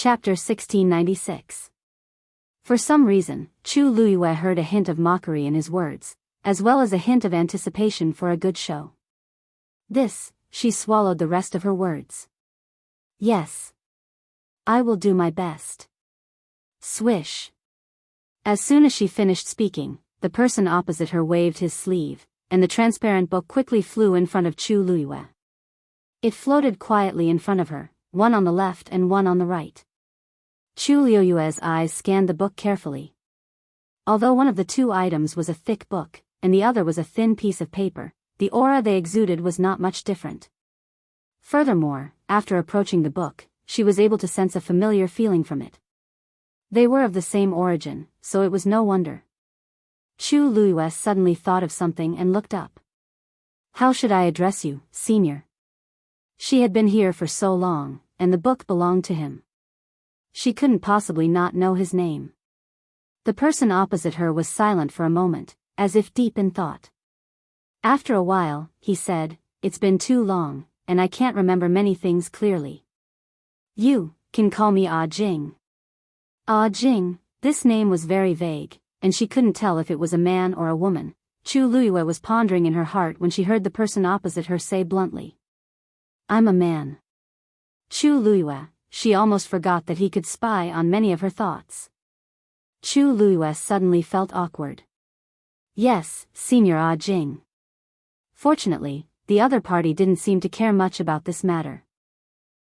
Chapter 1696. For some reason, Chu Luiyue heard a hint of mockery in his words, as well as a hint of anticipation for a good show. She swallowed the rest of her words. Yes. I will do my best. Swish. As soon as she finished speaking, the person opposite her waved his sleeve, and the transparent book quickly flew in front of Chu Luiyue. It floated quietly in front of her, one on the left and one on the right. Chu Luiyue's eyes scanned the book carefully. Although one of the two items was a thick book, and the other was a thin piece of paper, the aura they exuded was not much different. Furthermore, after approaching the book, she was able to sense a familiar feeling from it. They were of the same origin, so it was no wonder. Chu Luiyue suddenly thought of something and looked up. How should I address you, senior? She had been here for so long, and the book belonged to him. She couldn't possibly not know his name. The person opposite her was silent for a moment, as if deep in thought. After a while, he said, "It's been too long, and I can't remember many things clearly. You can call me Ah Jing." Ah Jing, this name was very vague, and she couldn't tell if it was a man or a woman. Chu Luiyue was pondering in her heart when she heard the person opposite her say bluntly, "I'm a man." Chu Luiyue, she almost forgot that he could spy on many of her thoughts. Chu Luiyue suddenly felt awkward. "Yes, Senior Ah Jing." Fortunately, the other party didn't seem to care much about this matter.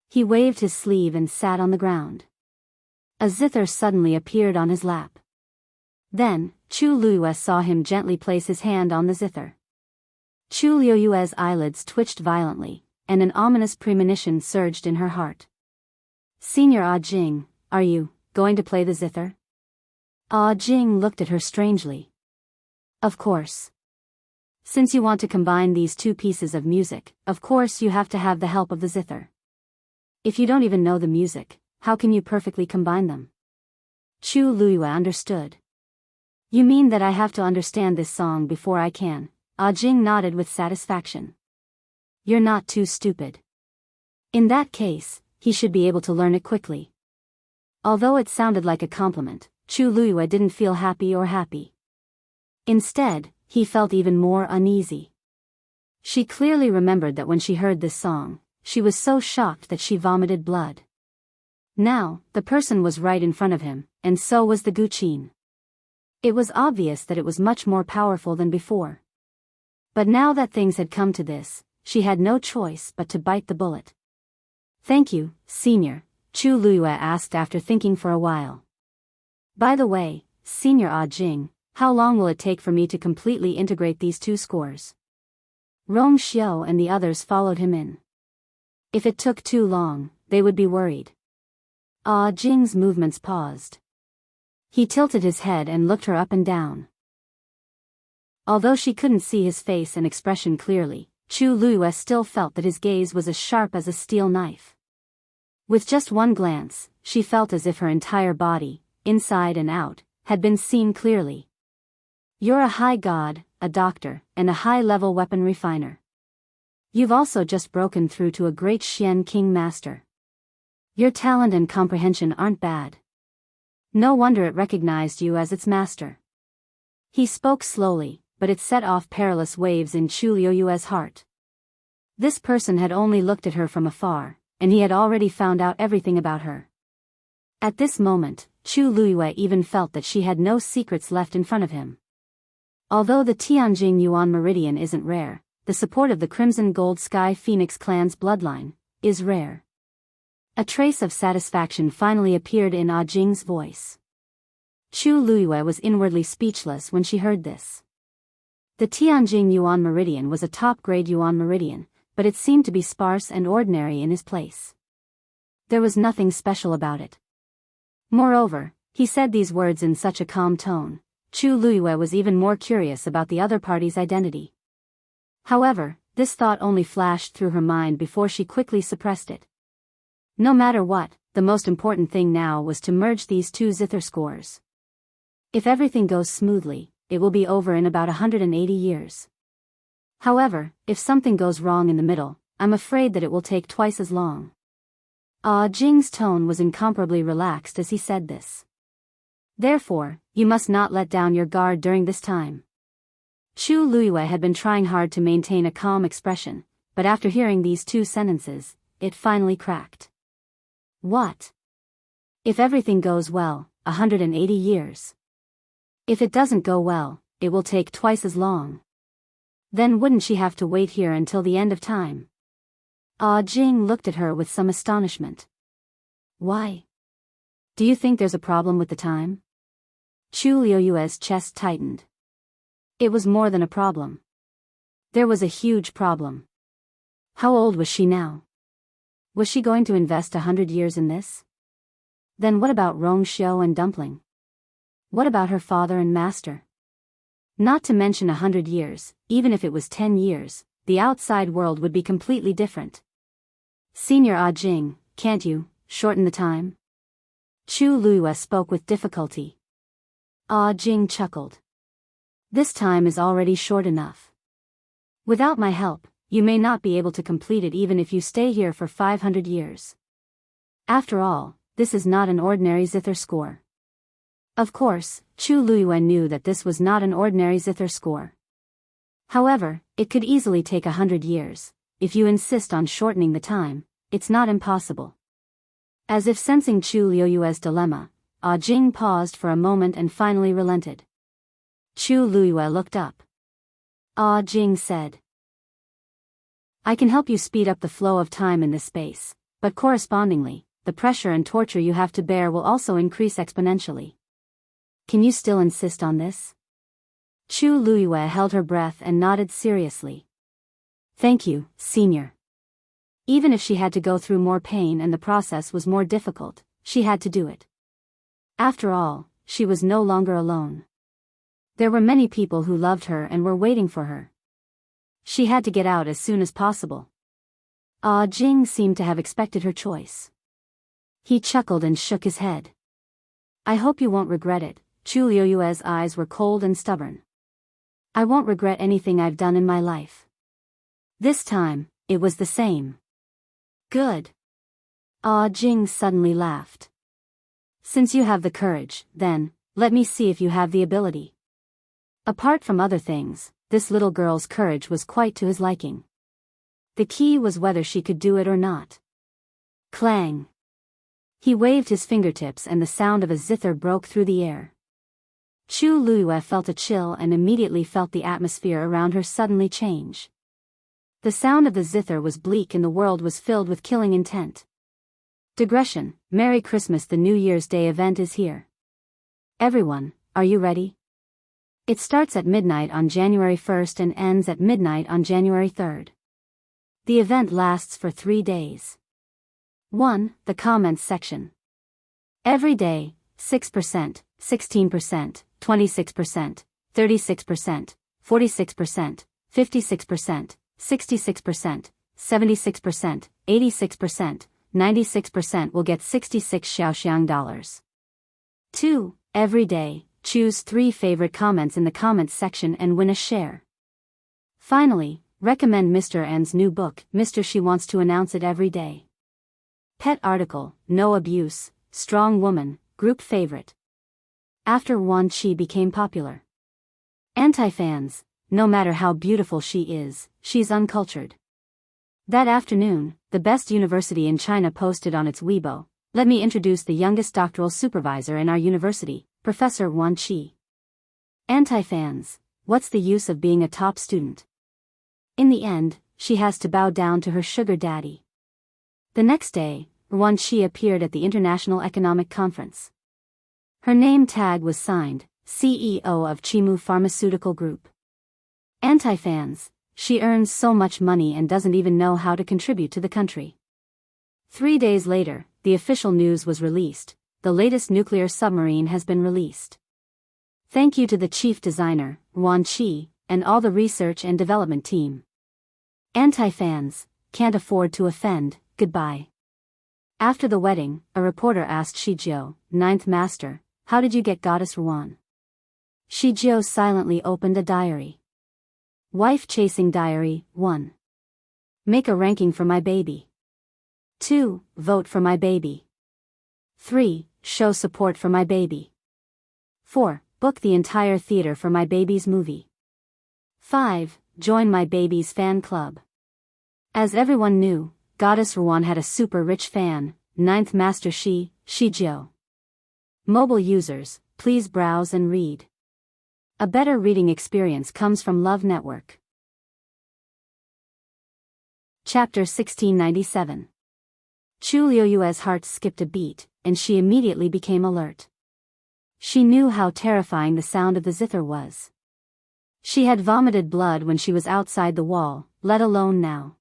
He waved his sleeve and sat on the ground. A zither suddenly appeared on his lap. Then, Chu Luiyue saw him gently place his hand on the zither. Chu Luiyue's eyelids twitched violently, and an ominous premonition surged in her heart. "Senior Ah Jing, are you going to play the zither?" Ah Jing looked at her strangely. "Of course. Since you want to combine these two pieces of music, of course you have to have the help of the zither. If you don't even know the music, how can you perfectly combine them?" Chu Luiyue understood. "You mean that I have to understand this song before I can?" Ah Jing nodded with satisfaction. "You're not too stupid. In that case, he should be able to learn it quickly." Although it sounded like a compliment, Chu Luiyue didn't feel happy or happy. Instead, he felt even more uneasy. She clearly remembered that when she heard this song, she was so shocked that she vomited blood. Now, the person was right in front of him, and so was the guqin. It was obvious that it was much more powerful than before. But now that things had come to this, she had no choice but to bite the bullet. "Thank you, Senior," Chu Luiyue asked after thinking for a while. "By the way, Senior Ah Jing, how long will it take for me to completely integrate these two scores?" Rong Xiao and the others followed him in. If it took too long, they would be worried. Ah Jing's movements paused. He tilted his head and looked her up and down. Although she couldn't see his face and expression clearly, Chu Luiyue still felt that his gaze was as sharp as a steel knife. With just one glance, she felt as if her entire body, inside and out, had been seen clearly. "You're a high god, a doctor, and a high-level weapon refiner. You've also just broken through to a great Xian King master. Your talent and comprehension aren't bad. No wonder it recognized you as its master." He spoke slowly, but it set off perilous waves in Chu Luiyue's heart. This person had only looked at her from afar, and he had already found out everything about her. At this moment, Chu Luiyue even felt that she had no secrets left in front of him. Although the Tianjing Yuan Meridian isn't rare, the support of the Crimson Gold Sky Phoenix clan's bloodline is rare. A trace of satisfaction finally appeared in Ah Jing's voice. Chu Luiyue was inwardly speechless when she heard this. The Tianjing Yuan Meridian was a top-grade Yuan Meridian, but it seemed to be sparse and ordinary in his place. There was nothing special about it. Moreover, he said these words in such a calm tone. Chu Luiyue was even more curious about the other party's identity. However, this thought only flashed through her mind before she quickly suppressed it. No matter what, the most important thing now was to merge these two zither scores. If everything goes smoothly, it will be over in about 180 years. However, if something goes wrong in the middle, I'm afraid that it will take twice as long. Jing's tone was incomparably relaxed as he said this. Therefore, you must not let down your guard during this time. Chu Luiyue had been trying hard to maintain a calm expression, but after hearing these two sentences, it finally cracked. What? If everything goes well, 180 years. If it doesn't go well, it will take twice as long. Then wouldn't she have to wait here until the end of time? Jing looked at her with some astonishment. Why? Do you think there's a problem with the time? Chu Luiyue's chest tightened. It was more than a problem. There was a huge problem. How old was she now? Was she going to invest 100 years in this? Then what about Rong Xiao and Dumpling? What about her father and master? Not to mention 100 years, even if it was 10 years, the outside world would be completely different. Senior Jing, can't you shorten the time? Chu Luiyue spoke with difficulty. Jing chuckled. This time is already short enough. Without my help, you may not be able to complete it even if you stay here for 500 years. After all, this is not an ordinary zither score. Of course, Chu Luiyue knew that this was not an ordinary zither score. However, it could easily take 100 years. If you insist on shortening the time, it's not impossible. As if sensing Chu Luiyue's dilemma, Jing paused for a moment and finally relented. Chu Luiyue looked up. Jing said, I can help you speed up the flow of time in this space, but correspondingly, the pressure and torture you have to bear will also increase exponentially. Can you still insist on this? Chu Luiyue held her breath and nodded seriously. Thank you, senior. Even if she had to go through more pain and the process was more difficult, she had to do it. After all, she was no longer alone. There were many people who loved her and were waiting for her. She had to get out as soon as possible. Jing seemed to have expected her choice. He chuckled and shook his head. I hope you won't regret it. Chu Luiyue's eyes were cold and stubborn. I won't regret anything I've done in my life. This time, it was the same. Good. Jing suddenly laughed. Since you have the courage, then, let me see if you have the ability. Apart from other things, this little girl's courage was quite to his liking. The key was whether she could do it or not. Clang. He waved his fingertips and the sound of a zither broke through the air. Chu Luiyue felt a chill and immediately felt the atmosphere around her suddenly change. The sound of the zither was bleak and the world was filled with killing intent. Digression, Merry Christmas. The New Year's Day event is here. Everyone, are you ready? It starts at midnight on January 1st and ends at midnight on January 3rd. The event lasts for 3 days. 1. The comments section. Every day, 6%, 16%, 26%, 36%, 46%, 56%, 66%, 76%, 86%, 96% will get 66 Xiaoxiang dollars. 2. Every day, choose 3 favorite comments in the comments section and win a share. Finally, recommend Mr. N's new book, Mr. She wants to announce it every day. Pet article, no abuse, strong woman, group favorite. After Wan Qi became popular. Anti-fans, no matter how beautiful she is, she's uncultured. That afternoon, the best university in China posted on its Weibo, let me introduce the youngest doctoral supervisor in our university, Professor Wan Qi. Anti-fans, what's the use of being a top student? In the end, she has to bow down to her sugar daddy. The next day, Wan Qi appeared at the International Economic Conference. Her name tag was signed, CEO of Qimu Pharmaceutical Group. Anti-fans, she earns so much money and doesn't even know how to contribute to the country. 3 days later, the official news was released. The latest nuclear submarine has been released. Thank you to the chief designer, Wan Qi, and all the research and development team. Anti-fans, can't afford to offend, goodbye. After the wedding, a reporter asked Shijiao, 9th master, how did you get Goddess Ruan? Shijiao silently opened a diary. Wife chasing diary, 1. Make a ranking for my baby. 2. Vote for my baby. 3. Show support for my baby. 4. Book the entire theater for my baby's movie. 5. Join my baby's fan club. As everyone knew, Goddess Ruan had a super rich fan, 9th Master Shijio. Mobile users, please browse and read. A better reading experience comes from Love Network. Chapter 1697. Chu Liuyue's heart skipped a beat, and she immediately became alert. She knew how terrifying the sound of the zither was. She had vomited blood when she was outside the wall, let alone now.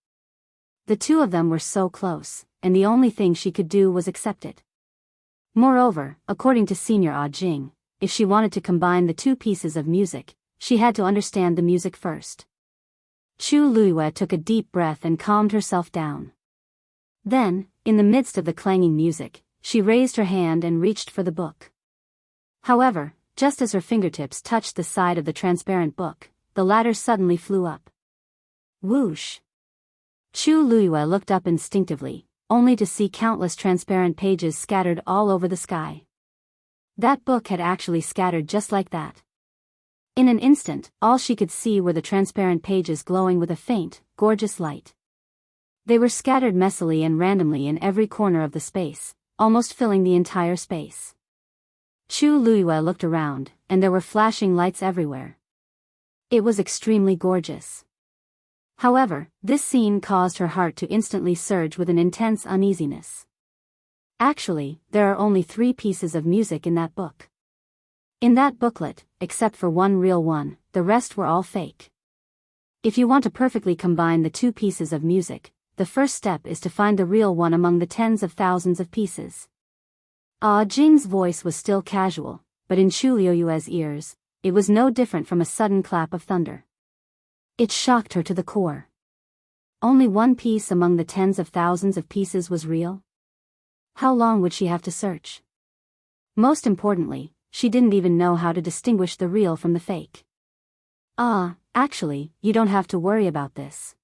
The two of them were so close, and the only thing she could do was accept it. Moreover, according to Senior Ah Jing, if she wanted to combine the two pieces of music, she had to understand the music first. Chu Liyue took a deep breath and calmed herself down. Then, in the midst of the clanging music, she raised her hand and reached for the book. However, just as her fingertips touched the side of the transparent book, the latter suddenly flew up. Whoosh! Chu Liyue looked up instinctively, only to see countless transparent pages scattered all over the sky. That book had actually scattered just like that. In an instant, all she could see were the transparent pages glowing with a faint, gorgeous light. They were scattered messily and randomly in every corner of the space, almost filling the entire space. Chu Liyue looked around, and there were flashing lights everywhere. It was extremely gorgeous. However, this scene caused her heart to instantly surge with an intense uneasiness. Actually, there are only 3 pieces of music in that book. In that booklet, except for one real one, the rest were all fake. If you want to perfectly combine the 2 pieces of music, the first step is to find the real one among the tens of thousands of pieces. Ah Jing's voice was still casual, but in Chu Liuyue's ears, it was no different from a sudden clap of thunder. It shocked her to the core. Only one piece among the tens of thousands of pieces was real? How long would she have to search? Most importantly, she didn't even know how to distinguish the real from the fake. Actually, you don't have to worry about this.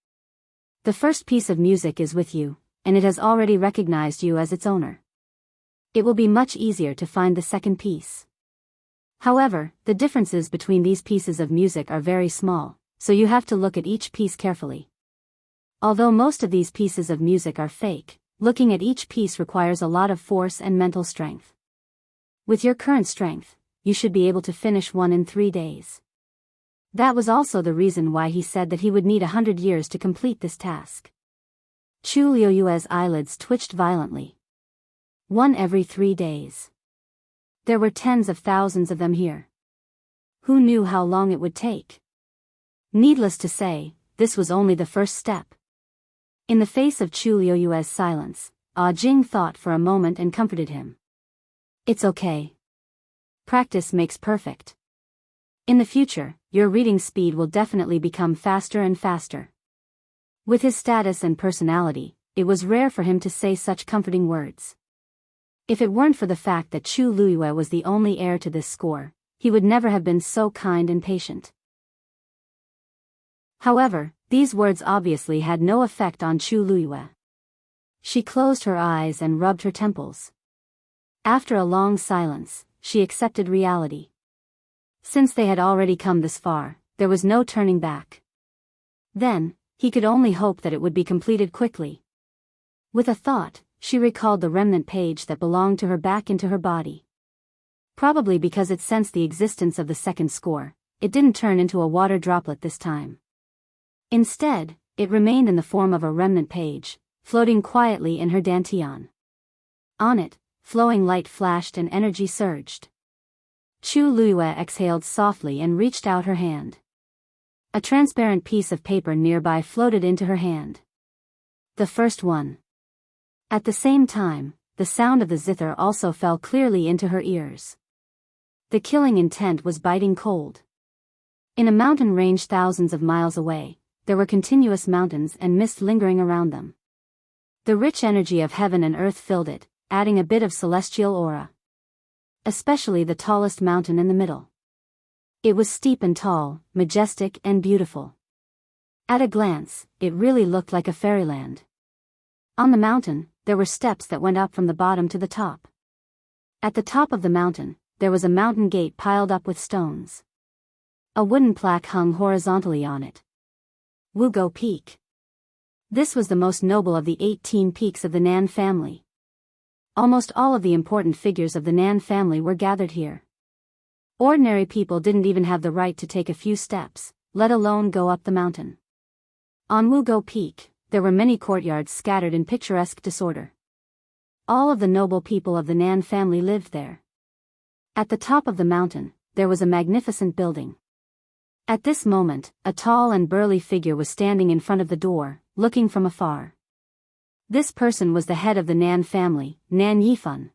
The first piece of music is with you, and it has already recognized you as its owner. It will be much easier to find the second piece. However, the differences between these pieces of music are very small, so you have to look at each piece carefully. Although most of these pieces of music are fake, looking at each piece requires a lot of force and mental strength. With your current strength, you should be able to finish one in 3 days. That was also the reason why he said that he would need 100 years to complete this task. Chu Liuyue's eyelids twitched violently. 1 every 3 days. There were tens of thousands of them here. Who knew how long it would take? Needless to say, this was only the first step. In the face of Chu Liuyue's silence, Ah Jing thought for a moment and comforted him. It's okay. Practice makes perfect. In the future, your reading speed will definitely become faster and faster. With his status and personality, it was rare for him to say such comforting words. If it weren't for the fact that Chu Liyue was the only heir to this score, he would never have been so kind and patient. However, these words obviously had no effect on Chu Liyue. She closed her eyes and rubbed her temples. After a long silence, she accepted reality. Since they had already come this far, there was no turning back. Then, he could only hope that it would be completed quickly. With a thought, she recalled the remnant page that belonged to her back into her body. Probably because it sensed the existence of the second score, it didn't turn into a water droplet this time. Instead, it remained in the form of a remnant page, floating quietly in her dantian. On it, flowing light flashed and energy surged. Chu Liyue exhaled softly and reached out her hand. A transparent piece of paper nearby floated into her hand. The first one. At the same time, the sound of the zither also fell clearly into her ears. The killing intent was biting cold. In a mountain range thousands of miles away, there were continuous mountains and mist lingering around them. The rich energy of heaven and earth filled it, adding a bit of celestial aura. Especially the tallest mountain in the middle. It was steep and tall, majestic and beautiful. At a glance, it really looked like a fairyland. On the mountain, there were steps that went up from the bottom to the top. At the top of the mountain, there was a mountain gate piled up with stones. A wooden plaque hung horizontally on it. Wugo Peak. This was the most noble of the 18 peaks of the Nan family. Almost all of the important figures of the Nan family were gathered here. Ordinary people didn't even have the right to take a few steps, let alone go up the mountain. On Wugo Peak, there were many courtyards scattered in picturesque disorder. All of the noble people of the Nan family lived there. At the top of the mountain, there was a magnificent building. At this moment, a tall and burly figure was standing in front of the door, looking from afar. This person was the head of the Nan family, Nan Yifan.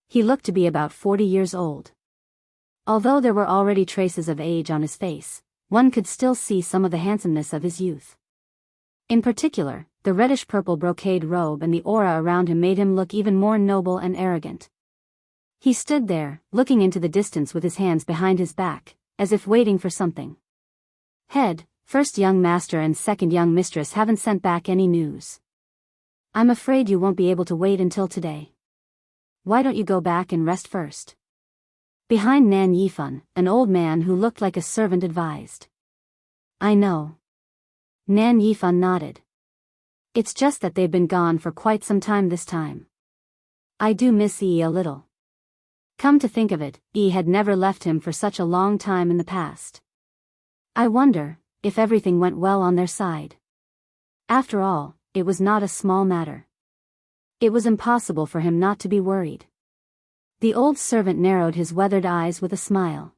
He looked to be about 40 years old. Although there were already traces of age on his face, one could still see some of the handsomeness of his youth. In particular, the reddish-purple brocade robe and the aura around him made him look even more noble and arrogant. He stood there, looking into the distance with his hands behind his back, as if waiting for something. Head, first young master and second young mistress haven't sent back any news. I'm afraid you won't be able to wait until today. Why don't you go back and rest first? Behind Nan Yifan, an old man who looked like a servant advised. I know. Nan Yifan nodded. It's just that they've been gone for quite some time this time. I do miss Yi a little. Come to think of it, Yi had never left him for such a long time in the past. I wonder if everything went well on their side. After all, it was not a small matter. It was impossible for him not to be worried. The old servant narrowed his weathered eyes with a smile.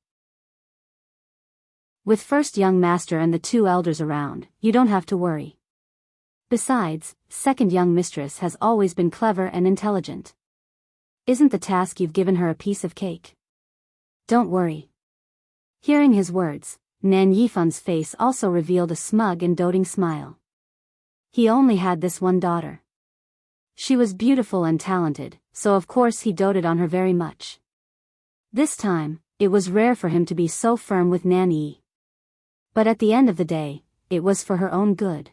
With first young master and the two elders around, you don't have to worry. Besides, second young mistress has always been clever and intelligent. Isn't the task you've given her a piece of cake? Don't worry. Hearing his words, Nan Yifan's face also revealed a smug and doting smile. He only had this one daughter. She was beautiful and talented, so of course he doted on her very much. This time, it was rare for him to be so firm with Nan Yi. But at the end of the day, it was for her own good.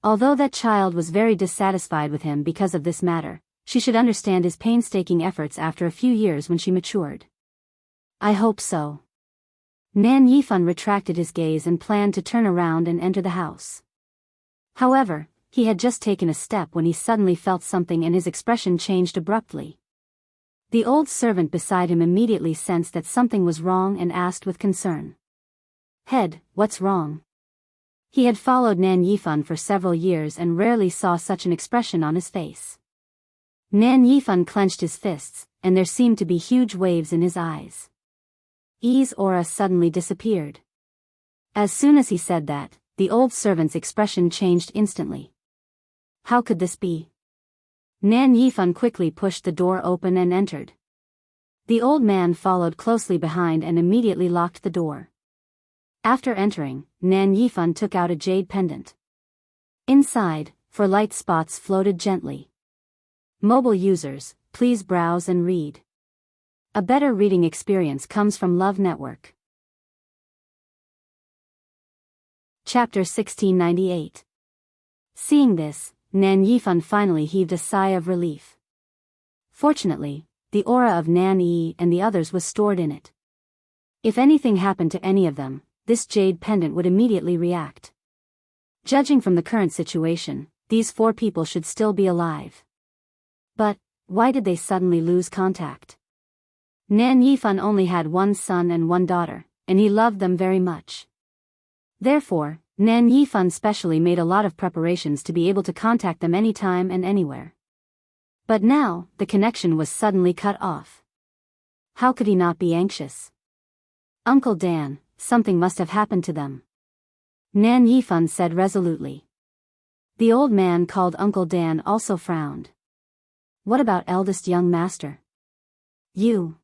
Although that child was very dissatisfied with him because of this matter, she should understand his painstaking efforts after a few years when she matured. I hope so. Nan Yifan retracted his gaze and planned to turn around and enter the house. However, he had just taken a step when he suddenly felt something and his expression changed abruptly. The old servant beside him immediately sensed that something was wrong and asked with concern. Head, what's wrong? He had followed Nan Yifan for several years and rarely saw such an expression on his face. Nan Yifan clenched his fists, and there seemed to be huge waves in his eyes. Yi's aura suddenly disappeared. As soon as he said that, the old servant's expression changed instantly. How could this be? Nan Yifan quickly pushed the door open and entered. The old man followed closely behind and immediately locked the door. After entering, Nan Yifan took out a jade pendant. Inside, 4 light spots floated gently. Mobile users, please browse and read. A better reading experience comes from Love Network. Chapter 1698. Seeing this, Nan Yifan finally heaved a sigh of relief. Fortunately, the aura of Nan Yi and the others was stored in it. If anything happened to any of them, this jade pendant would immediately react. Judging from the current situation, these 4 people should still be alive. But, why did they suddenly lose contact? Nan Yifan only had 1 son and 1 daughter, and he loved them very much. Therefore, Nan Yifan specially made a lot of preparations to be able to contact them anytime and anywhere. But now, the connection was suddenly cut off. How could he not be anxious? Uncle Dan, something must have happened to them. Nan Yifan said resolutely. The old man called Uncle Dan also frowned. What about eldest young master? You.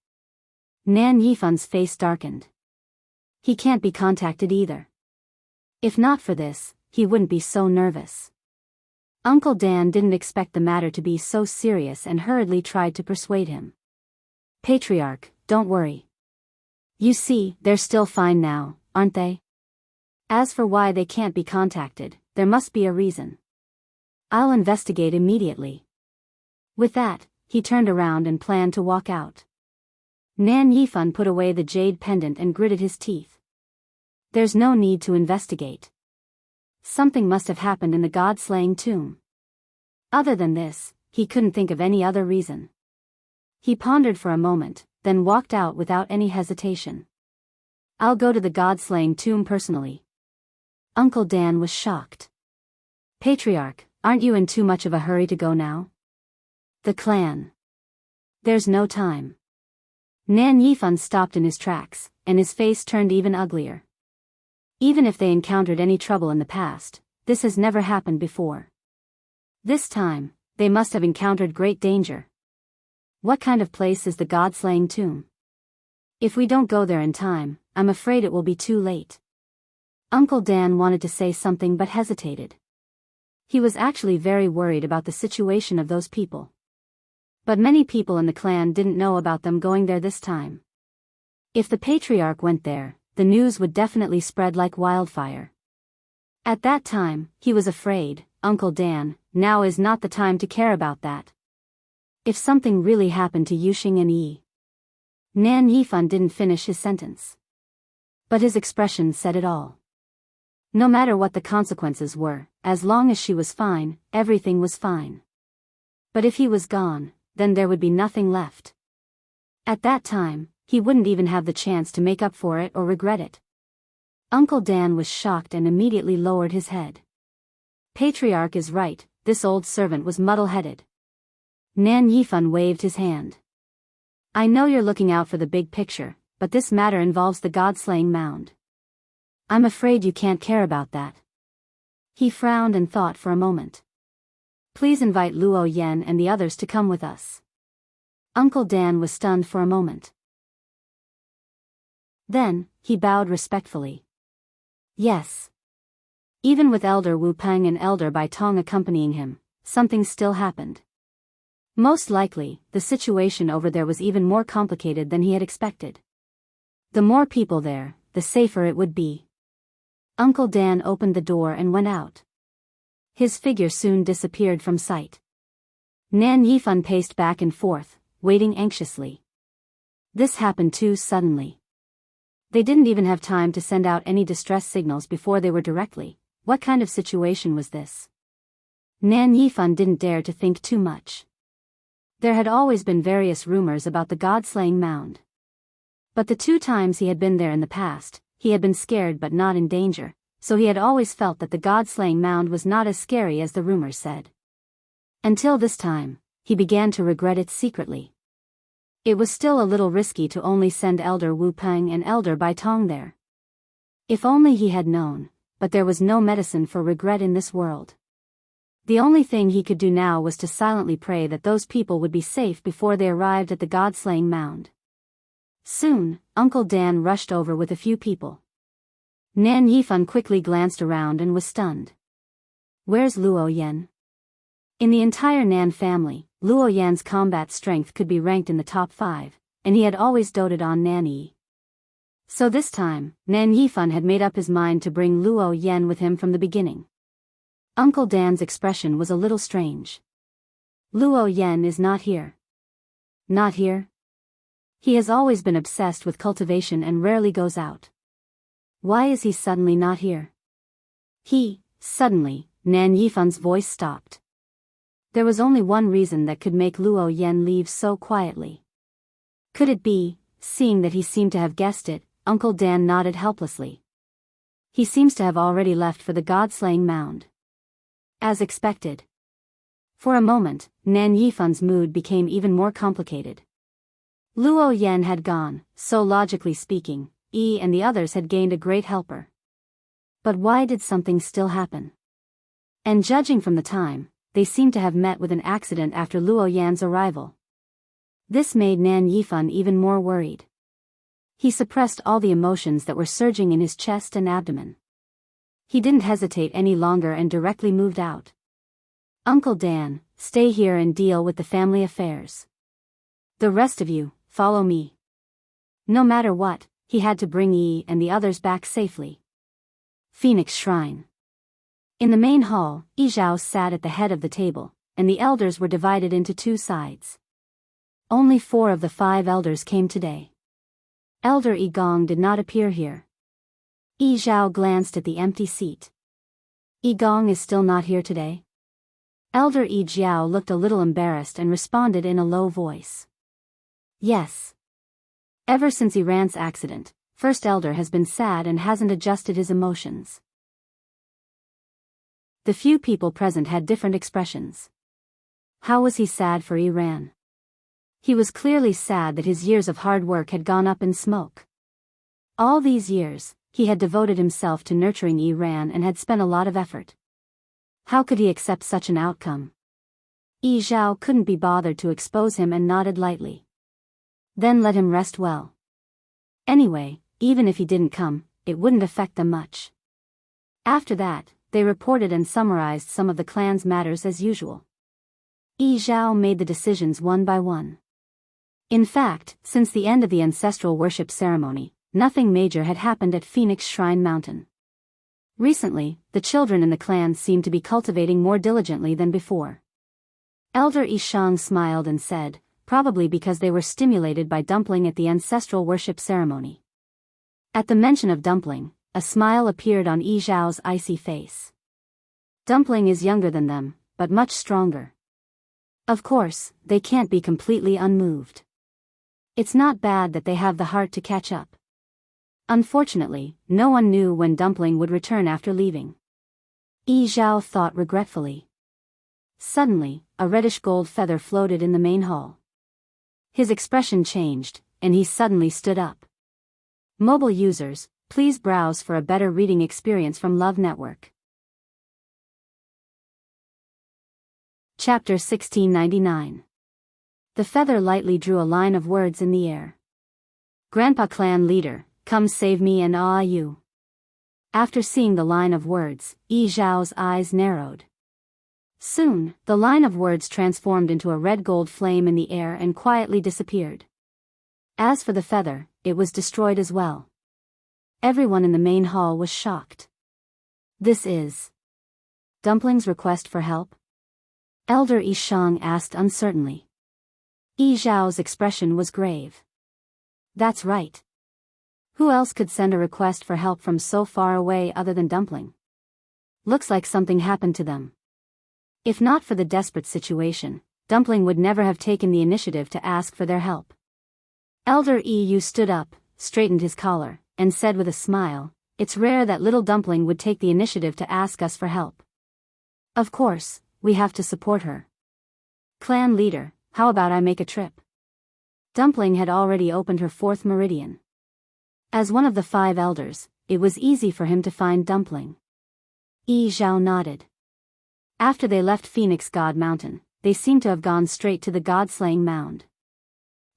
Nan Yifan's face darkened. He can't be contacted either. If not for this, he wouldn't be so nervous. Uncle Dan didn't expect the matter to be so serious and hurriedly tried to persuade him. Patriarch, don't worry. You see, they're still fine now, aren't they? As for why they can't be contacted, there must be a reason. I'll investigate immediately. With that, he turned around and planned to walk out. Nan Yifan put away the jade pendant and gritted his teeth. There's no need to investigate. Something must have happened in the god-slaying tomb. Other than this, he couldn't think of any other reason. He pondered for a moment, then walked out without any hesitation. I'll go to the god-slaying tomb personally. Uncle Dan was shocked. Patriarch, aren't you in too much of a hurry to go now? The clan. There's no time. Nan Yifan stopped in his tracks, and his face turned even uglier. Even if they encountered any trouble in the past, this has never happened before. This time, they must have encountered great danger. What kind of place is the god-slaying tomb? If we don't go there in time, I'm afraid it will be too late. Uncle Dan wanted to say something but hesitated. He was actually very worried about the situation of those people. But many people in the clan didn't know about them going there this time. If the patriarch went there, the news would definitely spread like wildfire. At that time, he was afraid, Uncle Dan, now is not the time to care about that. If something really happened to Yuxing and Yi. Nan Yifan didn't finish his sentence. But his expression said it all. No matter what the consequences were, as long as she was fine, everything was fine. But if he was gone, then there would be nothing left. At that time, he wouldn't even have the chance to make up for it or regret it. Uncle Dan was shocked and immediately lowered his head. Patriarch is right, this old servant was muddle-headed. Nan Yifan waved his hand. I know you're looking out for the big picture, but this matter involves the god-slaying mound. I'm afraid you can't care about that. He frowned and thought for a moment. Please invite Luo Yan and the others to come with us. Uncle Dan was stunned for a moment. Then, he bowed respectfully. Yes. Even with Elder Wu Peng and Elder Bai Tong accompanying him, something still happened. Most likely, the situation over there was even more complicated than he had expected. The more people there, the safer it would be. Uncle Dan opened the door and went out. His figure soon disappeared from sight. Nan Yifan paced back and forth, waiting anxiously. This happened too suddenly. They didn't even have time to send out any distress signals before they were directly. What kind of situation was this? Nan Yifan didn't dare to think too much. There had always been various rumors about the god-slaying mound. But the 2 times he had been there in the past, he had been scared but not in danger, so he had always felt that the god-slaying mound was not as scary as the rumors said. Until this time, he began to regret it secretly. It was still a little risky to only send Elder Wu Peng and Elder Bai Tong there. If only he had known, but there was no medicine for regret in this world. The only thing he could do now was to silently pray that those people would be safe before they arrived at the god-slaying mound. Soon, Uncle Dan rushed over with a few people. Nan Yifan quickly glanced around and was stunned. Where's Luo Yan? In the entire Nan family, Luo Yan's combat strength could be ranked in the top 5, and he had always doted on Nan Yi. So this time, Nan Yifan had made up his mind to bring Luo Yan with him from the beginning. Uncle Dan's expression was a little strange. Luo Yan is not here. Not here? He has always been obsessed with cultivation and rarely goes out. Why is he suddenly not here? Suddenly, Nan Yifan's voice stopped. There was only one reason that could make Luo Yan leave so quietly. Could it be, seeing that he seemed to have guessed it, Uncle Dan nodded helplessly. He seems to have already left for the god-slaying mound. As expected. For a moment, Nan Yifan's mood became even more complicated. Luo Yan had gone, so logically speaking, Yi and the others had gained a great helper. But why did something still happen? And judging from the time, they seemed to have met with an accident after Luo Yan's arrival. This made Nan Yifan even more worried. He suppressed all the emotions that were surging in his chest and abdomen. He didn't hesitate any longer and directly moved out. Uncle Dan, stay here and deal with the family affairs. The rest of you, follow me. No matter what, he had to bring Yi and the others back safely. Phoenix Shrine. In the main hall, Yi Zhao sat at the head of the table, and the elders were divided into two sides. Only 4 of the 5 elders came today. Elder Yi Gong did not appear here. Yi Zhao glanced at the empty seat. Yi Gong is still not here today? Elder Yi Jiao looked a little embarrassed and responded in a low voice. Yes. Ever since Iran's accident, First Elder has been sad and hasn't adjusted his emotions. The few people present had different expressions. How was he sad for Iran? He was clearly sad that his years of hard work had gone up in smoke. All these years, he had devoted himself to nurturing Iran and had spent a lot of effort. How could he accept such an outcome? Yi Zhao couldn't be bothered to expose him and nodded lightly. Then let him rest well. Anyway, even if he didn't come, it wouldn't affect them much. After that, they reported and summarized some of the clan's matters as usual. Yi Zhao made the decisions one by one. In fact, since the end of the ancestral worship ceremony, nothing major had happened at Phoenix Shrine Mountain. Recently, the children in the clan seemed to be cultivating more diligently than before. Elder Yi Shang smiled and said, probably because they were stimulated by Dumpling at the ancestral worship ceremony. At the mention of Dumpling, a smile appeared on Yi Zhao's icy face. Dumpling is younger than them, but much stronger. Of course, they can't be completely unmoved. It's not bad that they have the heart to catch up. Unfortunately, no one knew when Dumpling would return after leaving. Yi Zhao thought regretfully. Suddenly, a reddish-gold feather floated in the main hall. His expression changed, and he suddenly stood up. Mobile users, please browse for a better reading experience from Love Network. Chapter 1699. The feather lightly drew a line of words in the air. Grandpa Clan Leader, come save me and you. After seeing the line of words, Yi Zhao's eyes narrowed. Soon, the line of words transformed into a red-gold flame in the air and quietly disappeared. As for the feather, it was destroyed as well. Everyone in the main hall was shocked. This is Dumpling's request for help? Elder Yi Shang asked uncertainly. Yi Zhao's expression was grave. That's right. Who else could send a request for help from so far away other than Dumpling? Looks like something happened to them. If not for the desperate situation, Dumpling would never have taken the initiative to ask for their help. Elder Yi stood up, straightened his collar, and said with a smile, it's rare that little Dumpling would take the initiative to ask us for help. Of course, we have to support her. Clan leader, how about I make a trip? Dumpling had already opened her 4th meridian. As one of the 5 elders, it was easy for him to find Dumpling. Yi Zhao nodded. After they left Phoenix God Mountain, they seemed to have gone straight to the god-slaying mound.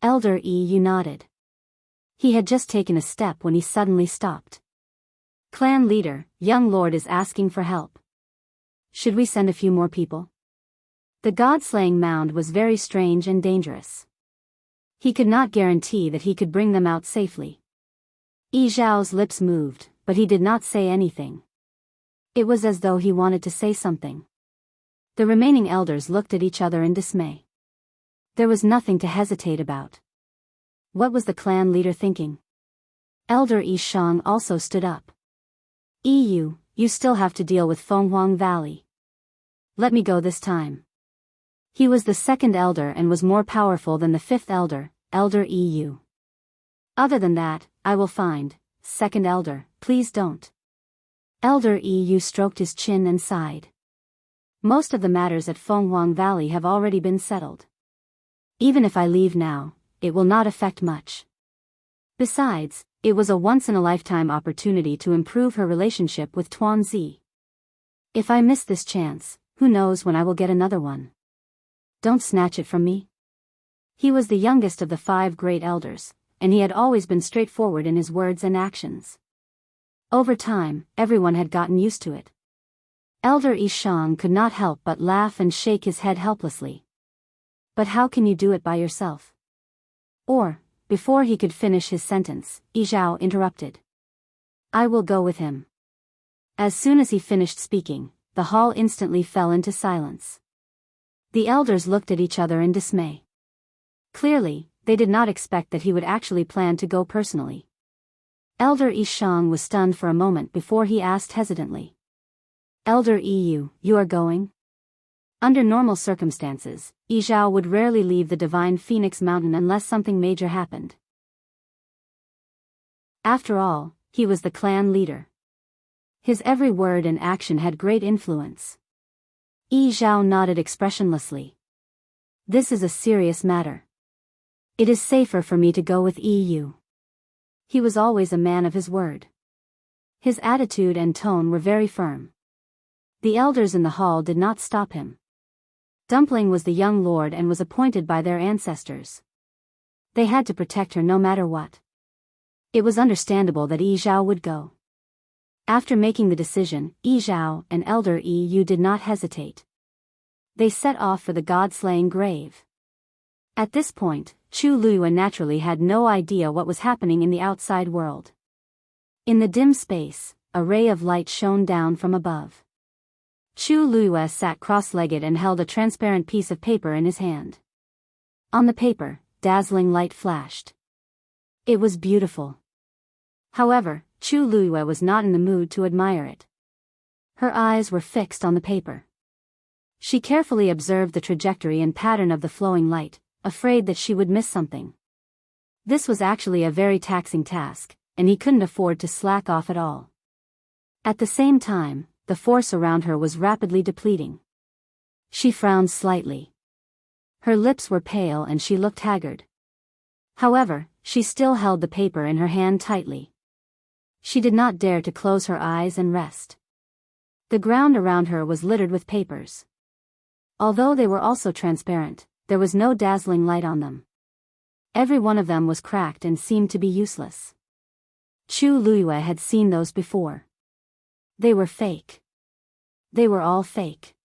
Elder Yi nodded. He had just taken a step when he suddenly stopped. Clan leader, young lord is asking for help. Should we send a few more people? The god-slaying mound was very strange and dangerous. He could not guarantee that he could bring them out safely. Yi Zhao's lips moved, but he did not say anything. It was as though he wanted to say something. The remaining elders looked at each other in dismay. There was nothing to hesitate about. What was the clan leader thinking? Elder Yi Shang also stood up. You still have to deal with Fenghuang Valley. Let me go this time. He was the 2nd elder and was more powerful than the 5th elder, Elder Yi. Other than that, I will find, 2nd elder, please don't. Elder Yi stroked his chin and sighed. Most of the matters at Fenghuang Valley have already been settled. Even if I leave now, it will not affect much. Besides, it was a once-in-a-lifetime opportunity to improve her relationship with Tuanzi. If I miss this chance, who knows when I will get another one. Don't snatch it from me. He was the youngest of the 5 great elders, and he had always been straightforward in his words and actions. Over time, everyone had gotten used to it. Elder Yi Shang could not help but laugh and shake his head helplessly. But how can you do it by yourself? Or, before he could finish his sentence, Yi Zhao interrupted. I will go with him. As soon as he finished speaking, the hall instantly fell into silence. The elders looked at each other in dismay. Clearly, they did not expect that he would actually plan to go personally. Elder Yi Shang was stunned for a moment before he asked hesitantly. Elder Yi, you are going? Under normal circumstances, Yi Zhao would rarely leave the divine Phoenix Mountain unless something major happened. After all, he was the clan leader. His every word and action had great influence. Yi Zhao nodded expressionlessly. This is a serious matter. It is safer for me to go with Yu. He was always a man of his word. His attitude and tone were very firm. The elders in the hall did not stop him. Dumpling was the young lord and was appointed by their ancestors. They had to protect her no matter what. It was understandable that Yi Zhao would go. After making the decision, Yi Zhao and Elder Yu did not hesitate. They set off for the god-slaying grave. At this point, Chu Luiyue naturally had no idea what was happening in the outside world. In the dim space, a ray of light shone down from above. Chu Luiyue sat cross-legged and held a transparent piece of paper in his hand. On the paper, dazzling light flashed. It was beautiful. However, Chu Luiyue was not in the mood to admire it. Her eyes were fixed on the paper. She carefully observed the trajectory and pattern of the flowing light, afraid that she would miss something. This was actually a very taxing task, and he couldn't afford to slack off at all. At the same time, the force around her was rapidly depleting. She frowned slightly. Her lips were pale and she looked haggard. However, she still held the paper in her hand tightly. She did not dare to close her eyes and rest. The ground around her was littered with papers. Although they were also transparent, there was no dazzling light on them. Every one of them was cracked and seemed to be useless. Chu Luiyue had seen those before. They were fake. They were all fake.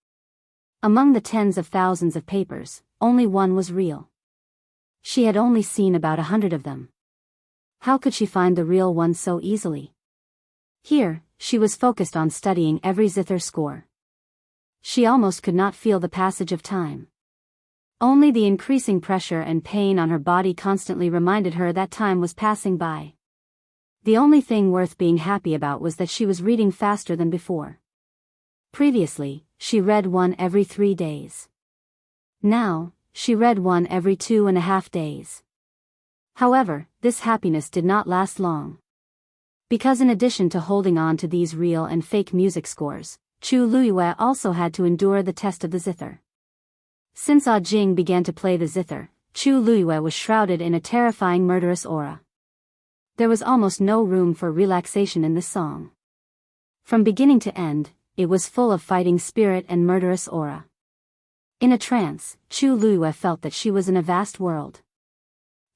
Among the tens of thousands of papers, only one was real. She had only seen about 100 of them. How could she find the real one so easily? Here, she was focused on studying every zither score. She almost could not feel the passage of time. Only the increasing pressure and pain on her body constantly reminded her that time was passing by. The only thing worth being happy about was that she was reading faster than before. Previously, she read one every 3 days. Now, she read one every 2.5 days. However, this happiness did not last long. Because in addition to holding on to these real and fake music scores, Chu Luiyue also had to endure the test of the zither. Since Ah Jing began to play the zither, Chu Luiyue was shrouded in a terrifying murderous aura. There was almost no room for relaxation in this song. From beginning to end, it was full of fighting spirit and murderous aura. In a trance, Chu Luiyue felt that she was in a vast world.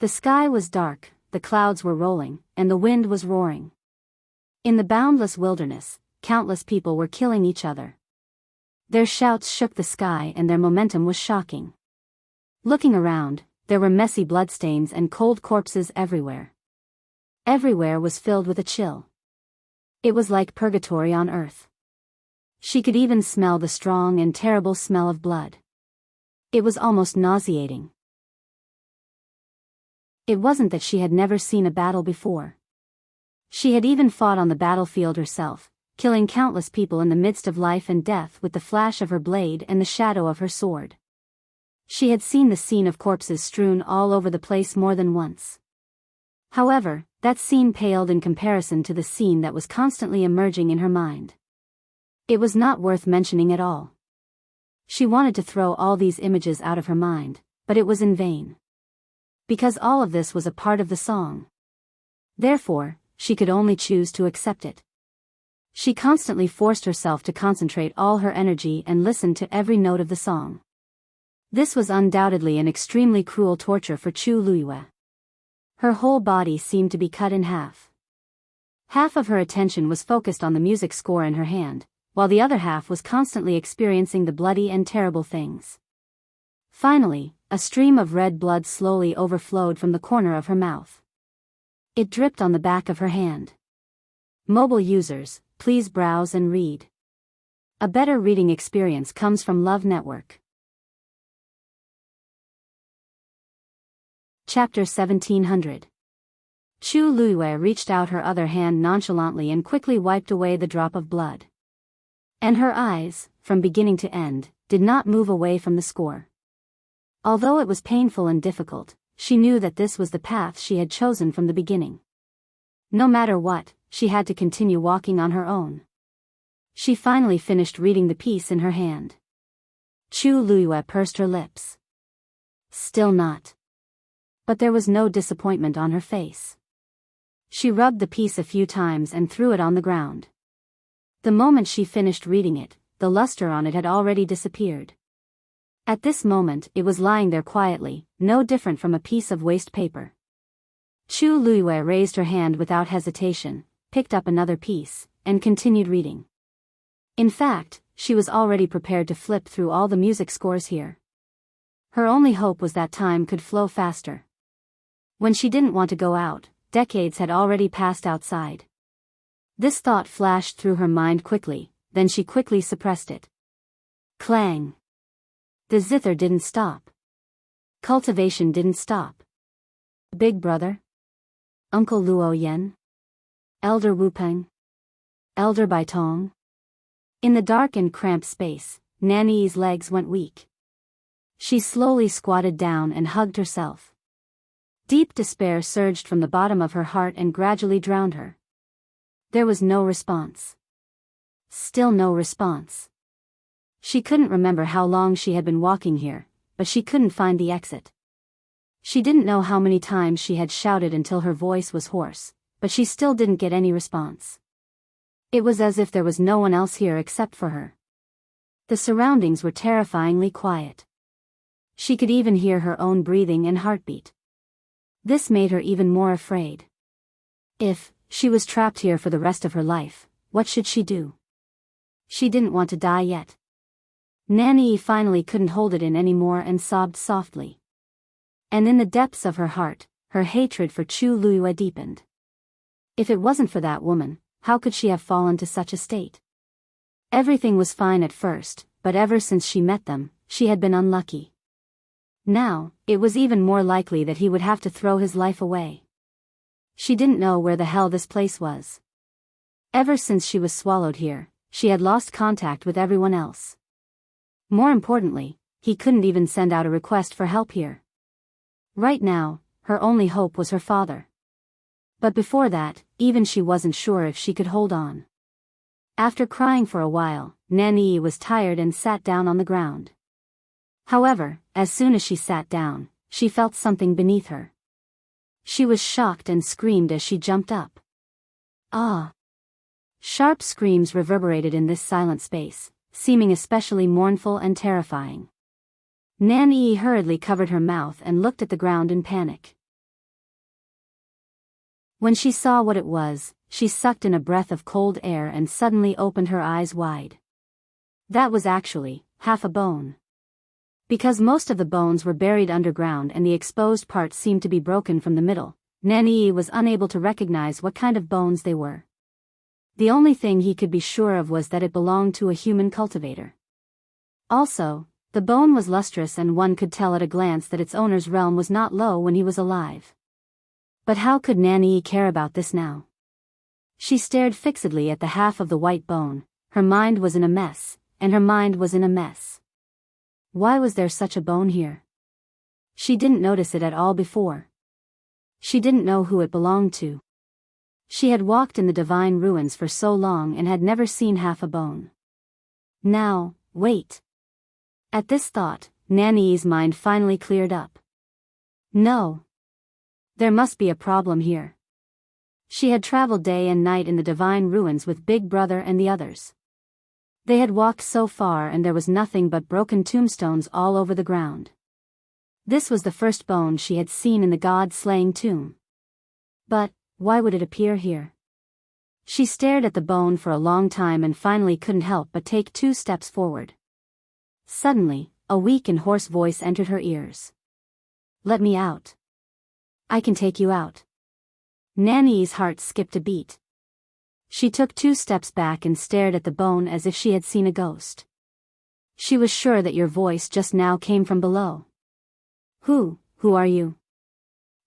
The sky was dark, the clouds were rolling, and the wind was roaring. In the boundless wilderness, countless people were killing each other. Their shouts shook the sky and their momentum was shocking. Looking around, there were messy bloodstains and cold corpses everywhere. Everywhere was filled with a chill. It was like purgatory on earth. She could even smell the strong and terrible smell of blood. It was almost nauseating. It wasn't that she had never seen a battle before. She had even fought on the battlefield herself, killing countless people in the midst of life and death with the flash of her blade and the shadow of her sword. She had seen the scene of corpses strewn all over the place more than once. However, that scene paled in comparison to the scene that was constantly emerging in her mind. It was not worth mentioning at all. She wanted to throw all these images out of her mind, but it was in vain. Because all of this was a part of the song. Therefore, she could only choose to accept it. She constantly forced herself to concentrate all her energy and listen to every note of the song. This was undoubtedly an extremely cruel torture for Chu Luiyue. Her whole body seemed to be cut in half. Half of her attention was focused on the music score in her hand, while the other half was constantly experiencing the bloody and terrible things. Finally, a stream of red blood slowly overflowed from the corner of her mouth. It dripped on the back of her hand. Mobile users, please browse and read. A better reading experience comes from Love Network. Chapter 1700. Chu Luiyue reached out her other hand nonchalantly and quickly wiped away the drop of blood. And her eyes, from beginning to end, did not move away from the score. Although it was painful and difficult, she knew that this was the path she had chosen from the beginning. No matter what, she had to continue walking on her own. She finally finished reading the piece in her hand. Chu Luiyue pursed her lips. Still not. But there was no disappointment on her face. She rubbed the piece a few times and threw it on the ground. The moment she finished reading it, the luster on it had already disappeared. At this moment it was lying there quietly, no different from a piece of waste paper. Chu Luiyue raised her hand without hesitation, picked up another piece, and continued reading. In fact, she was already prepared to flip through all the music scores here. Her only hope was that time could flow faster. When she didn't want to go out, decades had already passed outside. This thought flashed through her mind quickly, then she quickly suppressed it. Clang. The zither didn't stop. Cultivation didn't stop. Big brother? Uncle Luo Yen? Elder Wu Peng? Elder Bai Tong? In the dark and cramped space, Nanny's legs went weak. She slowly squatted down and hugged herself. Deep despair surged from the bottom of her heart and gradually drowned her. There was no response. Still no response. She couldn't remember how long she had been walking here, but she couldn't find the exit. She didn't know how many times she had shouted until her voice was hoarse, but she still didn't get any response. It was as if there was no one else here except for her. The surroundings were terrifyingly quiet. She could even hear her own breathing and heartbeat. This made her even more afraid. If she was trapped here for the rest of her life, what should she do? She didn't want to die yet. Nanny finally couldn't hold it in anymore and sobbed softly. And in the depths of her heart, her hatred for Chu Luiyue deepened. If it wasn't for that woman, how could she have fallen to such a state? Everything was fine at first, but ever since she met them, she had been unlucky. Now, it was even more likely that he would have to throw his life away. She didn't know where the hell this place was. Ever since she was swallowed here, she had lost contact with everyone else. More importantly, he couldn't even send out a request for help here. Right now, her only hope was her father. But before that, even she wasn't sure if she could hold on. After crying for a while, Nanny was tired and sat down on the ground. However, as soon as she sat down, she felt something beneath her. She was shocked and screamed as she jumped up. Ah! Sharp screams reverberated in this silent space, seeming especially mournful and terrifying. Nanny hurriedly covered her mouth and looked at the ground in panic. When she saw what it was, she sucked in a breath of cold air and suddenly opened her eyes wide. That was actually half a bone. Because most of the bones were buried underground and the exposed parts seemed to be broken from the middle, Nanny was unable to recognize what kind of bones they were. The only thing he could be sure of was that it belonged to a human cultivator. Also, the bone was lustrous and one could tell at a glance that its owner's realm was not low when he was alive. But how could Nanny care about this now? She stared fixedly at the half of the white bone. Her mind was in a mess, and her mind was in a mess. Why was there such a bone here? She didn't notice it at all before. She didn't know who it belonged to. She had walked in the divine ruins for so long and had never seen half a bone. Now, wait. At this thought, Nanny's mind finally cleared up. No. There must be a problem here. She had traveled day and night in the divine ruins with Big Brother and the others. They had walked so far and there was nothing but broken tombstones all over the ground. This was the first bone she had seen in the god-slaying tomb. But, why would it appear here? She stared at the bone for a long time and finally couldn't help but take 2 steps forward. Suddenly, a weak and hoarse voice entered her ears. Let me out. I can take you out. Nanny's heart skipped a beat. She took 2 steps back and stared at the bone as if she had seen a ghost. She was sure that your voice just now came from below. Who are you?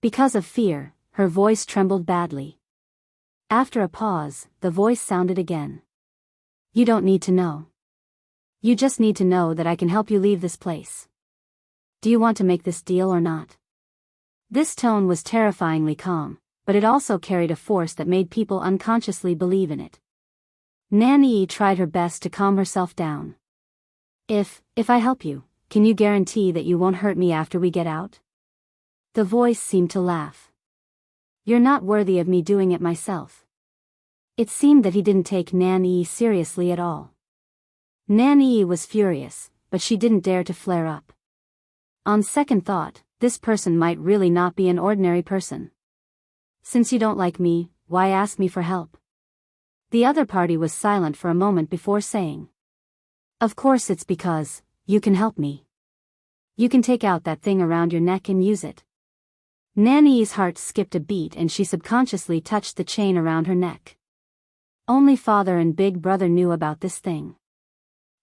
Because of fear, her voice trembled badly. After a pause, the voice sounded again. You don't need to know. You just need to know that I can help you leave this place. Do you want to make this deal or not? This tone was terrifyingly calm, but it also carried a force that made people unconsciously believe in it. Nanny tried her best to calm herself down. If I help you, can you guarantee that you won't hurt me after we get out? The voice seemed to laugh. You're not worthy of me doing it myself. It seemed that he didn't take Nanny seriously at all. Nanny was furious, but she didn't dare to flare up. On second thought, this person might really not be an ordinary person. Since you don't like me, why ask me for help? The other party was silent for a moment before saying. Of course it's because you can help me. You can take out that thing around your neck and use it. Nanny's heart skipped a beat and she subconsciously touched the chain around her neck. Only father and big brother knew about this thing.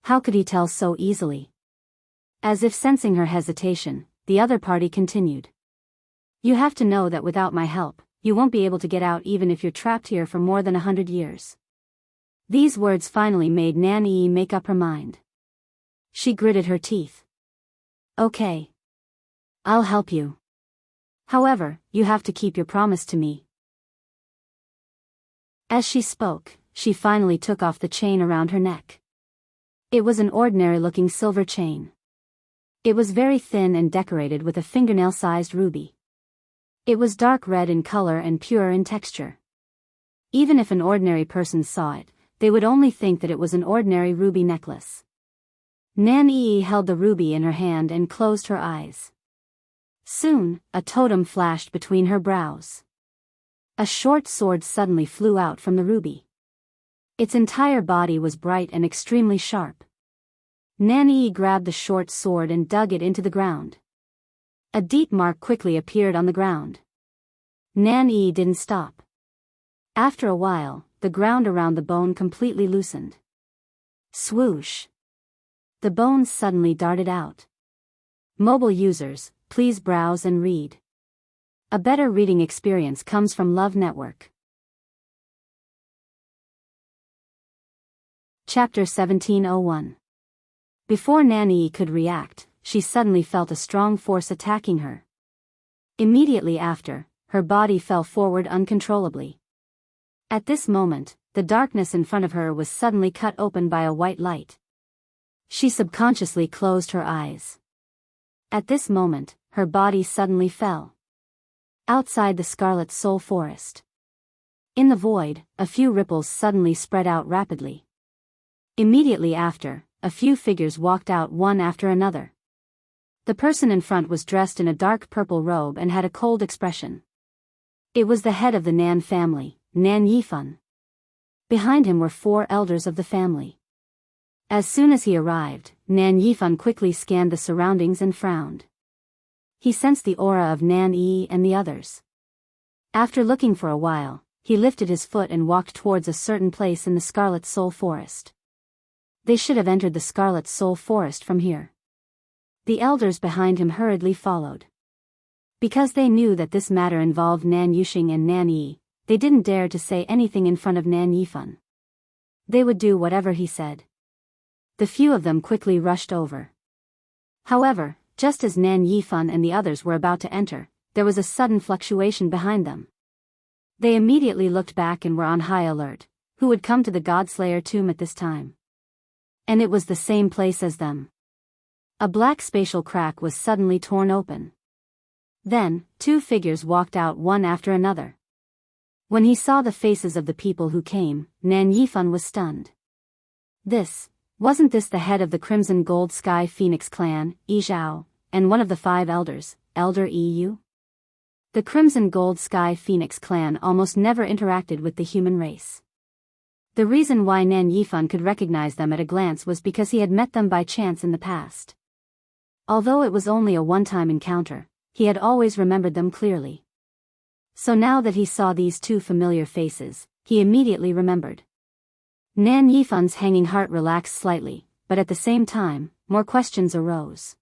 How could he tell so easily? As if sensing her hesitation, the other party continued. You have to know that without my help, you won't be able to get out even if you're trapped here for more than 100 years. These words finally made Nanny make up her mind. She gritted her teeth. Okay. I'll help you. However, you have to keep your promise to me. As she spoke, she finally took off the chain around her neck. It was an ordinary-looking silver chain. It was very thin and decorated with a fingernail-sized ruby. It was dark red in color and pure in texture. Even if an ordinary person saw it, they would only think that it was an ordinary ruby necklace. Nanny held the ruby in her hand and closed her eyes. Soon, a totem flashed between her brows. A short sword suddenly flew out from the ruby. Its entire body was bright and extremely sharp. Nanny grabbed the short sword and dug it into the ground. A deep mark quickly appeared on the ground. Nanny didn't stop. After a while, the ground around the bone completely loosened. Swoosh! The bones suddenly darted out. Mobile users, please browse and read. A better reading experience comes from Love Network. Chapter 1701. Before Nanny could react, she suddenly felt a strong force attacking her. Immediately after, her body fell forward uncontrollably. At this moment, the darkness in front of her was suddenly cut open by a white light. She subconsciously closed her eyes. At this moment, her body suddenly fell. Outside the Scarlet Soul Forest. In the void, a few ripples suddenly spread out rapidly. Immediately after, a few figures walked out one after another. The person in front was dressed in a dark purple robe and had a cold expression. It was the head of the Nan family, Nan Yifan. Behind him were 4 elders of the family. As soon as he arrived, Nan Yifan quickly scanned the surroundings and frowned. He sensed the aura of Nan Yi and the others. After looking for a while, he lifted his foot and walked towards a certain place in the Scarlet Soul Forest. They should have entered the Scarlet Soul Forest from here. The elders behind him hurriedly followed. Because they knew that this matter involved Nan Yuxing and Nan Yi, they didn't dare to say anything in front of Nan Yifan. They would do whatever he said. The few of them quickly rushed over. However, just as Nan Yifan and the others were about to enter, there was a sudden fluctuation behind them. They immediately looked back and were on high alert. Who would come to the Godslayer tomb at this time? And it was the same place as them. A black spatial crack was suddenly torn open. Then, 2 figures walked out one after another. When he saw the faces of the people who came, Nan Yifan was stunned. Wasn't this the head of the Crimson Gold Sky Phoenix clan, Yi Zhao, and one of the 5 elders, Elder Yu? The Crimson Gold Sky Phoenix clan almost never interacted with the human race. The reason why Nan Yifan could recognize them at a glance was because he had met them by chance in the past. Although it was only a one-time encounter, he had always remembered them clearly. So now that he saw these 2 familiar faces, he immediately remembered. Nan Yifan's hanging heart relaxed slightly, but at the same time, more questions arose.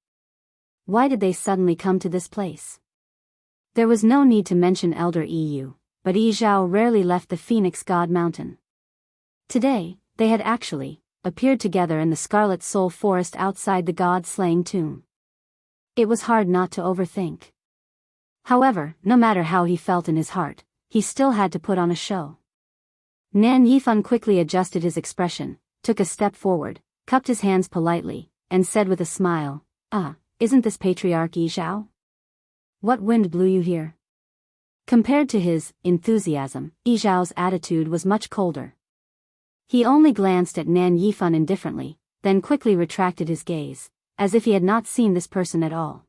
Why did they suddenly come to this place? There was no need to mention Elder Yu, but Yi Zhao rarely left the Phoenix God Mountain. Today, they had actually appeared together in the Scarlet Soul Forest outside the God-slaying tomb. It was hard not to overthink. However, no matter how he felt in his heart, he still had to put on a show. Nan Yifan quickly adjusted his expression, took a step forward, cupped his hands politely, and said with a smile, isn't this Patriarch Yi Zhao? What wind blew you here? Compared to his enthusiasm, Yi Zhao's attitude was much colder. He only glanced at Nan Yifan indifferently, then quickly retracted his gaze, as if he had not seen this person at all.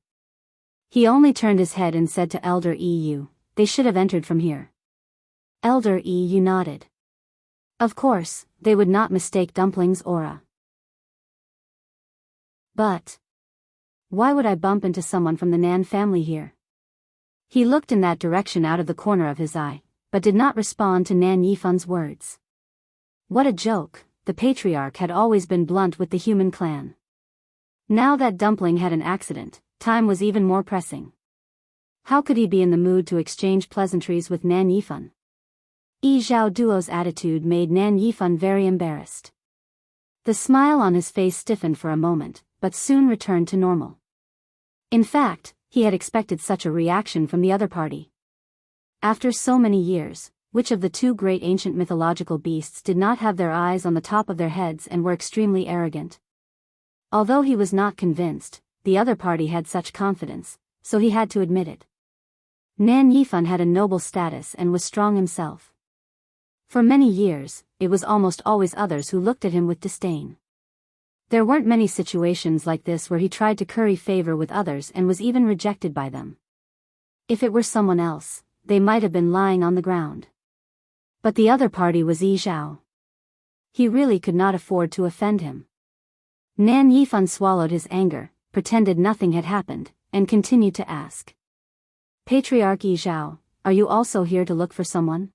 He only turned his head and said to Elder Yu, "They should have entered from here." Elder Yu nodded. Of course, they would not mistake Dumpling's aura. But why would I bump into someone from the Nan family here? He looked in that direction out of the corner of his eye, but did not respond to Nan Yifan's words. What a joke, the patriarch had always been blunt with the human clan. Now that Dumpling had an accident, time was even more pressing. How could he be in the mood to exchange pleasantries with Nan Yifan? Yi Zhao Duo's attitude made Nan Yifan very embarrassed. The smile on his face stiffened for a moment, but soon returned to normal. In fact, he had expected such a reaction from the other party. After so many years, which of the two great ancient mythological beasts did not have their eyes on the top of their heads and were extremely arrogant? Although he was not convinced, the other party had such confidence, so he had to admit it. Nan Yifan had a noble status and was strong himself. For many years, it was almost always others who looked at him with disdain. There weren't many situations like this where he tried to curry favor with others and was even rejected by them. If it were someone else, they might have been lying on the ground. But the other party was Yi Zhao. He really could not afford to offend him. Nan Yifan swallowed his anger, pretended nothing had happened, and continued to ask. Patriarch Yi Zhao, are you also here to look for someone?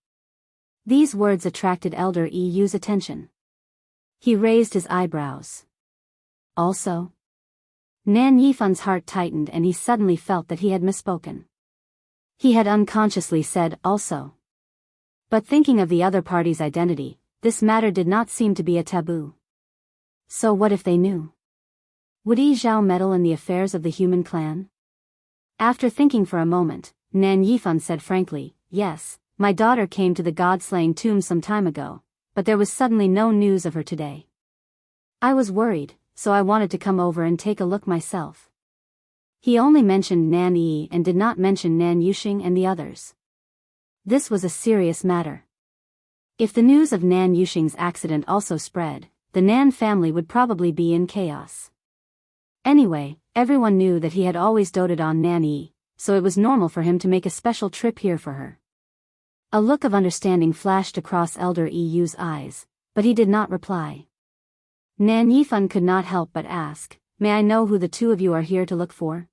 These words attracted Elder Yu's attention. He raised his eyebrows. Also? Nan Yifan's heart tightened and he suddenly felt that he had misspoken. He had unconsciously said also. But thinking of the other party's identity, this matter did not seem to be a taboo. So what if they knew? Would Yi Zhao meddle in the affairs of the human clan? After thinking for a moment, Nan Yifan said frankly, yes, my daughter came to the god-slaying tomb some time ago, but there was suddenly no news of her today. I was worried, so I wanted to come over and take a look myself. He only mentioned Nan Yi and did not mention Nan Yuxing and the others. This was a serious matter. If the news of Nan Yuxing's accident also spread, the Nan family would probably be in chaos. Anyway, everyone knew that he had always doted on Nan Yi, so it was normal for him to make a special trip here for her. A look of understanding flashed across Elder Yu's eyes, but he did not reply. Nan Yifan could not help but ask, may I know who the two of you are here to look for?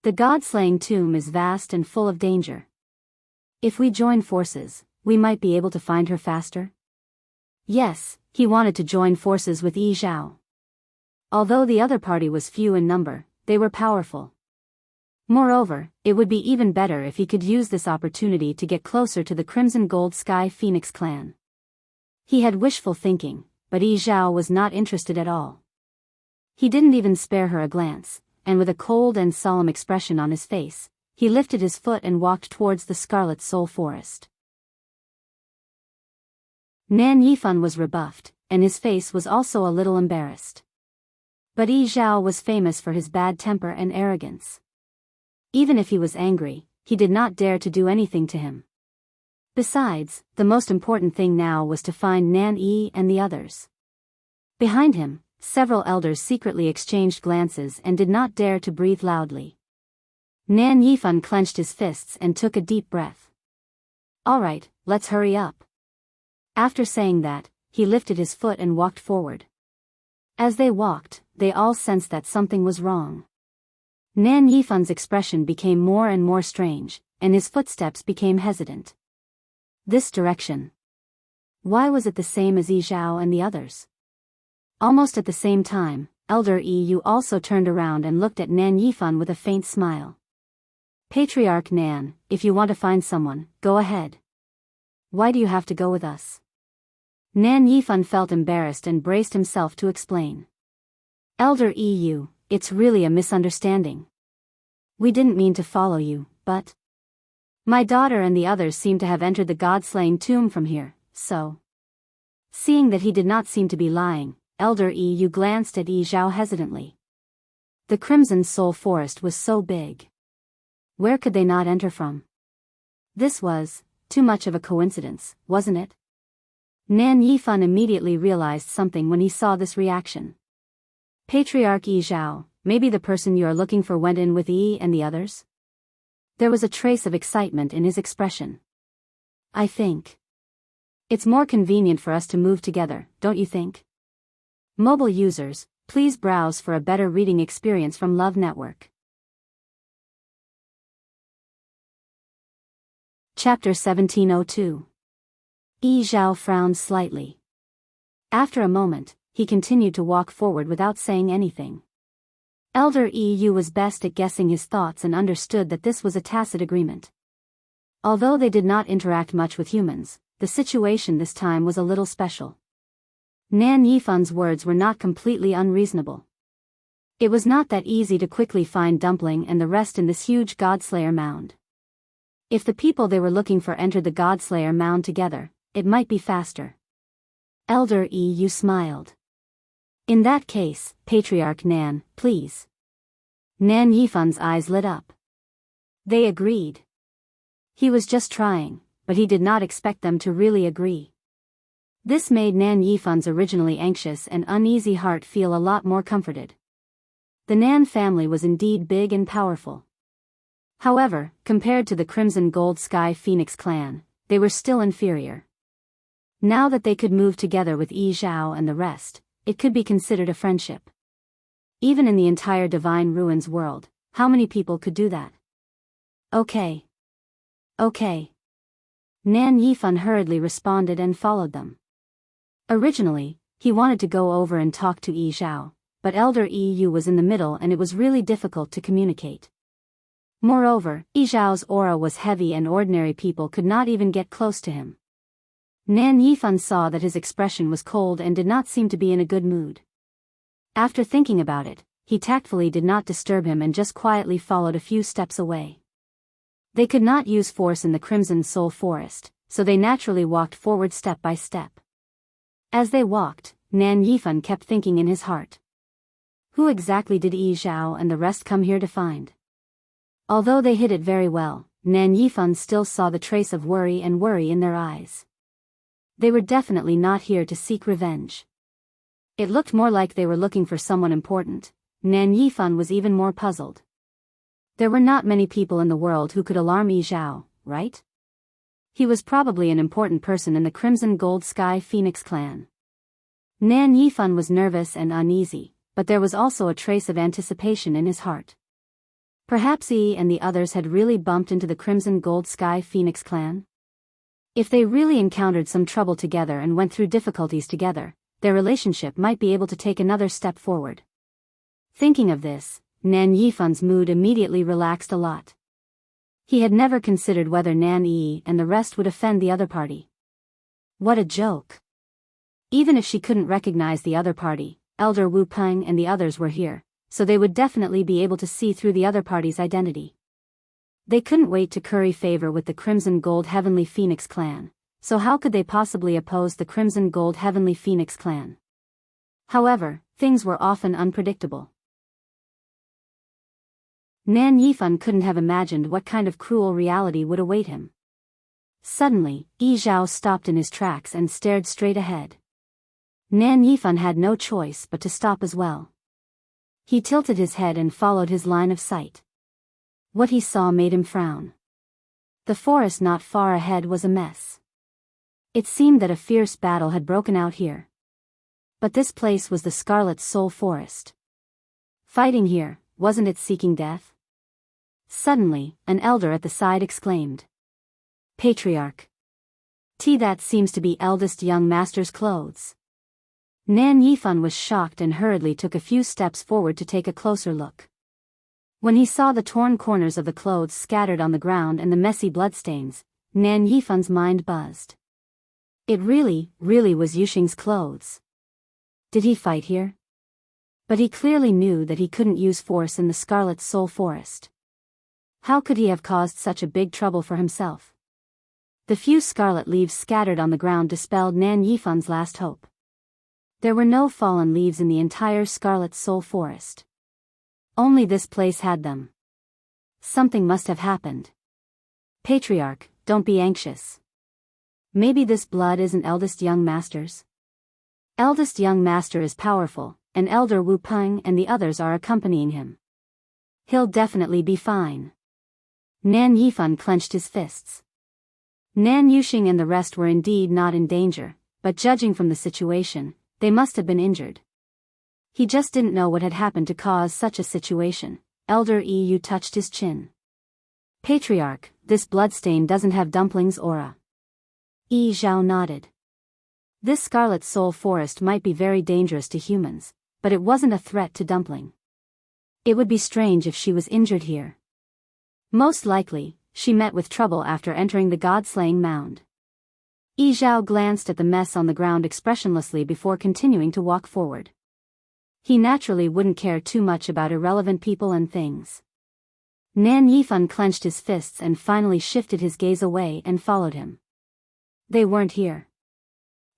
The god-slaying tomb is vast and full of danger. If we join forces, we might be able to find her faster? Yes, he wanted to join forces with Yi Zhao. Although the other party was few in number, they were powerful. Moreover, it would be even better if he could use this opportunity to get closer to the Crimson Gold Sky Phoenix clan. He had wishful thinking, but Yi Zhao was not interested at all. He didn't even spare her a glance, and with a cold and solemn expression on his face, he lifted his foot and walked towards the Scarlet Soul Forest. Nan Yifan was rebuffed, and his face was also a little embarrassed. But Yi Zhao was famous for his bad temper and arrogance. Even if he was angry, he did not dare to do anything to him. Besides, the most important thing now was to find Nan Yi and the others. Behind him, several elders secretly exchanged glances and did not dare to breathe loudly. Nan Yifan clenched his fists and took a deep breath. All right, let's hurry up. After saying that, he lifted his foot and walked forward. As they walked, they all sensed that something was wrong. Nan Yifan's expression became more and more strange, and his footsteps became hesitant. This direction. Why was it the same as Yi Zhao and the others? Almost at the same time, Elder Yu also turned around and looked at Nan Yifan with a faint smile. Patriarch Nan, if you want to find someone, go ahead. Why do you have to go with us? Nan Yifan felt embarrassed and braced himself to explain. Elder EU, it's really a misunderstanding. We didn't mean to follow you, but my daughter and the others seem to have entered the god-slaying tomb from here, so. Seeing that he did not seem to be lying, Elder EU glanced at Yi Zhao hesitantly. The Crimson Soul Forest was so big. Where could they not enter from? This was too much of a coincidence, wasn't it? Nan Yifan immediately realized something when he saw this reaction. Patriarch Yi Zhao, maybe the person you are looking for went in with Yi and the others? There was a trace of excitement in his expression. I think it's more convenient for us to move together, don't you think? Mobile users, please browse for a better reading experience from Love Network. Chapter 1702. Yi Zhao frowned slightly. After a moment, he continued to walk forward without saying anything. Elder EU was best at guessing his thoughts and understood that this was a tacit agreement. Although they did not interact much with humans, the situation this time was a little special. Nan Yifan's words were not completely unreasonable. It was not that easy to quickly find Dumpling and the rest in this huge Godslayer mound. If the people they were looking for entered the Godslayer mound together, it might be faster. Elder EU smiled. In that case, Patriarch Nan, please. Nan Yifan's eyes lit up. They agreed. He was just trying, but he did not expect them to really agree. This made Nan Yifan's originally anxious and uneasy heart feel a lot more comforted. The Nan family was indeed big and powerful. However, compared to the Crimson Gold Sky Phoenix clan, they were still inferior. Now that they could move together with Yi Zhao and the rest, it could be considered a friendship. Even in the entire Divine Ruins world, how many people could do that? Okay. Nan Yifan hurriedly responded and followed them. Originally, he wanted to go over and talk to Yi Zhao, but Elder EU was in the middle and it was really difficult to communicate. Moreover, Yi Zhao's aura was heavy and ordinary people could not even get close to him. Nan Yifan saw that his expression was cold and did not seem to be in a good mood. After thinking about it, he tactfully did not disturb him and just quietly followed a few steps away. They could not use force in the Crimson Soul Forest, so they naturally walked forward step by step. As they walked, Nan Yifan kept thinking in his heart. Who exactly did Yi Zhao and the rest come here to find? Although they hid it very well, Nan Yifan still saw the trace of worry in their eyes. They were definitely not here to seek revenge. It looked more like they were looking for someone important. Nan Yifan was even more puzzled. There were not many people in the world who could alarm Yi Zhao, right? He was probably an important person in the Crimson Gold Sky Phoenix clan. Nan Yifan was nervous and uneasy, but there was also a trace of anticipation in his heart. Perhaps Yi and the others had really bumped into the Crimson Gold Sky Phoenix clan? If they really encountered some trouble together and went through difficulties together, their relationship might be able to take another step forward. Thinking of this, Nan Yifan's mood immediately relaxed a lot. He had never considered whether Nan Yi and the rest would offend the other party. What a joke. Even if she couldn't recognize the other party, Elder Wu Peng and the others were here, so they would definitely be able to see through the other party's identity. They couldn't wait to curry favor with the Crimson Gold Heavenly Phoenix clan, so how could they possibly oppose the Crimson Gold Heavenly Phoenix clan? However, things were often unpredictable. Nan Yifan couldn't have imagined what kind of cruel reality would await him. Suddenly, Yi Zhao stopped in his tracks and stared straight ahead. Nan Yifan had no choice but to stop as well. He tilted his head and followed his line of sight. What he saw made him frown. The forest not far ahead was a mess. It seemed that a fierce battle had broken out here. But this place was the Scarlet Soul Forest. Fighting here, wasn't it seeking death? Suddenly, an elder at the side exclaimed. Patriarch. That seems to be eldest young master's clothes. Nan Yifan was shocked and hurriedly took a few steps forward to take a closer look. When he saw the torn corners of the clothes scattered on the ground and the messy bloodstains, Nan Yifan's mind buzzed. It really was Yuxing's clothes. Did he fight here? But he clearly knew that he couldn't use force in the Scarlet Soul Forest. How could he have caused such a big trouble for himself? The few scarlet leaves scattered on the ground dispelled Nan Yifan's last hope. There were no fallen leaves in the entire Scarlet Soul Forest. Only this place had them. Something must have happened. Patriarch, don't be anxious. Maybe this blood isn't Eldest Young Master's? Eldest Young Master is powerful, and Elder Wu Peng and the others are accompanying him. He'll definitely be fine. Nan Yifan clenched his fists. Nan Yuxing and the rest were indeed not in danger, but judging from the situation, they must have been injured. He just didn't know what had happened to cause such a situation. Elder Yu touched his chin. Patriarch, this bloodstain doesn't have Dumpling's aura. Yi Zhao nodded. This Scarlet Soul Forest might be very dangerous to humans, but it wasn't a threat to Dumpling. It would be strange if she was injured here. Most likely, she met with trouble after entering the God-slaying mound. Yi Zhao glanced at the mess on the ground expressionlessly before continuing to walk forward. He naturally wouldn't care too much about irrelevant people and things. Nan Yifan clenched his fists and finally shifted his gaze away and followed him. They weren't here.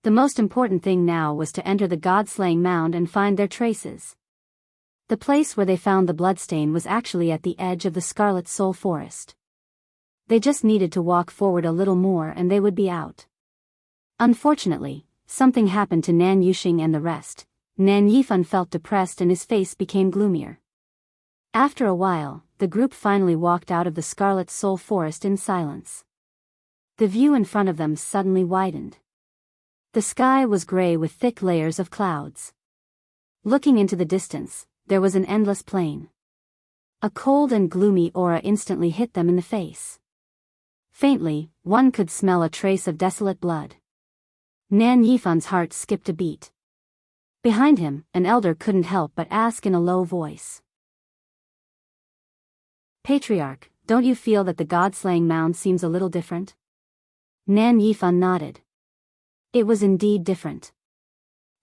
The most important thing now was to enter the God-slaying mound and find their traces. The place where they found the bloodstain was actually at the edge of the Scarlet Soul Forest. They just needed to walk forward a little more and they would be out. Unfortunately, something happened to Nan Yuxing and the rest. Nan Yifan felt depressed and his face became gloomier. After a while, the group finally walked out of the Scarlet Soul Forest in silence. The view in front of them suddenly widened. The sky was gray with thick layers of clouds. Looking into the distance, there was an endless plain. A cold and gloomy aura instantly hit them in the face. Faintly, one could smell a trace of desolate blood. Nan Yifan's heart skipped a beat. Behind him, an elder couldn't help but ask in a low voice. Patriarch, don't you feel that the God-slaying mound seems a little different? Nan Yifan nodded. It was indeed different.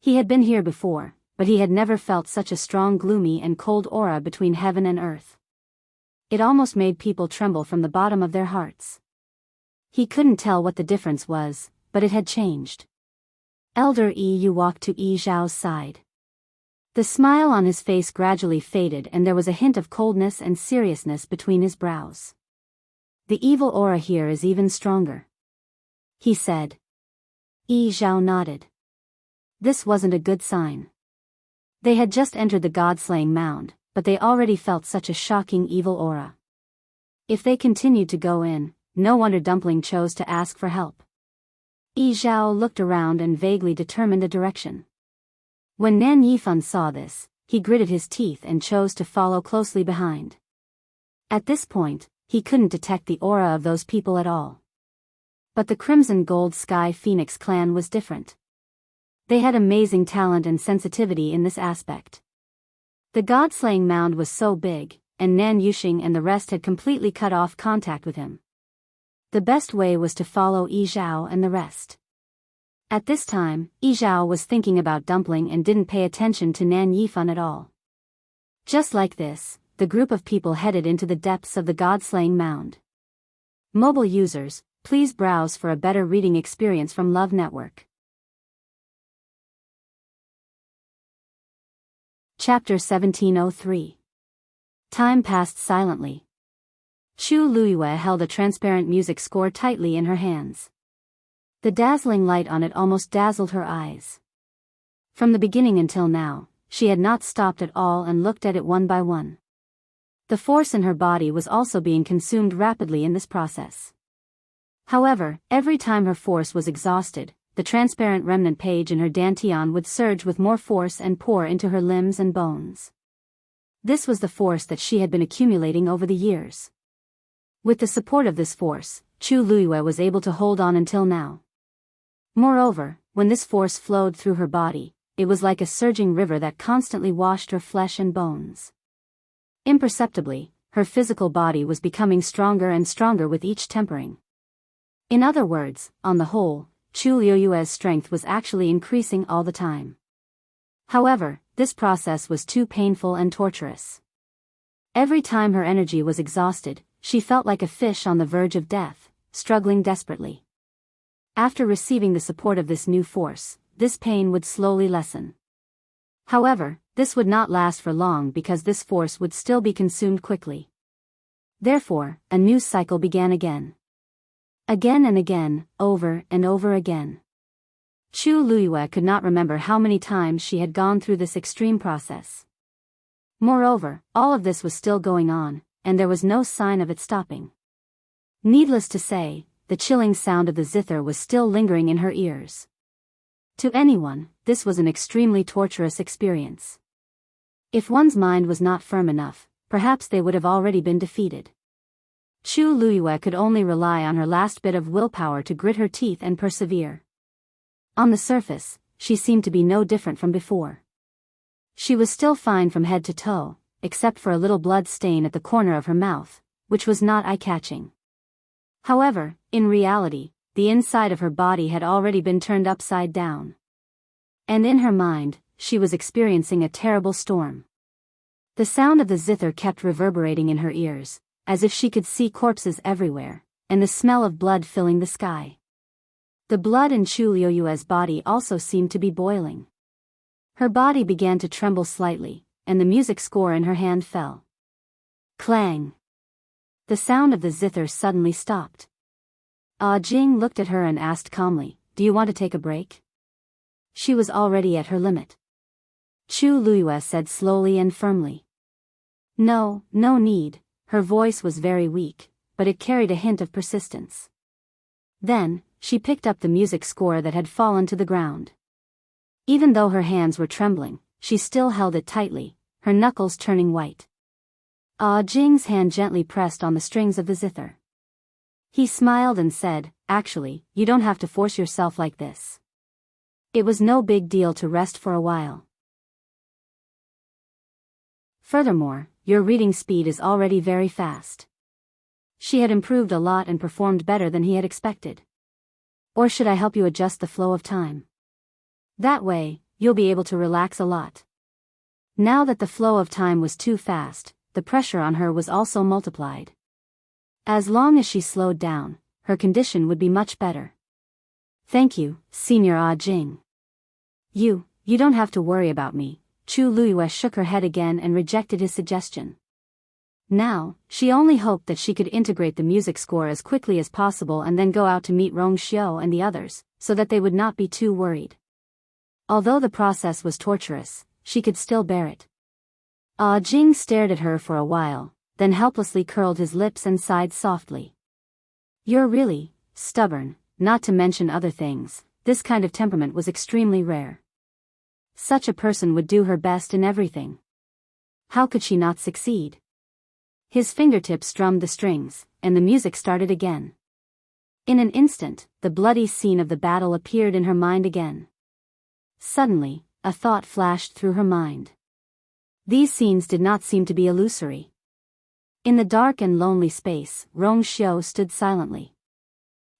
He had been here before, but he had never felt such a strong gloomy and cold aura between heaven and earth. It almost made people tremble from the bottom of their hearts. He couldn't tell what the difference was, but it had changed. Elder Yu walked to Yi Zhao's side. The smile on his face gradually faded and there was a hint of coldness and seriousness between his brows. The evil aura here is even stronger, he said. Yi Zhao nodded. This wasn't a good sign. They had just entered the God-slaying mound, but they already felt such a shocking evil aura. If they continued to go in, no wonder Dumpling chose to ask for help. Yi Zhao looked around and vaguely determined a direction. When Nan Yifan saw this, he gritted his teeth and chose to follow closely behind. At this point, he couldn't detect the aura of those people at all. But the Crimson Gold Sky Phoenix clan was different. They had amazing talent and sensitivity in this aspect. The God-slaying mound was so big, and Nan Yuxing and the rest had completely cut off contact with him. The best way was to follow Yi Zhao and the rest. At this time, Yi Zhao was thinking about Dumpling and didn't pay attention to Nan Yifan at all. Just like this, the group of people headed into the depths of the God-slaying mound. Mobile users, please browse for a better reading experience from Love Network. Chapter 1703. Time passed silently. Chu Luiyue held a transparent music score tightly in her hands. The dazzling light on it almost dazzled her eyes. From the beginning until now, she had not stopped at all and looked at it one by one. The force in her body was also being consumed rapidly in this process. However, every time her force was exhausted, the transparent remnant page in her dantian would surge with more force and pour into her limbs and bones. This was the force that she had been accumulating over the years. With the support of this force, Chu Luiyue was able to hold on until now. Moreover, when this force flowed through her body, it was like a surging river that constantly washed her flesh and bones. Imperceptibly, her physical body was becoming stronger and stronger with each tempering. In other words, on the whole, Chu Liuyue's strength was actually increasing all the time. However, this process was too painful and torturous. Every time her energy was exhausted, she felt like a fish on the verge of death, struggling desperately. After receiving the support of this new force, this pain would slowly lessen. However, this would not last for long because this force would still be consumed quickly. Therefore, a new cycle began again. Again and again, over and over again. Chu Luyue could not remember how many times she had gone through this extreme process. Moreover, all of this was still going on, and there was no sign of it stopping. Needless to say, the chilling sound of the zither was still lingering in her ears. To anyone, this was an extremely torturous experience. If one's mind was not firm enough, perhaps they would have already been defeated. Chu Luyue could only rely on her last bit of willpower to grit her teeth and persevere. On the surface, she seemed to be no different from before. She was still fine from head to toe, except for a little blood stain at the corner of her mouth, which was not eye-catching. However, in reality, the inside of her body had already been turned upside down. And in her mind, she was experiencing a terrible storm. The sound of the zither kept reverberating in her ears, as if she could see corpses everywhere, and the smell of blood filling the sky. The blood in Chu Liuyue's body also seemed to be boiling. Her body began to tremble slightly, and the music score in her hand fell. Clang! The sound of the zither suddenly stopped. Jing looked at her and asked calmly, "Do you want to take a break?" She was already at her limit. Chu Luyue said slowly and firmly. "No, no need." Her voice was very weak, but it carried a hint of persistence. Then, she picked up the music score that had fallen to the ground. Even though her hands were trembling, she still held it tightly, her knuckles turning white. Jing's hand gently pressed on the strings of the zither. He smiled and said, "Actually, you don't have to force yourself like this. It was no big deal to rest for a while. Furthermore, your reading speed is already very fast." She had improved a lot and performed better than he had expected. "Or should I help you adjust the flow of time? That way, you'll be able to relax a lot." Now that the flow of time was too fast, the pressure on her was also multiplied. As long as she slowed down, her condition would be much better. "Thank you, Senior Jing. You don't have to worry about me." Chu Luyue shook her head again and rejected his suggestion. Now, she only hoped that she could integrate the music score as quickly as possible and then go out to meet Rong Xiao and the others, so that they would not be too worried. Although the process was torturous, she could still bear it. Jing stared at her for a while, then helplessly curled his lips and sighed softly. "You're really stubborn, not to mention other things." This kind of temperament was extremely rare. Such a person would do her best in everything. How could she not succeed? His fingertips strummed the strings, and the music started again. In an instant, the bloody scene of the battle appeared in her mind again. Suddenly, a thought flashed through her mind. These scenes did not seem to be illusory. In the dark and lonely space, Rong Xiao stood silently.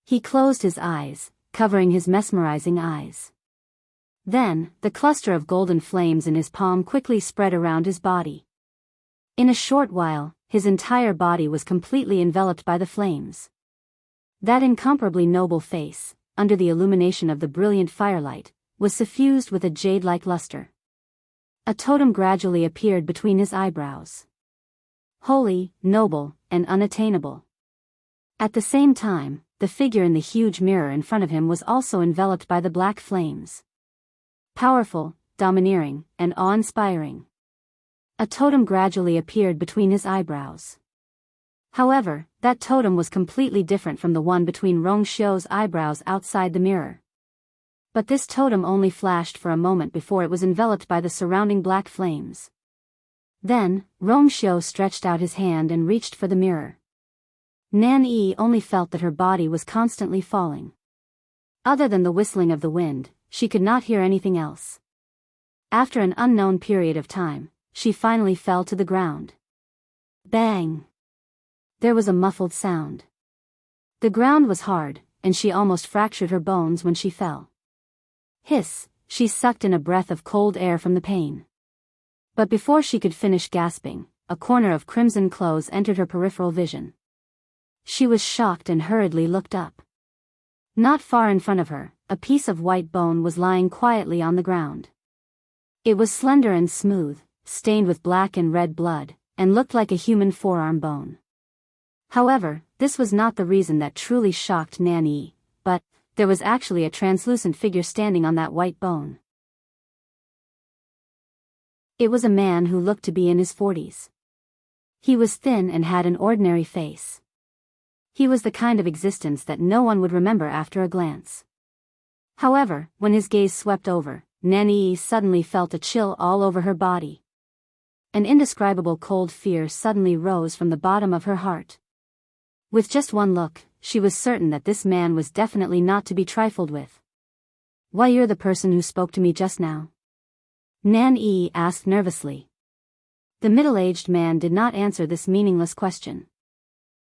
He closed his eyes, covering his mesmerizing eyes. Then, the cluster of golden flames in his palm quickly spread around his body. In a short while, his entire body was completely enveloped by the flames. That incomparably noble face, under the illumination of the brilliant firelight, was suffused with a jade-like luster. A totem gradually appeared between his eyebrows. Holy, noble, and unattainable. At the same time, the figure in the huge mirror in front of him was also enveloped by the black flames. Powerful, domineering, and awe-inspiring. A totem gradually appeared between his eyebrows. However, that totem was completely different from the one between Rong Xiao's eyebrows outside the mirror. But this totem only flashed for a moment before it was enveloped by the surrounding black flames. Then, Rong Xiao stretched out his hand and reached for the mirror. Nan Yi only felt that her body was constantly falling. Other than the whistling of the wind, she could not hear anything else. After an unknown period of time, she finally fell to the ground. Bang! There was a muffled sound. The ground was hard, and she almost fractured her bones when she fell. Hiss! She sucked in a breath of cold air from the pain. But before she could finish gasping, a corner of crimson clothes entered her peripheral vision. She was shocked and hurriedly looked up. Not far in front of her, a piece of white bone was lying quietly on the ground. It was slender and smooth, stained with black and red blood, and looked like a human forearm bone. However, this was not the reason that truly shocked Nan, but there was actually a translucent figure standing on that white bone. It was a man who looked to be in his 40s. He was thin and had an ordinary face. He was the kind of existence that no one would remember after a glance. However, when his gaze swept over, Nan suddenly felt a chill all over her body. An indescribable cold fear suddenly rose from the bottom of her heart. With just one look, she was certain that this man was definitely not to be trifled with. "Why, you're the person who spoke to me just now?" Nan asked nervously. The middle-aged man did not answer this meaningless question.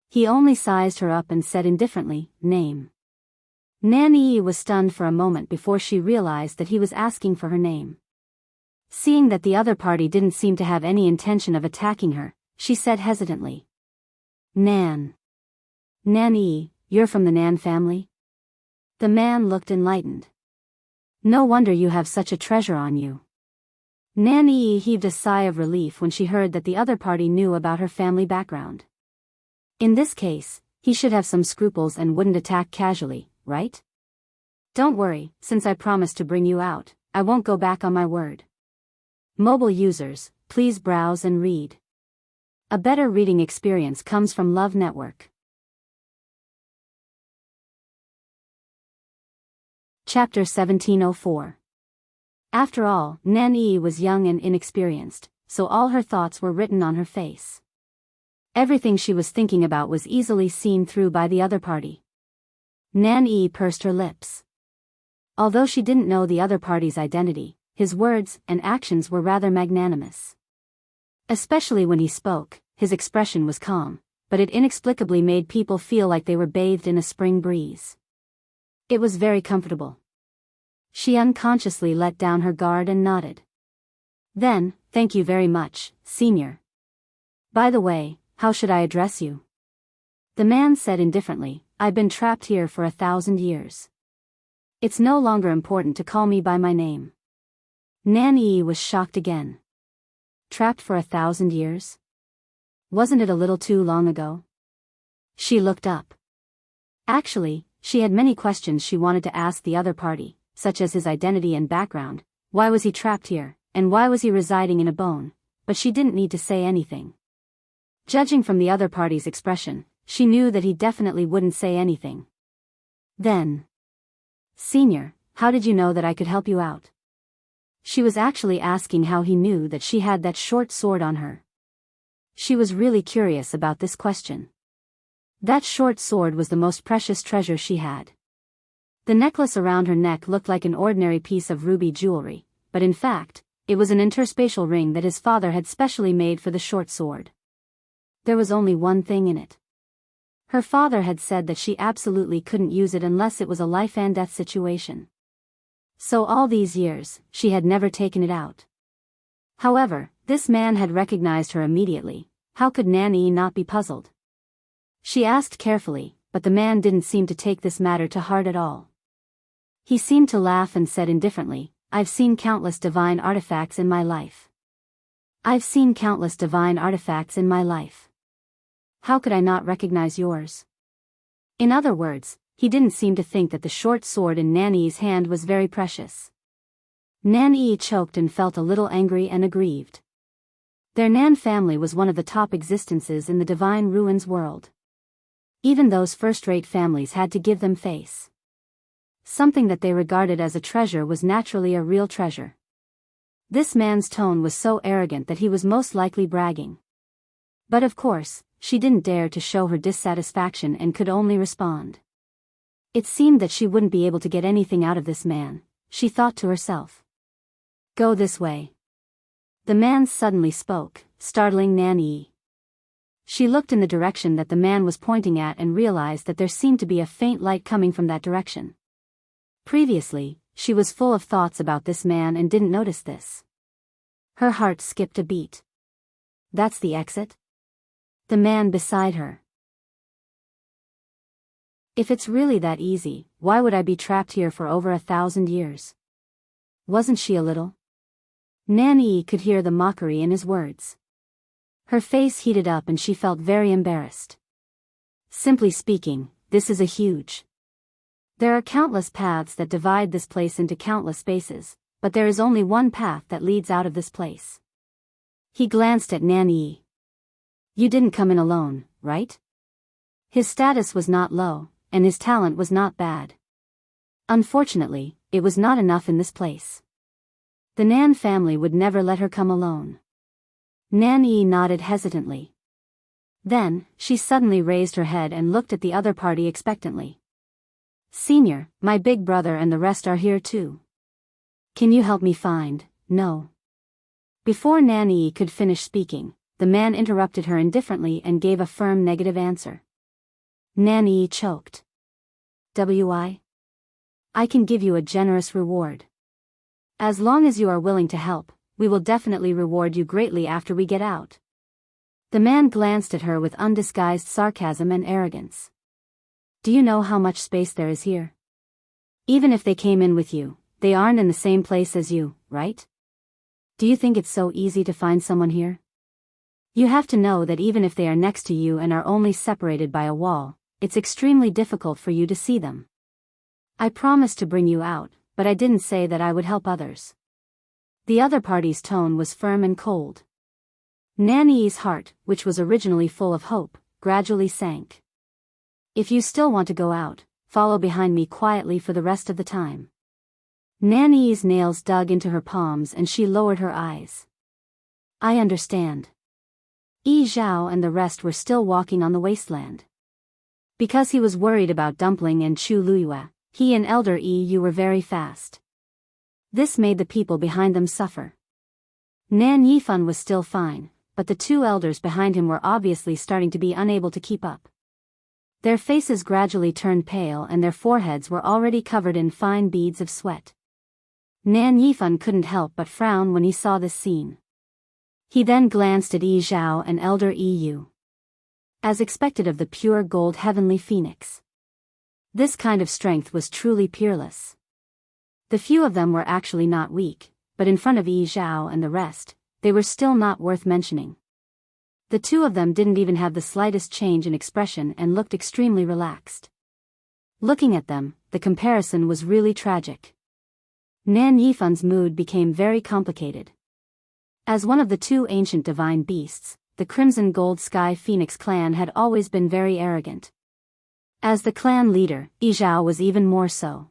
He only sized her up and said indifferently, "Name." Nan was stunned for a moment before she realized that he was asking for her name. Seeing that the other party didn't seem to have any intention of attacking her, she said hesitantly, "Nan. Nan, you're from the Nan family?" The man looked enlightened. "No wonder you have such a treasure on you." Nan heaved a sigh of relief when she heard that the other party knew about her family background. In this case, he should have some scruples and wouldn't attack casually, right? "Don't worry, since I promised to bring you out, I won't go back on my word." Mobile users, please browse and read. A better reading experience comes from Love Network. Chapter 1704. After all, Nan was young and inexperienced, so all her thoughts were written on her face. Everything she was thinking about was easily seen through by the other party. Nan pursed her lips. Although she didn't know the other party's identity, his words and actions were rather magnanimous. Especially when he spoke, his expression was calm, but it inexplicably made people feel like they were bathed in a spring breeze. It was very comfortable. She unconsciously let down her guard and nodded. Then, "Thank you very much, Senior. By the way, how should I address you?" The man said indifferently, "I've been trapped here for 1,000 years. It's no longer important to call me by my name." Nan was shocked again. Trapped for 1,000 years? Wasn't it a little too long ago? She looked up. Actually, she had many questions she wanted to ask the other party, such as his identity and background, why was he trapped here, and why was he residing in a bone, but she didn't need to say anything. Judging from the other party's expression, she knew that he definitely wouldn't say anything. Then, "Senior, how did you know that I could help you out?" She was actually asking how he knew that she had that short sword on her. She was really curious about this question. That short sword was the most precious treasure she had. The necklace around her neck looked like an ordinary piece of ruby jewelry, but in fact, it was an interspatial ring that his father had specially made for the short sword. There was only one thing in it. Her father had said that she absolutely couldn't use it unless it was a life and death situation. So all these years, she had never taken it out. However, this man had recognized her immediately. How could Nan not be puzzled? She asked carefully, but the man didn't seem to take this matter to heart at all. He seemed to laugh and said indifferently, "I've seen countless divine artifacts in my life. I've seen countless divine artifacts in my life. How could I not recognize yours?" In other words, he didn't seem to think that the short sword in Nanny's hand was very precious. Nanny choked and felt a little angry and aggrieved. Their Nan family was one of the top existences in the divine ruins world. Even those first-rate families had to give them face. Something that they regarded as a treasure was naturally a real treasure. This man's tone was so arrogant that he was most likely bragging. But of course, she didn't dare to show her dissatisfaction and could only respond. It seemed that she wouldn't be able to get anything out of this man, she thought to herself. "Go this way." The man suddenly spoke, startling Nanny. She looked in the direction that the man was pointing at and realized that there seemed to be a faint light coming from that direction. Previously, she was full of thoughts about this man and didn't notice this. Her heart skipped a beat. That's the exit? The man beside her. If it's really that easy, why would I be trapped here for over 1,000 years? Wasn't she a little? Nanny could hear the mockery in his words. Her face heated up and she felt very embarrassed. Simply speaking, this is a huge. There are countless paths that divide this place into countless spaces, but there is only one path that leads out of this place. He glanced at Nanny. You didn't come in alone, right? His status was not low, and his talent was not bad. Unfortunately, it was not enough in this place. The Nan family would never let her come alone. Nanny nodded hesitantly. Then, she suddenly raised her head and looked at the other party expectantly. Senior, my big brother and the rest are here too. Can you help me find? No. Before Nanny could finish speaking, the man interrupted her indifferently and gave a firm negative answer. Nanny choked. I can give you a generous reward. As long as you are willing to help, we will definitely reward you greatly after we get out. The man glanced at her with undisguised sarcasm and arrogance. Do you know how much space there is here? Even if they came in with you, they aren't in the same place as you, right? Do you think it's so easy to find someone here? You have to know that even if they are next to you and are only separated by a wall, it's extremely difficult for you to see them. I promised to bring you out, but I didn't say that I would help others. The other party's tone was firm and cold. Nanny's heart, which was originally full of hope, gradually sank. If you still want to go out, follow behind me quietly for the rest of the time. Nanny's nails dug into her palms and she lowered her eyes. I understand. Yi Zhao and the rest were still walking on the wasteland. Because he was worried about Dumpling and Chu Luyue, he and Elder Yu were very fast. This made the people behind them suffer. Nan Yifan was still fine, but the two elders behind him were obviously starting to be unable to keep up. Their faces gradually turned pale and their foreheads were already covered in fine beads of sweat. Nan Yifan couldn't help but frown when he saw this scene. He then glanced at Yi Zhao and Elder Yu. As expected of the pure gold heavenly phoenix. This kind of strength was truly peerless. The few of them were actually not weak, but in front of Yi Zhao and the rest, they were still not worth mentioning. The two of them didn't even have the slightest change in expression and looked extremely relaxed. Looking at them, the comparison was really tragic. Nan Yifan's mood became very complicated. As one of the two ancient divine beasts, the Crimson Gold Sky Phoenix clan had always been very arrogant. As the clan leader, Yi Zhao was even more so.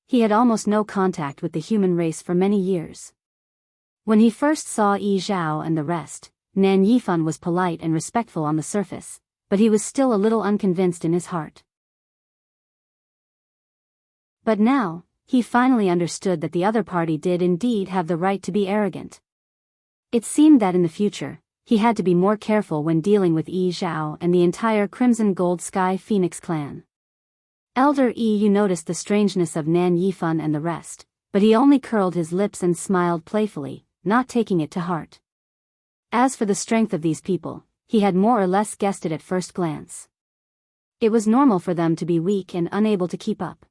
He had almost no contact with the human race for many years. When he first saw Yi Zhao and the rest, Nan Yifan was polite and respectful on the surface, but he was still a little unconvinced in his heart. But now, he finally understood that the other party did indeed have the right to be arrogant. It seemed that in the future, he had to be more careful when dealing with Yi Zhao and the entire Crimson Gold Sky Phoenix clan. Elder Yu noticed the strangeness of Nan Yifan and the rest, but he only curled his lips and smiled playfully, not taking it to heart. As for the strength of these people, he had more or less guessed it at first glance. It was normal for them to be weak and unable to keep up.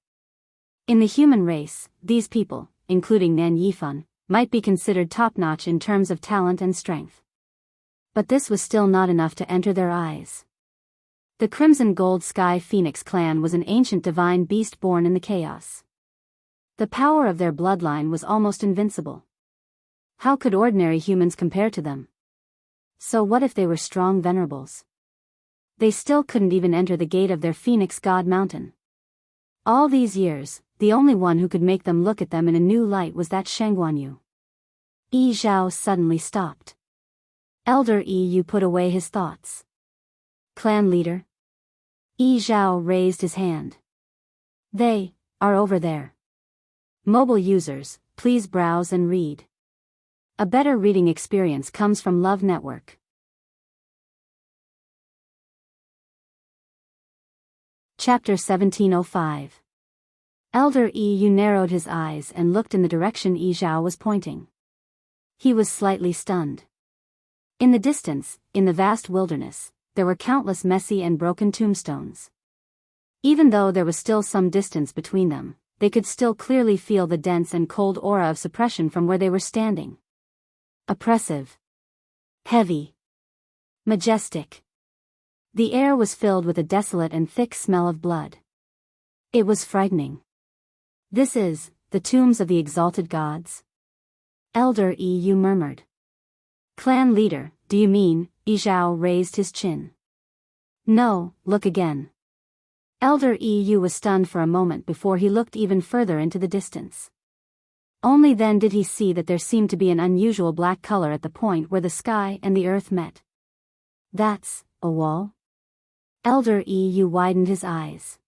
In the human race, these people, including Nan Yifan, might be considered top-notch in terms of talent and strength. But this was still not enough to enter their eyes. The Crimson Gold Sky Phoenix clan was an ancient divine beast born in the chaos. The power of their bloodline was almost invincible. How could ordinary humans compare to them? So what if they were strong venerables? They still couldn't even enter the gate of their Phoenix God Mountain. All these years, the only one who could make them look at them in a new light was that Shangguanyu. Yi Zhao suddenly stopped. Elder Yu put away his thoughts. Clan leader? Yi Zhao raised his hand. They are over there. Mobile users, please browse and read. A better reading experience comes from Love Network. Chapter 1705. Elder Yu narrowed his eyes and looked in the direction Yi Zhao was pointing. He was slightly stunned. In the distance, in the vast wilderness, there were countless messy and broken tombstones. Even though there was still some distance between them, they could still clearly feel the dense and cold aura of suppression from where they were standing. Oppressive. Heavy. Majestic. The air was filled with a desolate and thick smell of blood. It was frightening. This is the tombs of the exalted gods? Elder Yu murmured. Clan leader, do you mean? Yi Zhao raised his chin. No, look again. Elder Yu was stunned for a moment before he looked even further into the distance. Only then did he see that there seemed to be an unusual black color at the point where the sky and the earth met. That's a wall? Elder Yu widened his eyes.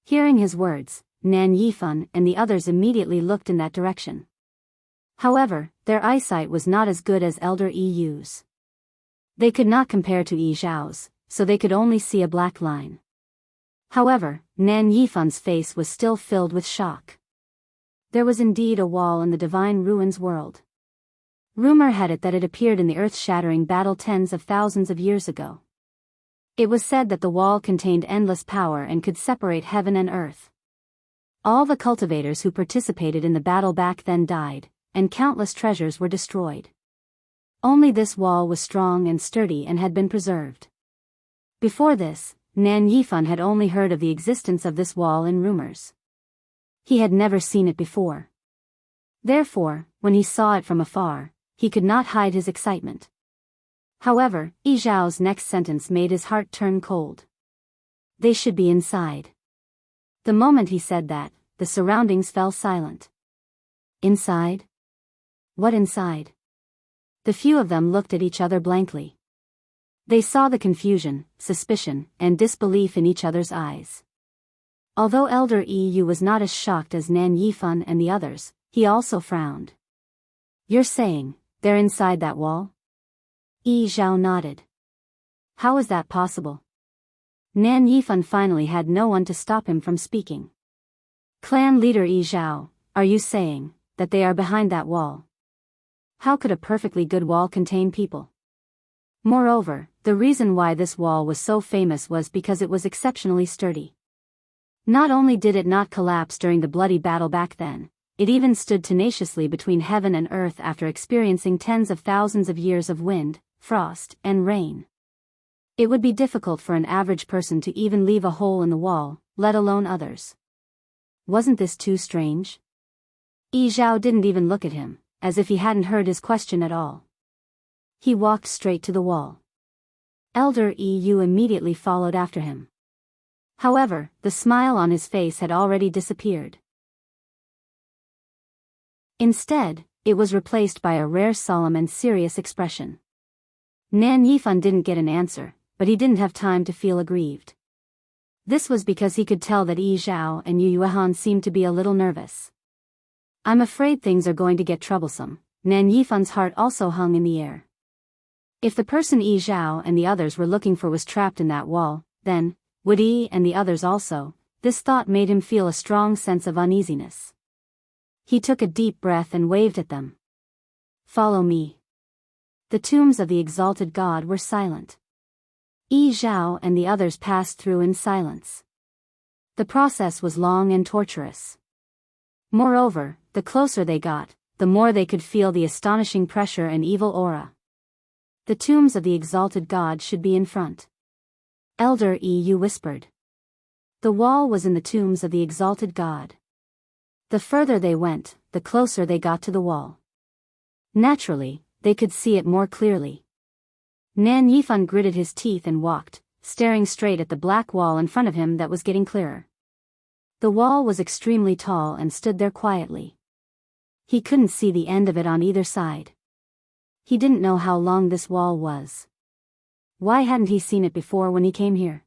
Hearing his words, Nan Yifan and the others immediately looked in that direction. However, their eyesight was not as good as Elder Yu's. They could not compare to Yi Zhao's, so they could only see a black line. However, Nan Yifan's face was still filled with shock. There was indeed a wall in the divine ruins world. Rumor had it that it appeared in the earth-shattering battle tens of thousands of years ago. It was said that the wall contained endless power and could separate heaven and earth. All the cultivators who participated in the battle back then died, and countless treasures were destroyed. Only this wall was strong and sturdy and had been preserved. Before this, Nan Yifan had only heard of the existence of this wall in rumors. He had never seen it before. Therefore, when he saw it from afar, he could not hide his excitement. However, Yi Zhao's next sentence made his heart turn cold. They should be inside. The moment he said that, the surroundings fell silent. Inside? What inside? The few of them looked at each other blankly. They saw the confusion, suspicion, and disbelief in each other's eyes. Although Elder Yu was not as shocked as Nan Yifan and the others, he also frowned. You're saying, they're inside that wall? Yi Zhao nodded. How is that possible? Nan Yifan finally had no one to stop him from speaking. Clan leader Yi Zhao, are you saying that they are behind that wall? How could a perfectly good wall contain people? Moreover, the reason why this wall was so famous was because it was exceptionally sturdy. Not only did it not collapse during the bloody battle back then, it even stood tenaciously between heaven and earth after experiencing tens of thousands of years of wind, frost, and rain. It would be difficult for an average person to even leave a hole in the wall, let alone others. Wasn't this too strange? Yi Zhao didn't even look at him, as if he hadn't heard his question at all. He walked straight to the wall. Elder Yu immediately followed after him. However, the smile on his face had already disappeared. Instead, it was replaced by a rare solemn and serious expression. Nan Yifan didn't get an answer, but he didn't have time to feel aggrieved. This was because he could tell that Yi Zhao and Yu Yuehan seemed to be a little nervous. I'm afraid things are going to get troublesome. Nan Yifan's heart also hung in the air. If the person Yi Zhao and the others were looking for was trapped in that wall, then, would Yi and the others also? This thought made him feel a strong sense of uneasiness. He took a deep breath and waved at them. Follow me. The tombs of the exalted god were silent. Yi Zhao and the others passed through in silence. The process was long and torturous. Moreover, the closer they got, the more they could feel the astonishing pressure and evil aura. The tombs of the exalted god should be in front. Elder Yu whispered. The wall was in the tombs of the exalted god. The further they went, the closer they got to the wall. Naturally, they could see it more clearly. Nan Yifan gritted his teeth and walked, staring straight at the black wall in front of him that was getting clearer. The wall was extremely tall and stood there quietly. He couldn't see the end of it on either side. He didn't know how long this wall was. Why hadn't he seen it before when he came here?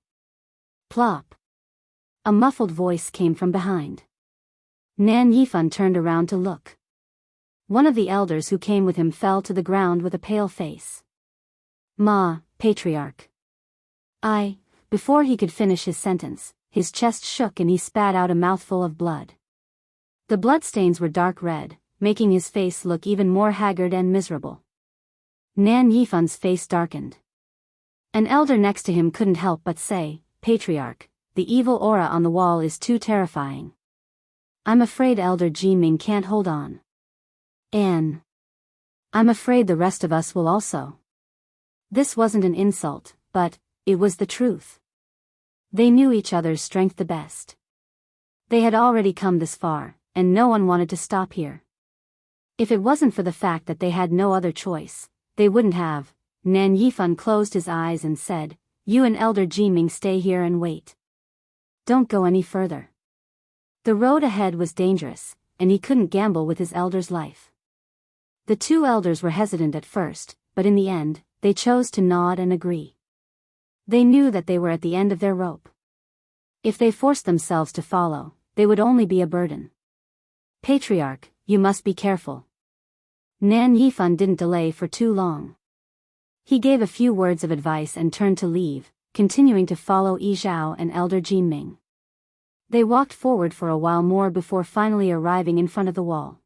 Plop. A muffled voice came from behind. Nan Yifan turned around to look. One of the elders who came with him fell to the ground with a pale face. Ma, patriarch. Before he could finish his sentence, his chest shook and he spat out a mouthful of blood. The bloodstains were dark red, making his face look even more haggard and miserable. Nan Yifan's face darkened. An elder next to him couldn't help but say, "Patriarch, the evil aura on the wall is too terrifying. I'm afraid Elder Jiming can't hold on. And I'm afraid the rest of us will also." This wasn't an insult, but it was the truth. They knew each other's strength the best. They had already come this far, and no one wanted to stop here. If it wasn't for the fact that they had no other choice, they wouldn't have. Nan Yifan closed his eyes and said, "You and Elder Jiming stay here and wait. Don't go any further." The road ahead was dangerous, and he couldn't gamble with his elder's life. The two elders were hesitant at first, but in the end, they chose to nod and agree. They knew that they were at the end of their rope. If they forced themselves to follow, they would only be a burden. "Patriarch, you must be careful." Nan Yifan didn't delay for too long. He gave a few words of advice and turned to leave, continuing to follow Yi Zhao and Elder Jiming. They walked forward for a while more before finally arriving in front of the wall.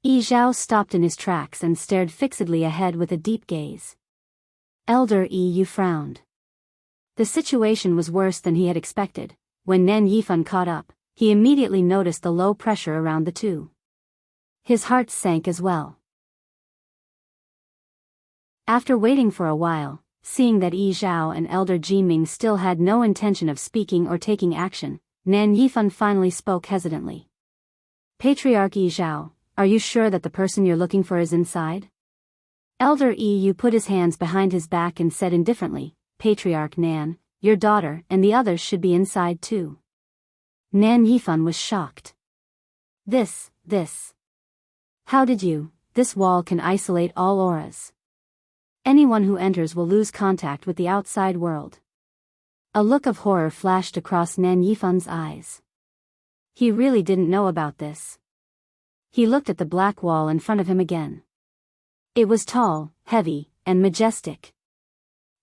Yi Zhao stopped in his tracks and stared fixedly ahead with a deep gaze. Elder Yi Yu frowned. The situation was worse than he had expected. When Nan Yifan caught up, he immediately noticed the low pressure around the two. His heart sank as well. After waiting for a while, seeing that Yi Zhao and Elder Jiming still had no intention of speaking or taking action, Nan Yifan finally spoke hesitantly. "Patriarch Yi Zhao, are you sure that the person you're looking for is inside?" Elder Yi Yu put his hands behind his back and said indifferently, "Patriarch Nan, your daughter and the others should be inside too." Nan Yifan was shocked. This. How did you? This wall can isolate all auras. Anyone who enters will lose contact with the outside world. A look of horror flashed across Nan Yifan's eyes. He really didn't know about this. He looked at the black wall in front of him again. It was tall, heavy, and majestic.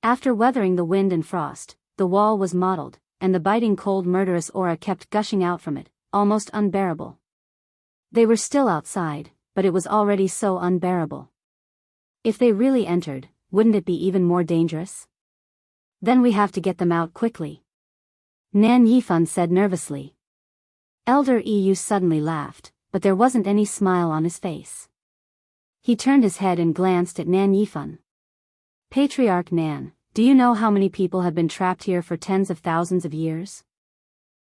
After weathering the wind and frost, the wall was mottled, and the biting cold murderous aura kept gushing out from it, almost unbearable. They were still outside, but it was already so unbearable. If they really entered, wouldn't it be even more dangerous? Then we have to get them out quickly. Nan Yifan said nervously. Elder Yi Yu suddenly laughed, but there wasn't any smile on his face. He turned his head and glanced at Nan Yifan. "Patriarch Nan, do you know how many people have been trapped here for tens of thousands of years?"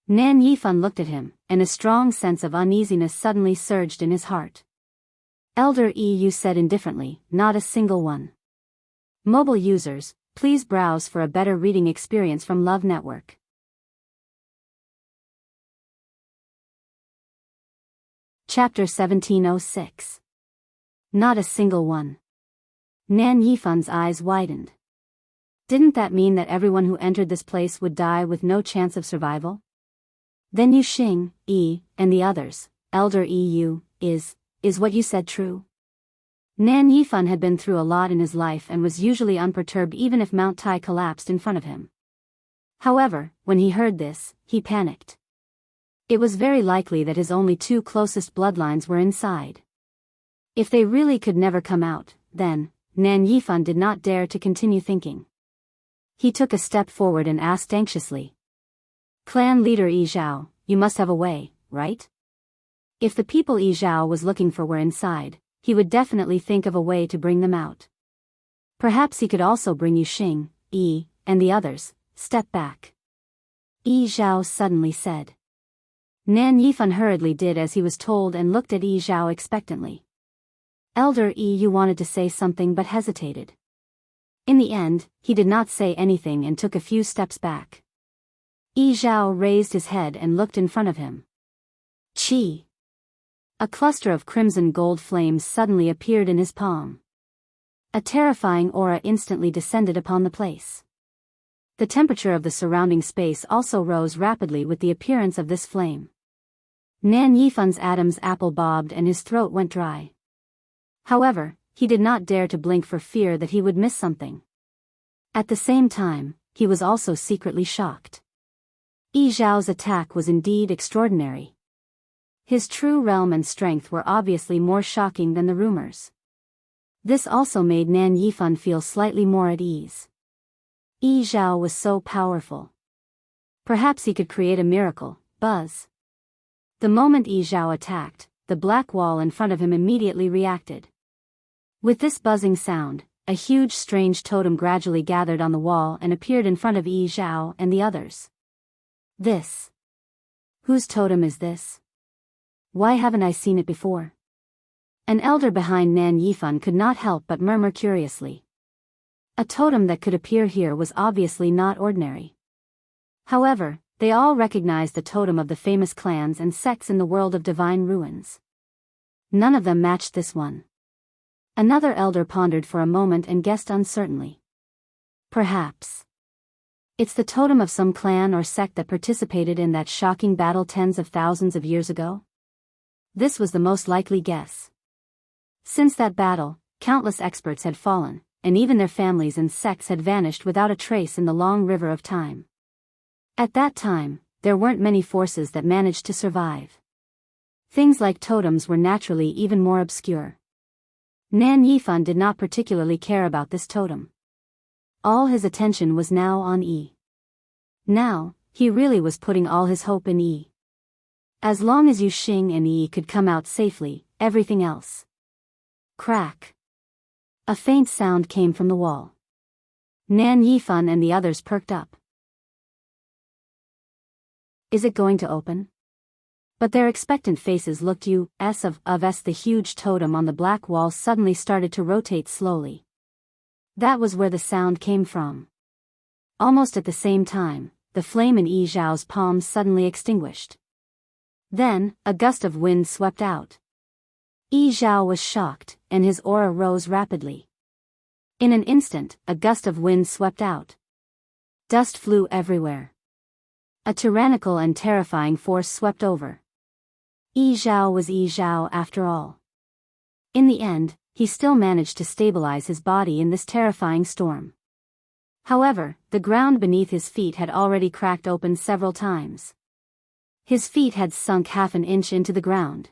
Nan Yifan looked at him, and a strong sense of uneasiness suddenly surged in his heart. Elder Yi Yu said indifferently, "Not a single one." Mobile users, please browse for a better reading experience from Love Network. Chapter 1706. Not a single one. Nan Yifan's eyes widened. Didn't that mean that everyone who entered this place would die with no chance of survival? Then Yu Xing, Yi, and the others, Elder Yi Yu, is what you said true? Nan Yifan had been through a lot in his life and was usually unperturbed even if Mount Tai collapsed in front of him. However, when he heard this, he panicked. It was very likely that his only two closest bloodlines were inside. If they really could never come out, then, Nan Yifan did not dare to continue thinking. He took a step forward and asked anxiously. "Clan leader Yi Zhao, you must have a way, right? If the people Yi Zhao was looking for were inside, he would definitely think of a way to bring them out. Perhaps he could also bring Yu Xing, Yi, and the others." "Step back," Yi Zhao suddenly said. Nan Yifan hurriedly did as he was told and looked at Yi Zhao expectantly. Elder Yi Yu wanted to say something but hesitated. In the end, he did not say anything and took a few steps back. Yi Zhao raised his head and looked in front of him. Chi! A cluster of crimson gold flames suddenly appeared in his palm. A terrifying aura instantly descended upon the place. The temperature of the surrounding space also rose rapidly with the appearance of this flame. Nan Yifan's Adam's apple bobbed and his throat went dry. However, he did not dare to blink for fear that he would miss something. At the same time, he was also secretly shocked. Yi Zhao's attack was indeed extraordinary. His true realm and strength were obviously more shocking than the rumors. This also made Nan Yifan feel slightly more at ease. Yi Zhao was so powerful. Perhaps he could create a miracle. Buzz. The moment Yi Zhao attacked, the black wall in front of him immediately reacted. With this buzzing sound, a huge strange totem gradually gathered on the wall and appeared in front of Yi Zhao and the others. This. Whose totem is this? Why haven't I seen it before? An elder behind Nan Yifan could not help but murmur curiously. A totem that could appear here was obviously not ordinary. However, they all recognized the totem of the famous clans and sects in the world of divine ruins. None of them matched this one. Another elder pondered for a moment and guessed uncertainly. Perhaps it's the totem of some clan or sect that participated in that shocking battle tens of thousands of years ago? This was the most likely guess. Since that battle, countless experts had fallen, and even their families and sects had vanished without a trace in the long river of time. At that time, there weren't many forces that managed to survive. Things like totems were naturally even more obscure. Nan Yifan did not particularly care about this totem. All his attention was now on Yi. Now, he really was putting all his hope in Yi. As long as Yu Xing and Yi could come out safely, everything else. Crack. A faint sound came from the wall. Nan Yifan and the others perked up. Is it going to open? But their expectant faces looked as the huge totem on the black wall suddenly started to rotate slowly. That was where the sound came from. Almost at the same time, the flame in Yi Zhao's palm suddenly extinguished. Then, a gust of wind swept out. Yi Zhao was shocked, and his aura rose rapidly. In an instant, a gust of wind swept out. Dust flew everywhere. A tyrannical and terrifying force swept over. Yi Zhao was Yi Zhao after all. In the end, he still managed to stabilize his body in this terrifying storm. However, the ground beneath his feet had already cracked open several times. His feet had sunk half an inch into the ground.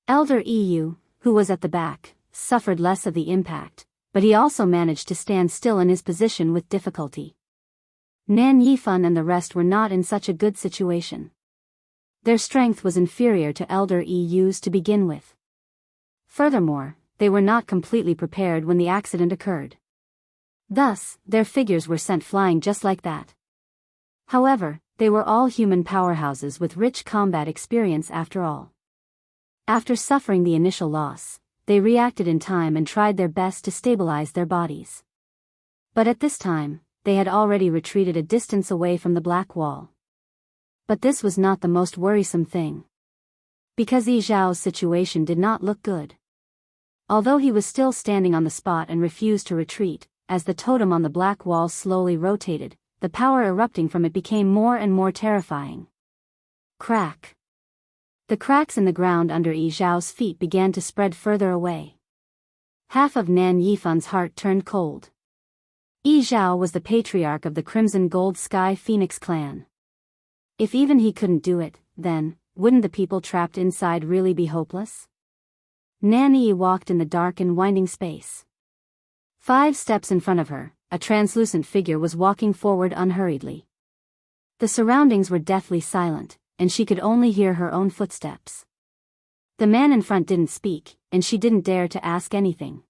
Elder Yu, who was at the back, suffered less of the impact, but he also managed to stand still in his position with difficulty. Nan Yifan and the rest were not in such a good situation. Their strength was inferior to Elder Yu's to begin with. Furthermore, they were not completely prepared when the accident occurred. Thus, their figures were sent flying just like that. However, they were all human powerhouses with rich combat experience after all. After suffering the initial loss, they reacted in time and tried their best to stabilize their bodies. But at this time, they had already retreated a distance away from the black wall. But this was not the most worrisome thing. Because Yi Zhao's situation did not look good. Although he was still standing on the spot and refused to retreat, as the totem on the black wall slowly rotated, the power erupting from it became more and more terrifying. Crack. The cracks in the ground under Yi Zhao's feet began to spread further away. Half of Nan Yifan's heart turned cold. Yi Zhao was the patriarch of the Crimson Gold Sky Phoenix clan. If even he couldn't do it, then, wouldn't the people trapped inside really be hopeless? Nan Yi walked in the dark and winding space. 5 steps in front of her, a translucent figure was walking forward unhurriedly. The surroundings were deathly silent, and she could only hear her own footsteps. The man in front didn't speak, and she didn't dare to ask anything.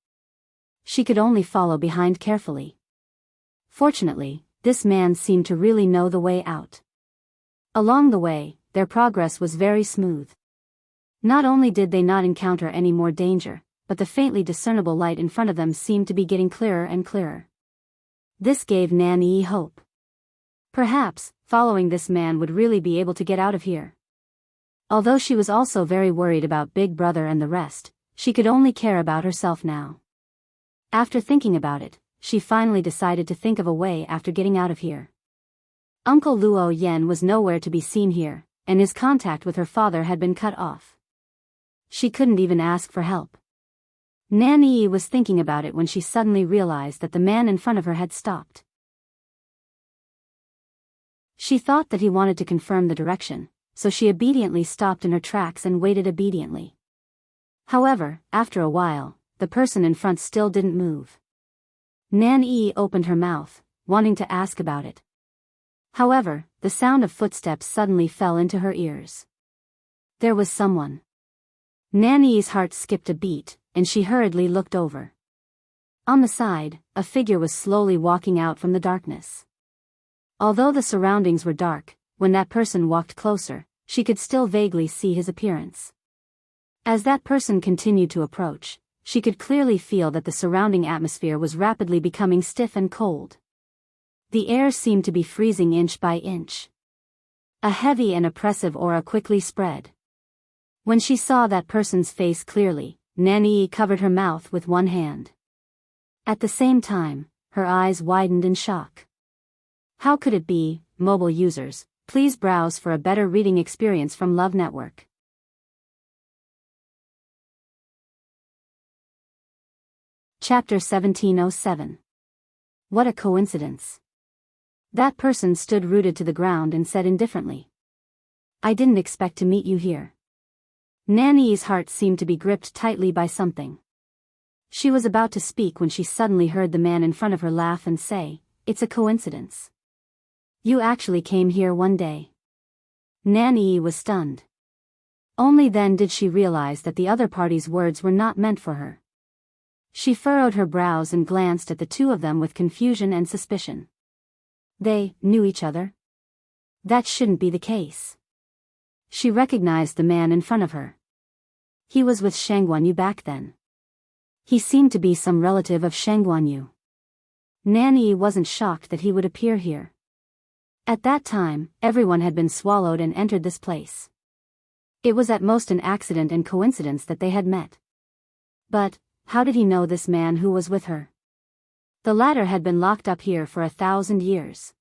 She could only follow behind carefully. Fortunately, this man seemed to really know the way out. Along the way, their progress was very smooth. Not only did they not encounter any more danger, but the faintly discernible light in front of them seemed to be getting clearer and clearer. This gave Nan Yi hope. Perhaps, following this man would really be able to get out of here. Although she was also very worried about Big Brother and the rest, she could only care about herself now. After thinking about it, she finally decided to think of a way after getting out of here. Uncle Luo Yen was nowhere to be seen here, and his contact with her father had been cut off. She couldn't even ask for help. Nan Yi was thinking about it when she suddenly realized that the man in front of her had stopped. She thought that he wanted to confirm the direction, so she obediently stopped in her tracks and waited obediently. However, after a while, the person in front still didn't move. Nan Yi opened her mouth, wanting to ask about it. However, the sound of footsteps suddenly fell into her ears. There was someone. Nan Yi's heart skipped a beat, and she hurriedly looked over. On the side, a figure was slowly walking out from the darkness. Although the surroundings were dark, when that person walked closer, she could still vaguely see his appearance. As that person continued to approach, she could clearly feel that the surrounding atmosphere was rapidly becoming stiff and cold. The air seemed to be freezing inch by inch. A heavy and oppressive aura quickly spread. When she saw that person's face clearly, Nan Yi covered her mouth with one hand. At the same time, her eyes widened in shock. How could it be? Mobile users, please browse for a better reading experience from Love Network. Chapter 1707. What a coincidence. That person stood rooted to the ground and said indifferently, I didn't expect to meet you here. Nan Yi's heart seemed to be gripped tightly by something. She was about to speak when she suddenly heard the man in front of her laugh and say, It's a coincidence. You actually came here one day. Nan Yi was stunned. Only then did she realize that the other party's words were not meant for her. She furrowed her brows and glanced at the two of them with confusion and suspicion. They knew each other? That shouldn't be the case. She recognized the man in front of her. He was with Shang Guanyu back then. He seemed to be some relative of Shang Guanyu. Nan Yi wasn't shocked that he would appear here. At that time, everyone had been swallowed and entered this place. It was at most an accident and coincidence that they had met. But how did he know this man who was with her? The latter had been locked up here for 1,000 years.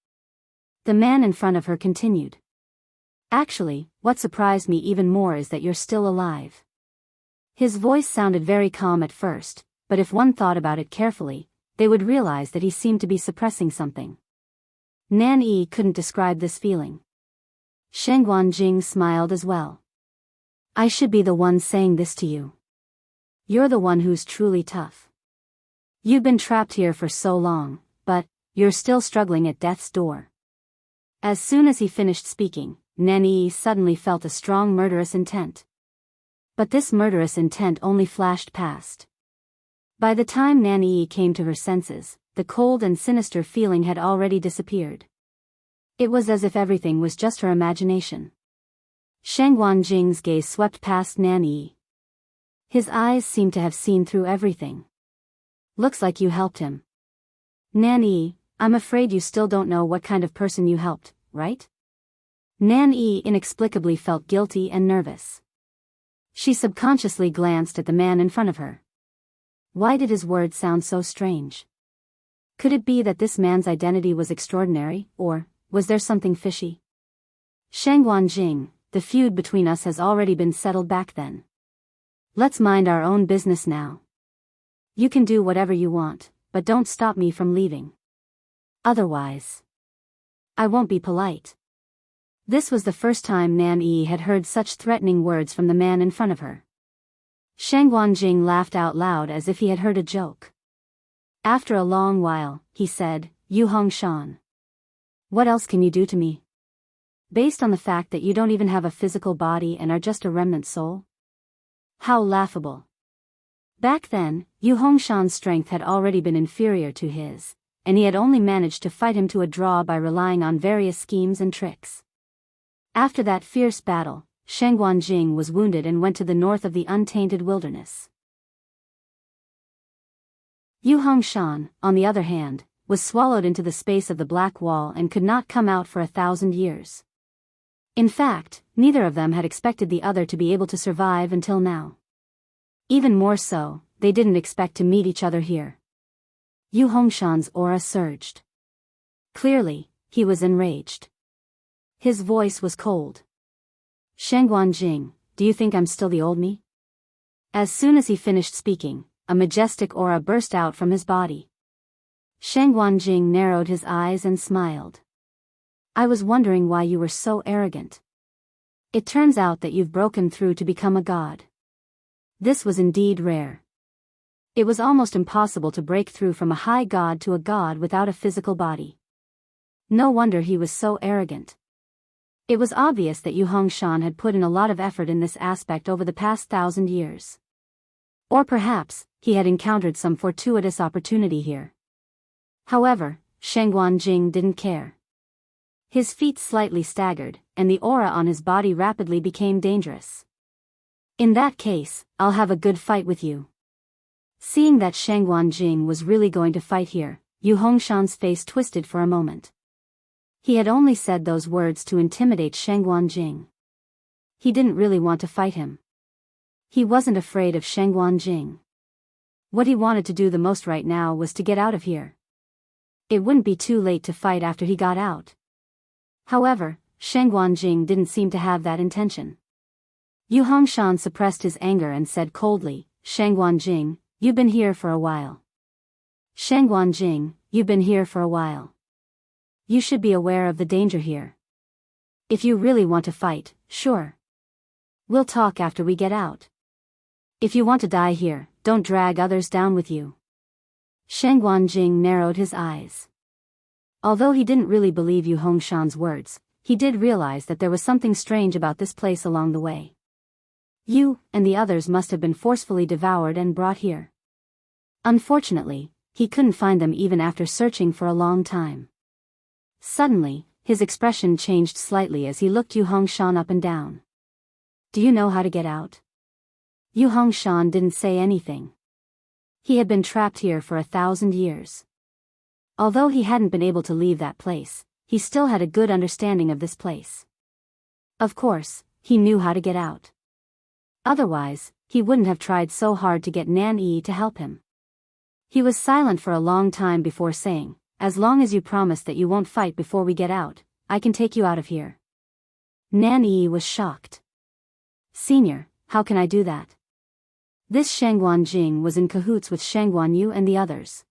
The man in front of her continued. Actually, what surprised me even more is that you're still alive. His voice sounded very calm at first, but if one thought about it carefully, they would realize that he seemed to be suppressing something. Nan Yi couldn't describe this feeling. Sheng Guanjing smiled as well. I should be the one saying this to you. You're the one who's truly tough. You've been trapped here for so long, but you're still struggling at death's door. As soon as he finished speaking, Nan Yi suddenly felt a strong murderous intent. But this murderous intent only flashed past. By the time Nan Yi came to her senses, the cold and sinister feeling had already disappeared. It was as if everything was just her imagination. Sheng Guanjing's gaze swept past Nan Yi. His eyes seemed to have seen through everything. Looks like you helped him. Nan Yi, I'm afraid you still don't know what kind of person you helped, right? Nan Yi inexplicably felt guilty and nervous. She subconsciously glanced at the man in front of her. Why did his words sound so strange? Could it be that this man's identity was extraordinary, or was there something fishy? Sheng Guanjing, the feud between us has already been settled back then. Let's mind our own business now. You can do whatever you want, but don't stop me from leaving. Otherwise, I won't be polite. This was the first time Nan Yi had heard such threatening words from the man in front of her. Sheng Guanjing laughed out loud as if he had heard a joke. After a long while, he said, Yu Hongshan. What else can you do to me? Based on the fact that you don't even have a physical body and are just a remnant soul? How laughable. Back then, Yu Hongshan's strength had already been inferior to his, and he had only managed to fight him to a draw by relying on various schemes and tricks. After that fierce battle, Sheng Guanjing was wounded and went to the north of the untainted wilderness. Yu Hongshan, on the other hand, was swallowed into the space of the Black Wall and could not come out for 1,000 years. In fact, neither of them had expected the other to be able to survive until now. Even more so, they didn't expect to meet each other here. Yu Hongshan's aura surged. Clearly, he was enraged. His voice was cold. Sheng Guanjing, do you think I'm still the old me? As soon as he finished speaking, a majestic aura burst out from his body. Sheng Guanjing narrowed his eyes and smiled. I was wondering why you were so arrogant. It turns out that you've broken through to become a god. This was indeed rare. It was almost impossible to break through from a high god to a god without a physical body. No wonder he was so arrogant. It was obvious that Yu Hongshan had put in a lot of effort in this aspect over the past 1,000 years. Or perhaps, he had encountered some fortuitous opportunity here. However, Shengguan Jing didn't care. His feet slightly staggered, and the aura on his body rapidly became dangerous. In that case, I'll have a good fight with you. Seeing that Shengguan Jing was really going to fight here, Yu Hongshan's face twisted for a moment. He had only said those words to intimidate Shengguan Jing. He didn't really want to fight him. He wasn't afraid of Shengguan Jing. What he wanted to do the most right now was to get out of here. It wouldn't be too late to fight after he got out. However, Shengguan Jing didn't seem to have that intention. Yu Hongshan suppressed his anger and said coldly, Shengguan Jing, you've been here for a while. Shengguan Jing, you've been here for a while. You should be aware of the danger here. If you really want to fight, sure. We'll talk after we get out. If you want to die here, don't drag others down with you. Shengguan Jing narrowed his eyes. Although he didn't really believe Yu Hongshan's words, he did realize that there was something strange about this place along the way. You and the others must have been forcefully devoured and brought here. Unfortunately, he couldn't find them even after searching for a long time. Suddenly, his expression changed slightly as he looked Yu Hongshan up and down. Do you know how to get out? Yu Hongshan didn't say anything. He had been trapped here for 1,000 years. Although he hadn't been able to leave that place, he still had a good understanding of this place. Of course, he knew how to get out. Otherwise, he wouldn't have tried so hard to get Nan Yi to help him. He was silent for a long time before saying, as long as you promise that you won't fight before we get out, I can take you out of here. Nan Yi was shocked. Senior, how can I do that? This Shengguan Jing was in cahoots with Shengguan Yu and the others.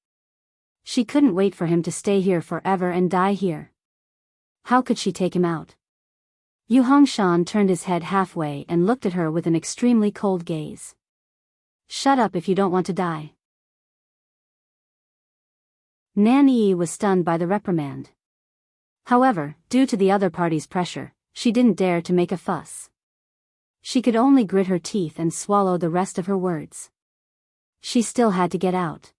She couldn't wait for him to stay here forever and die here. How could she take him out? Yu Hongshan turned his head halfway and looked at her with an extremely cold gaze. Shut up if you don't want to die. Nan Yi was stunned by the reprimand. However, due to the other party's pressure, she didn't dare to make a fuss. She could only grit her teeth and swallow the rest of her words. She still had to get out.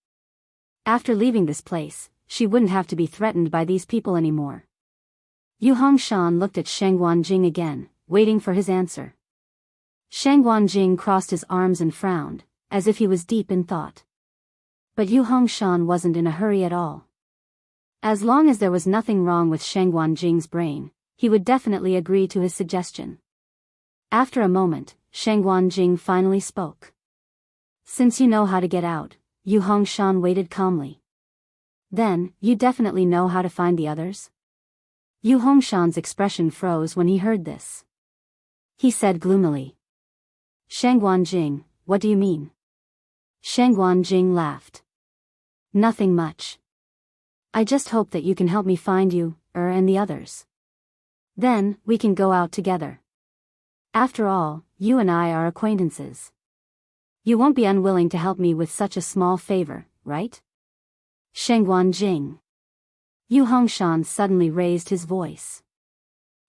After leaving this place, she wouldn't have to be threatened by these people anymore. Yu Hongshan looked at Shengguan Jing again, waiting for his answer. Shengguan Jing crossed his arms and frowned, as if he was deep in thought. But Yu Hongshan wasn't in a hurry at all. As long as there was nothing wrong with Shengguan Jing's brain, he would definitely agree to his suggestion. After a moment, Shengguan Jing finally spoke. Since you know how to get out, Yu Hongshan waited calmly. Then, you definitely know how to find the others? Yu Hongshan's expression froze when he heard this. He said gloomily. Shengguan Jing, what do you mean? Shengguan Jing laughed. Nothing much. I just hope that you can help me find you, and the others. Then, we can go out together. After all, you and I are acquaintances. You won't be unwilling to help me with such a small favor, right? Shengguan Jing. Yu Hongshan suddenly raised his voice.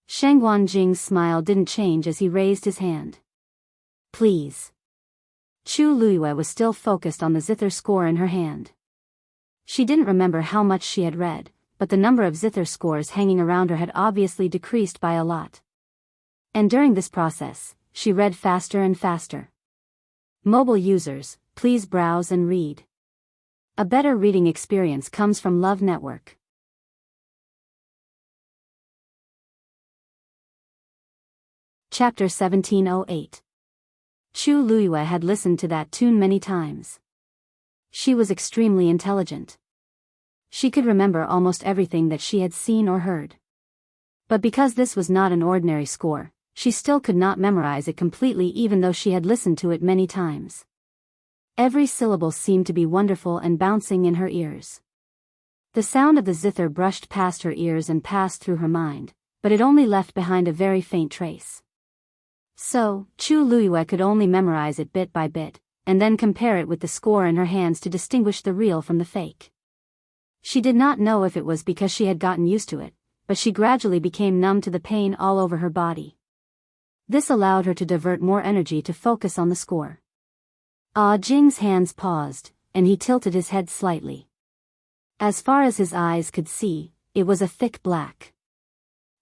Shengguan Jing's smile didn't change as he raised his hand. Please. Chu Luiyue was still focused on the zither score in her hand. She didn't remember how much she had read, but the number of zither scores hanging around her had obviously decreased by a lot. And during this process, she read faster and faster. Mobile users, please browse and read. A better reading experience comes from Love Network. Chapter 1708. Chu Luiyue had listened to that tune many times. She was extremely intelligent. She could remember almost everything that she had seen or heard. But because this was not an ordinary score, she still could not memorize it completely even though she had listened to it many times. Every syllable seemed to be wonderful and bouncing in her ears. The sound of the zither brushed past her ears and passed through her mind, but it only left behind a very faint trace. So, Chu Luiyue could only memorize it bit by bit, and then compare it with the score in her hands to distinguish the real from the fake. She did not know if it was because she had gotten used to it, but she gradually became numb to the pain all over her body. This allowed her to divert more energy to focus on the score. Ah Jing's hands paused, and he tilted his head slightly. As far as his eyes could see, it was a thick black.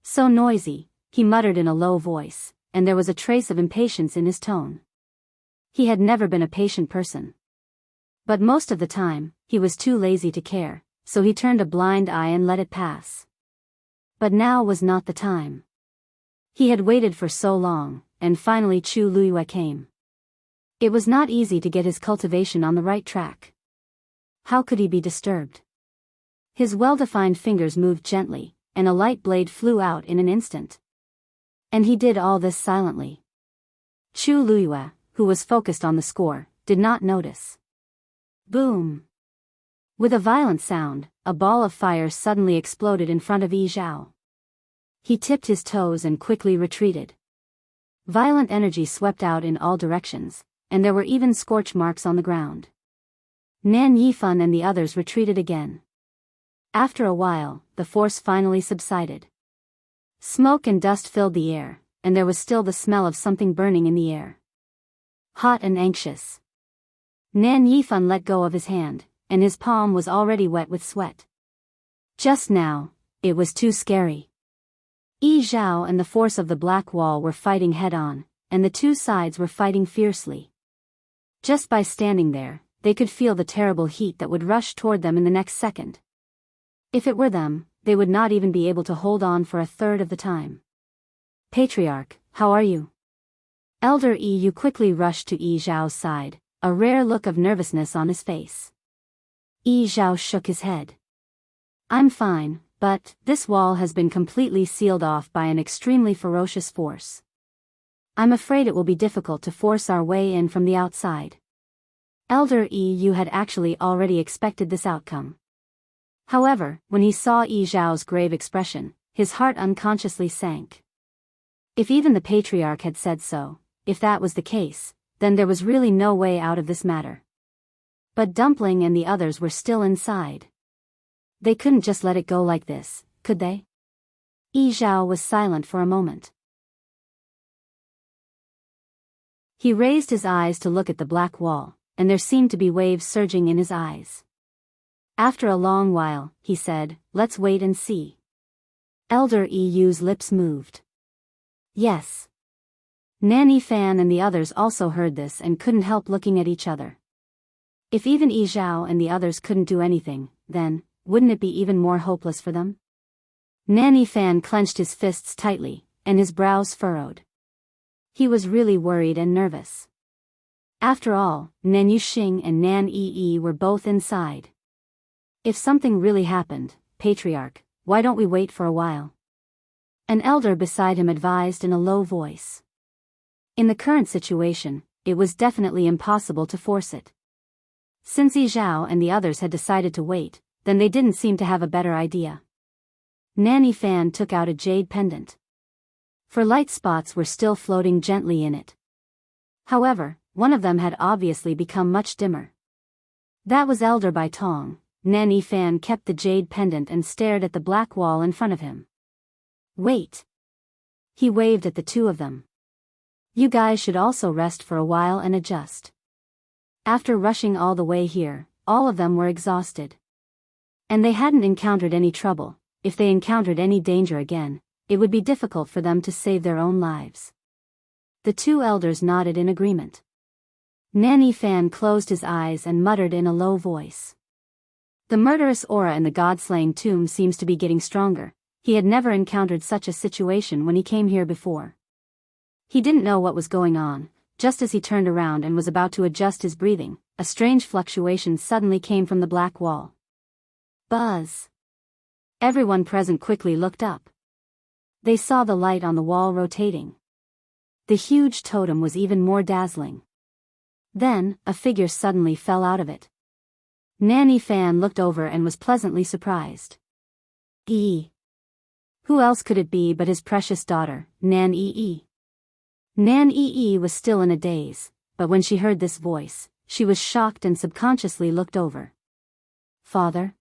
So noisy, he muttered in a low voice, and there was a trace of impatience in his tone. He had never been a patient person. But most of the time, he was too lazy to care, so he turned a blind eye and let it pass. But now was not the time. He had waited for so long, and finally Chu Luiyue came. It was not easy to get his cultivation on the right track. How could he be disturbed? His well-defined fingers moved gently, and a light blade flew out in an instant. And he did all this silently. Chu Luiyue, who was focused on the score, did not notice. Boom! With a violent sound, a ball of fire suddenly exploded in front of Yi Zhao. He tipped his toes and quickly retreated. Violent energy swept out in all directions, and there were even scorch marks on the ground. Nan Yifan and the others retreated again. After a while, the force finally subsided. Smoke and dust filled the air, and there was still the smell of something burning in the air. Hot and anxious. Nan Yifan let go of his hand, and his palm was already wet with sweat. Just now, it was too scary. Yi Zhao and the force of the black wall were fighting head-on, and the two sides were fighting fiercely. Just by standing there, they could feel the terrible heat that would rush toward them in the next second. If it were them, they would not even be able to hold on for a third of the time. Patriarch, how are you? Elder Yu quickly rushed to Yi Zhao's side, a rare look of nervousness on his face. Yi Zhao shook his head. I'm fine, but this wall has been completely sealed off by an extremely ferocious force. I'm afraid it will be difficult to force our way in from the outside. Elder Yu had actually already expected this outcome. However, when he saw Yi Zhao's grave expression, his heart unconsciously sank. If even the patriarch had said so, if that was the case, then there was really no way out of this matter. But Dumpling and the others were still inside. They couldn't just let it go like this, could they? Yi Zhao was silent for a moment. He raised his eyes to look at the black wall, and there seemed to be waves surging in his eyes. After a long while, he said, let's wait and see. Elder Yu's lips moved. Yes. Nanny Fan and the others also heard this and couldn't help looking at each other. If even Yi Zhao and the others couldn't do anything, then, wouldn't it be even more hopeless for them? Nanny Fan clenched his fists tightly, and his brows furrowed. He was really worried and nervous. After all, Nan Yuxing and Nan Yi were both inside. If something really happened, Patriarch, why don't we wait for a while? An elder beside him advised in a low voice. In the current situation, it was definitely impossible to force it. Since Yi Zhao and the others had decided to wait, then they didn't seem to have a better idea. Nanny Fan took out a jade pendant. For light spots were still floating gently in it. However, one of them had obviously become much dimmer. That was Elder Bai Tong. Nanny Fan kept the jade pendant and stared at the black wall in front of him. Wait. He waved at the two of them. You guys should also rest for a while and adjust. After rushing all the way here, all of them were exhausted. And they hadn't encountered any trouble. If they encountered any danger again, it would be difficult for them to save their own lives. The two elders nodded in agreement. Nanny Fan closed his eyes and muttered in a low voice. The murderous aura in the god-slaying tomb seems to be getting stronger. He had never encountered such a situation when he came here before. He didn't know what was going on. Just as he turned around and was about to adjust his breathing, a strange fluctuation suddenly came from the black wall. Buzz! Everyone present quickly looked up. They saw the light on the wall rotating. The huge totem was even more dazzling. Then, a figure suddenly fell out of it. Nan Yifan looked over and was pleasantly surprised. Who else could it be but his precious daughter, Nan Yi? Nan Yi was still in a daze, but when she heard this voice, she was shocked and subconsciously looked over. Father?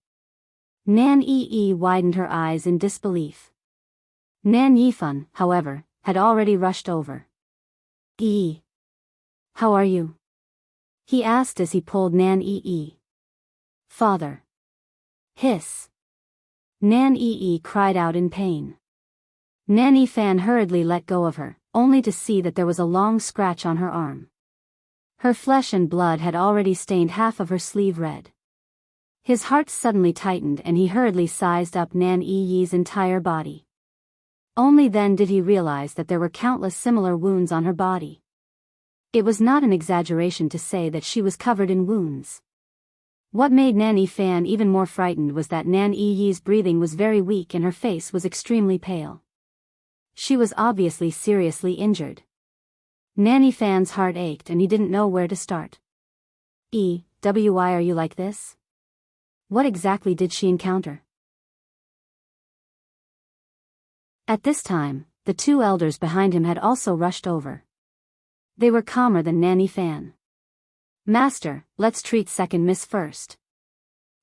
Nan Yi widened her eyes in disbelief. Nan Yifan, however, had already rushed over. How are you? He asked as he pulled Nan Yi. Father. Hiss. Nan Yi cried out in pain. Nan Yifan hurriedly let go of her, only to see that there was a long scratch on her arm. Her flesh and blood had already stained half of her sleeve red. His heart suddenly tightened and he hurriedly sized up Nan Yi's entire body. Only then did he realize that there were countless similar wounds on her body. It was not an exaggeration to say that she was covered in wounds. What made Nan Yifan even more frightened was that Nan Yi's breathing was very weak and her face was extremely pale. She was obviously seriously injured. Nan Yifan's heart ached and he didn't know where to start. Why are you like this? What exactly did she encounter? At this time, the two elders behind him had also rushed over. They were calmer than Nan Yifan. Master, let's treat second miss first.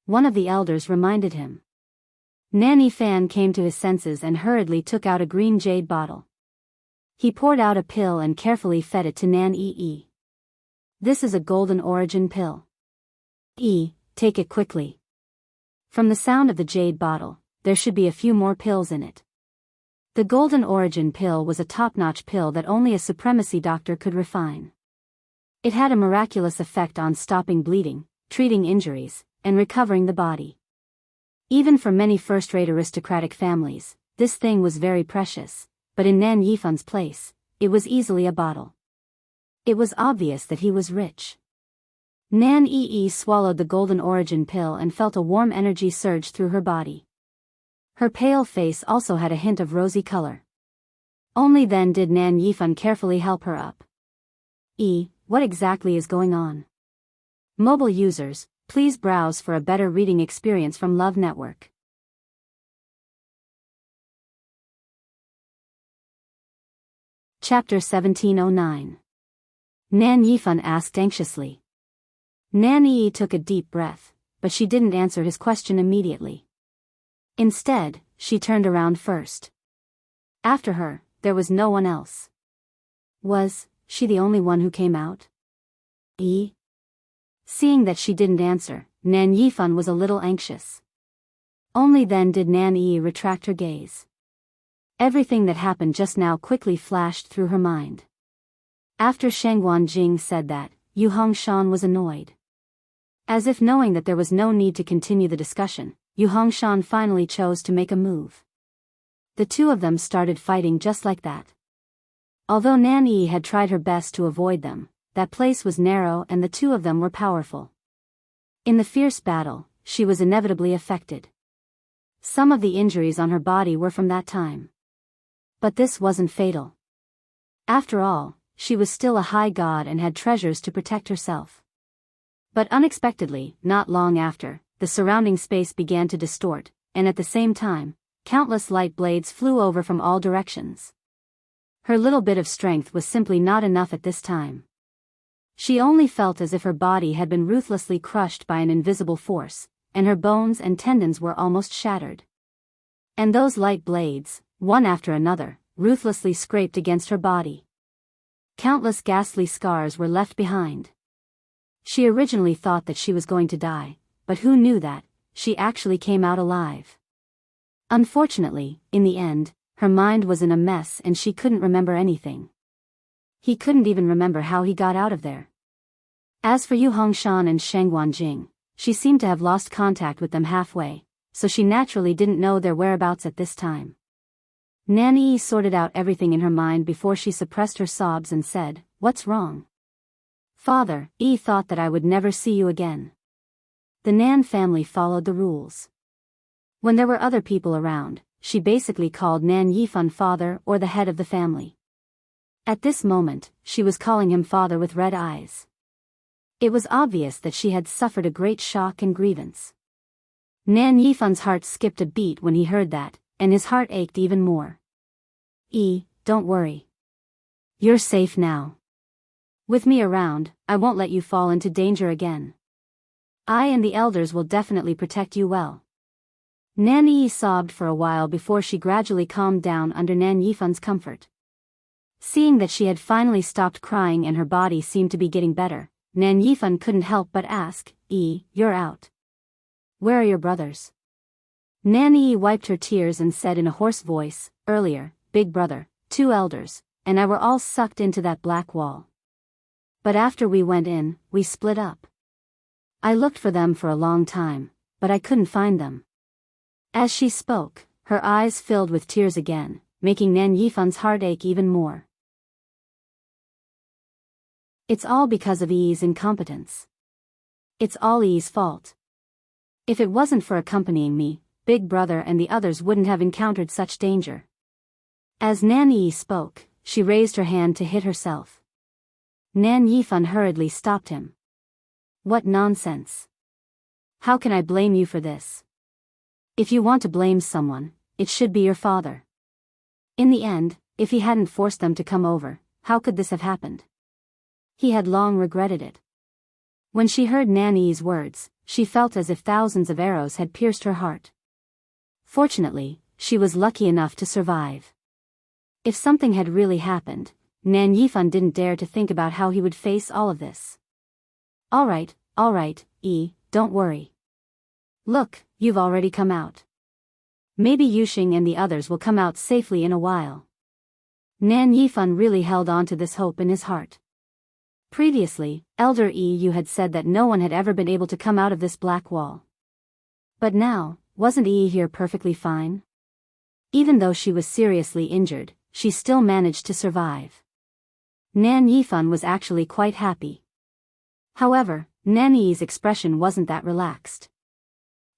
One of the elders reminded him. Nan Yifan came to his senses and hurriedly took out a green jade bottle. He poured out a pill and carefully fed it to Nan Yi. This is a golden origin pill. Take it quickly. From the sound of the jade bottle, there should be a few more pills in it. The golden origin pill was a top-notch pill that only a supremacy doctor could refine. It had a miraculous effect on stopping bleeding, treating injuries, and recovering the body. Even for many first-rate aristocratic families, this thing was very precious, but in Nan Yifan's place, it was easily a bottle. It was obvious that he was rich. Nan Yi swallowed the golden origin pill and felt a warm energy surge through her body. Her pale face also had a hint of rosy color. Only then did Nan Yifan carefully help her up. What exactly is going on? Mobile users, please browse for a better reading experience from Love Network. Chapter 1709. Nan Yifan asked anxiously. Nan Yi took a deep breath, but she didn't answer his question immediately. Instead, she turned around first. After her, there was no one else. Was she the only one who came out? Seeing that she didn't answer, Nan Yifan was a little anxious. Only then did Nan Yi retract her gaze. Everything that happened just now quickly flashed through her mind. After Shangguan Jing said that, Yu Hongshan was annoyed. As if knowing that there was no need to continue the discussion, Yu Hongshan finally chose to make a move. The two of them started fighting just like that. Although Nan Yi had tried her best to avoid them, that place was narrow and the two of them were powerful. In the fierce battle, she was inevitably affected. Some of the injuries on her body were from that time. But this wasn't fatal. After all, she was still a high god and had treasures to protect herself. But unexpectedly, not long after, the surrounding space began to distort, and at the same time, countless light blades flew over from all directions. Her little bit of strength was simply not enough at this time. She only felt as if her body had been ruthlessly crushed by an invisible force, and her bones and tendons were almost shattered. And those light blades, one after another, ruthlessly scraped against her body. Countless ghastly scars were left behind. She originally thought that she was going to die, but who knew that she actually came out alive. Unfortunately, in the end, her mind was in a mess and she couldn't remember anything. He couldn't even remember how he got out of there. As for Yu Hongshan and Shangguan Jing, she seemed to have lost contact with them halfway, so she naturally didn't know their whereabouts at this time. Nan Yi sorted out everything in her mind before she suppressed her sobs and said, "What's wrong?" "Father, thought that I would never see you again." The Nan family followed the rules. When there were other people around, she basically called Nan Yifan father or the head of the family. At this moment, she was calling him father with red eyes. It was obvious that she had suffered a great shock and grievance. Nan Yifan's heart skipped a beat when he heard that, and his heart ached even more. Don't worry. You're safe now. With me around, I won't let you fall into danger again. I and the elders will definitely protect you well. Nan Yi sobbed for a while before she gradually calmed down under Nan Yifan's comfort. Seeing that she had finally stopped crying and her body seemed to be getting better, Nan Yifan couldn't help but ask, You're out. Where are your brothers? Nan Yi wiped her tears and said in a hoarse voice, Earlier, big brother, 2 elders, and I were all sucked into that black wall. But after we went in, we split up. I looked for them for a long time, but I couldn't find them. As she spoke, her eyes filled with tears again, making Nan Yifan's heart ache even more. It's all because of Yi's incompetence. It's all Yi's fault. If it wasn't for accompanying me, Big Brother and the others wouldn't have encountered such danger. As Nan Yi spoke, she raised her hand to hit herself. Nan Yifan hurriedly stopped him. What nonsense. How can I blame you for this? If you want to blame someone, it should be your father. In the end, if he hadn't forced them to come over, how could this have happened? He had long regretted it. When she heard Nan Yi's words, she felt as if thousands of arrows had pierced her heart. Fortunately, she was lucky enough to survive. If something had really happened, Nan Yifan didn't dare to think about how he would face all of this. All right, don't worry. Look, you've already come out. Maybe Yuxing and the others will come out safely in a while. Nan Yifan really held on to this hope in his heart. Previously, Elder Yu had said that no one had ever been able to come out of this black wall. But now, wasn't Yi here perfectly fine? Even though she was seriously injured, she still managed to survive. Nan Yifan was actually quite happy. However, Nan Yi's expression wasn't that relaxed.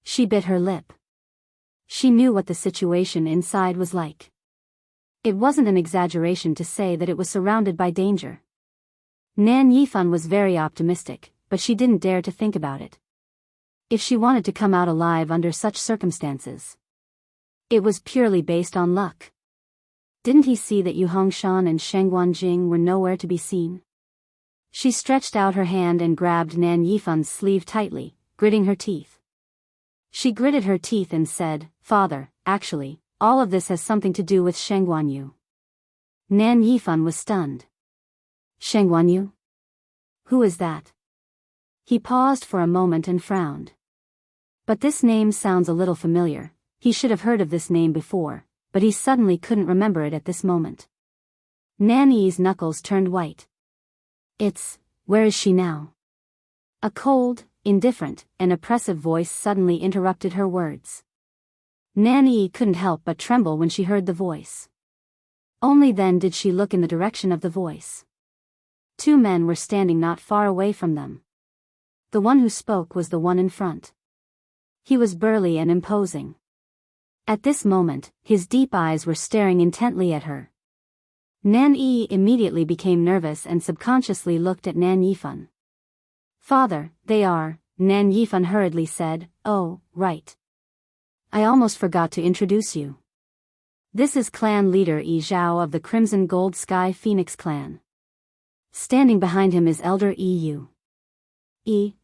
She bit her lip. She knew what the situation inside was like. It wasn't an exaggeration to say that it was surrounded by danger. Nan Yifan was very optimistic, but she didn't dare to think about it. If she wanted to come out alive under such circumstances, it was purely based on luck. Didn't he see that Yu Hongshan and Sheng Wanjing were nowhere to be seen? She stretched out her hand and grabbed Nan Yifan's sleeve tightly, gritting her teeth. She gritted her teeth and said, Father, actually, all of this has something to do with Sheng Wanyu. Nan Yifan was stunned. Sheng Wanyu? Who is that? He paused for a moment and frowned. But this name sounds a little familiar. He should have heard of this name before, but he suddenly couldn't remember it at this moment. Nan Yi's knuckles turned white. Where is she now? A cold, indifferent, and oppressive voice suddenly interrupted her words. Nan Yi couldn't help but tremble when she heard the voice. Only then did she look in the direction of the voice. 2 men were standing not far away from them. The one who spoke was the one in front. He was burly and imposing. At this moment, his deep eyes were staring intently at her. Nan Yi immediately became nervous and subconsciously looked at Nan Yifan. Father, they are, Nan Yifan hurriedly said, Oh, right. I almost forgot to introduce you. This is clan leader Yi Zhao of the Crimson Gold Sky Phoenix clan. Standing behind him is Elder Yu.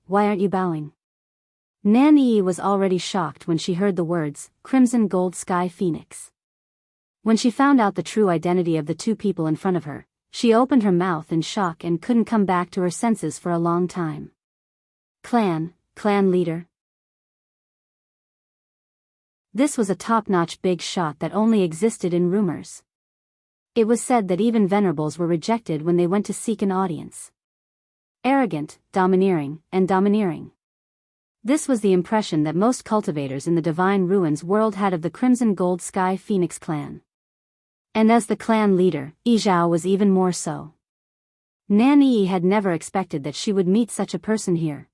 Why aren't you bowing? Nan Yi was already shocked when she heard the words, Crimson Gold Sky Phoenix. When she found out the true identity of the 2 people in front of her, she opened her mouth in shock and couldn't come back to her senses for a long time. Clan leader. This was a top-notch big shot that only existed in rumors. It was said that even venerables were rejected when they went to seek an audience. Arrogant, domineering. This was the impression that most cultivators in the Divine Ruins world had of the Crimson Gold Sky Phoenix clan. And as the clan leader, Yi Zhao was even more so. Nan Yi had never expected that she would meet such a person here.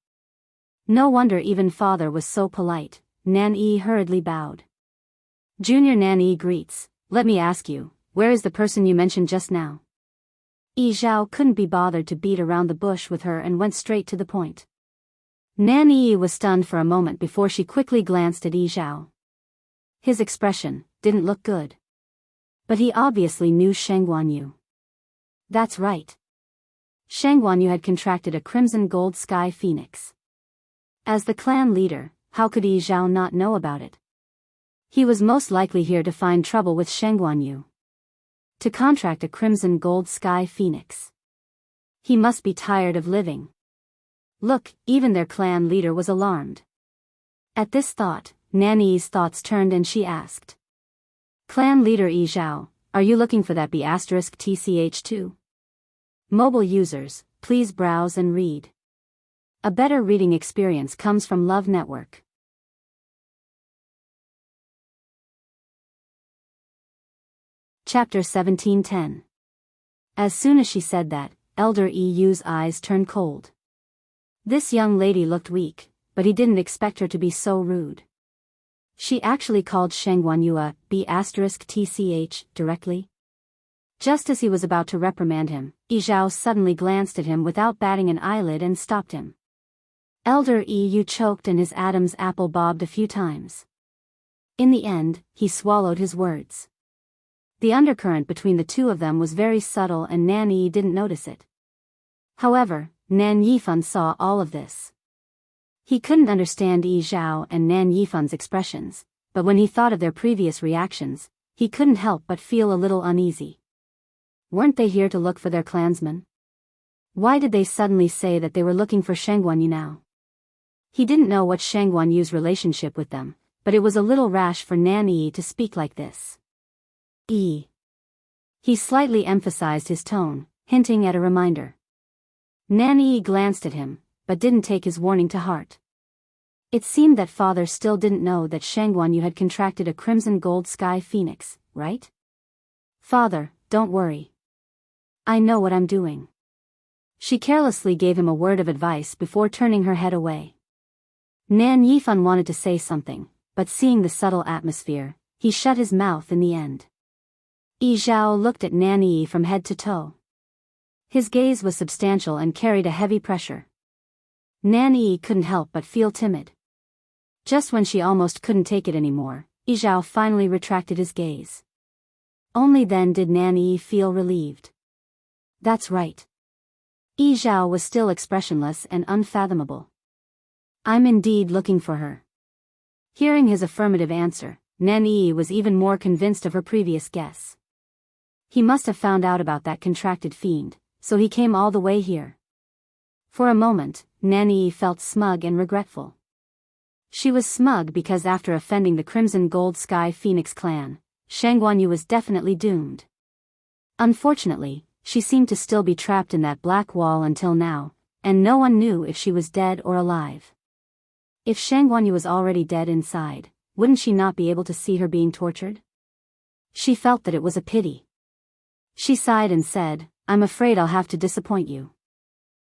No wonder even father was so polite. Nan Yi hurriedly bowed. Junior Nan Yi greets, let me ask you, where is the person you mentioned just now? Yi Zhao couldn't be bothered to beat around the bush with her and went straight to the point. Nan Yi was stunned for a moment before she quickly glanced at Yi Zhao. His expression didn't look good. But he obviously knew Sheng Guanyu. That's right. Sheng Guanyu had contracted a crimson gold sky phoenix. As the clan leader, how could Yi Zhao not know about it? He was most likely here to find trouble with Sheng Guanyu. To contract a crimson gold sky phoenix. He must be tired of living. Look, even their clan leader was alarmed. At this thought, Nan Yi's thoughts turned and she asked. Clan leader Yi Zhao, are you looking for that B*TCH2? Mobile users, please browse and read. A better reading experience comes from Love Network. Chapter 17:10. As soon as she said that, Elder Yu's eyes turned cold. This young lady looked weak, but he didn't expect her to be so rude. She actually called Sheng Guanyu a B*TCH directly. Just as he was about to reprimand him, Yi Zhao suddenly glanced at him without batting an eyelid and stopped him. Elder Yu choked and his Adam's apple bobbed a few times. In the end, he swallowed his words. The undercurrent between the two of them was very subtle and Nan Yi didn't notice it. However, Nan Yifan saw all of this. He couldn't understand Yi Zhao and Nan Yifan's expressions, but when he thought of their previous reactions, he couldn't help but feel a little uneasy. Weren't they here to look for their clansmen? Why did they suddenly say that they were looking for Sheng Guanyu now? He didn't know what Sheng Guanyu's relationship with them, but it was a little rash for Nan Yi to speak like this. He slightly emphasized his tone, hinting at a reminder. Nan Yi glanced at him, but didn't take his warning to heart. It seemed that father still didn't know that Sheng Guanyu had contracted a crimson gold sky phoenix, right? Father, don't worry. I know what I'm doing. She carelessly gave him a word of advice before turning her head away. Nan Yifan wanted to say something, but seeing the subtle atmosphere, he shut his mouth in the end. Yi Zhao looked at Nan Yi from head to toe. His gaze was substantial and carried a heavy pressure. Nan Yi couldn't help but feel timid. Just when she almost couldn't take it anymore, Yi Zhao finally retracted his gaze. Only then did Nan Yi feel relieved. That's right. Yi Zhao was still expressionless and unfathomable. I'm indeed looking for her. Hearing his affirmative answer, Nan Yi was even more convinced of her previous guess. He must have found out about that contracted fiend, so he came all the way here. For a moment, Nan Yi felt smug and regretful. She was smug because after offending the Crimson Gold Sky Phoenix clan, Sheng Guanyu was definitely doomed. Unfortunately, she seemed to still be trapped in that black wall until now, and no one knew if she was dead or alive. If Sheng Guanyu was already dead inside, wouldn't she not be able to see her being tortured? She felt that it was a pity. She sighed and said, I'm afraid I'll have to disappoint you.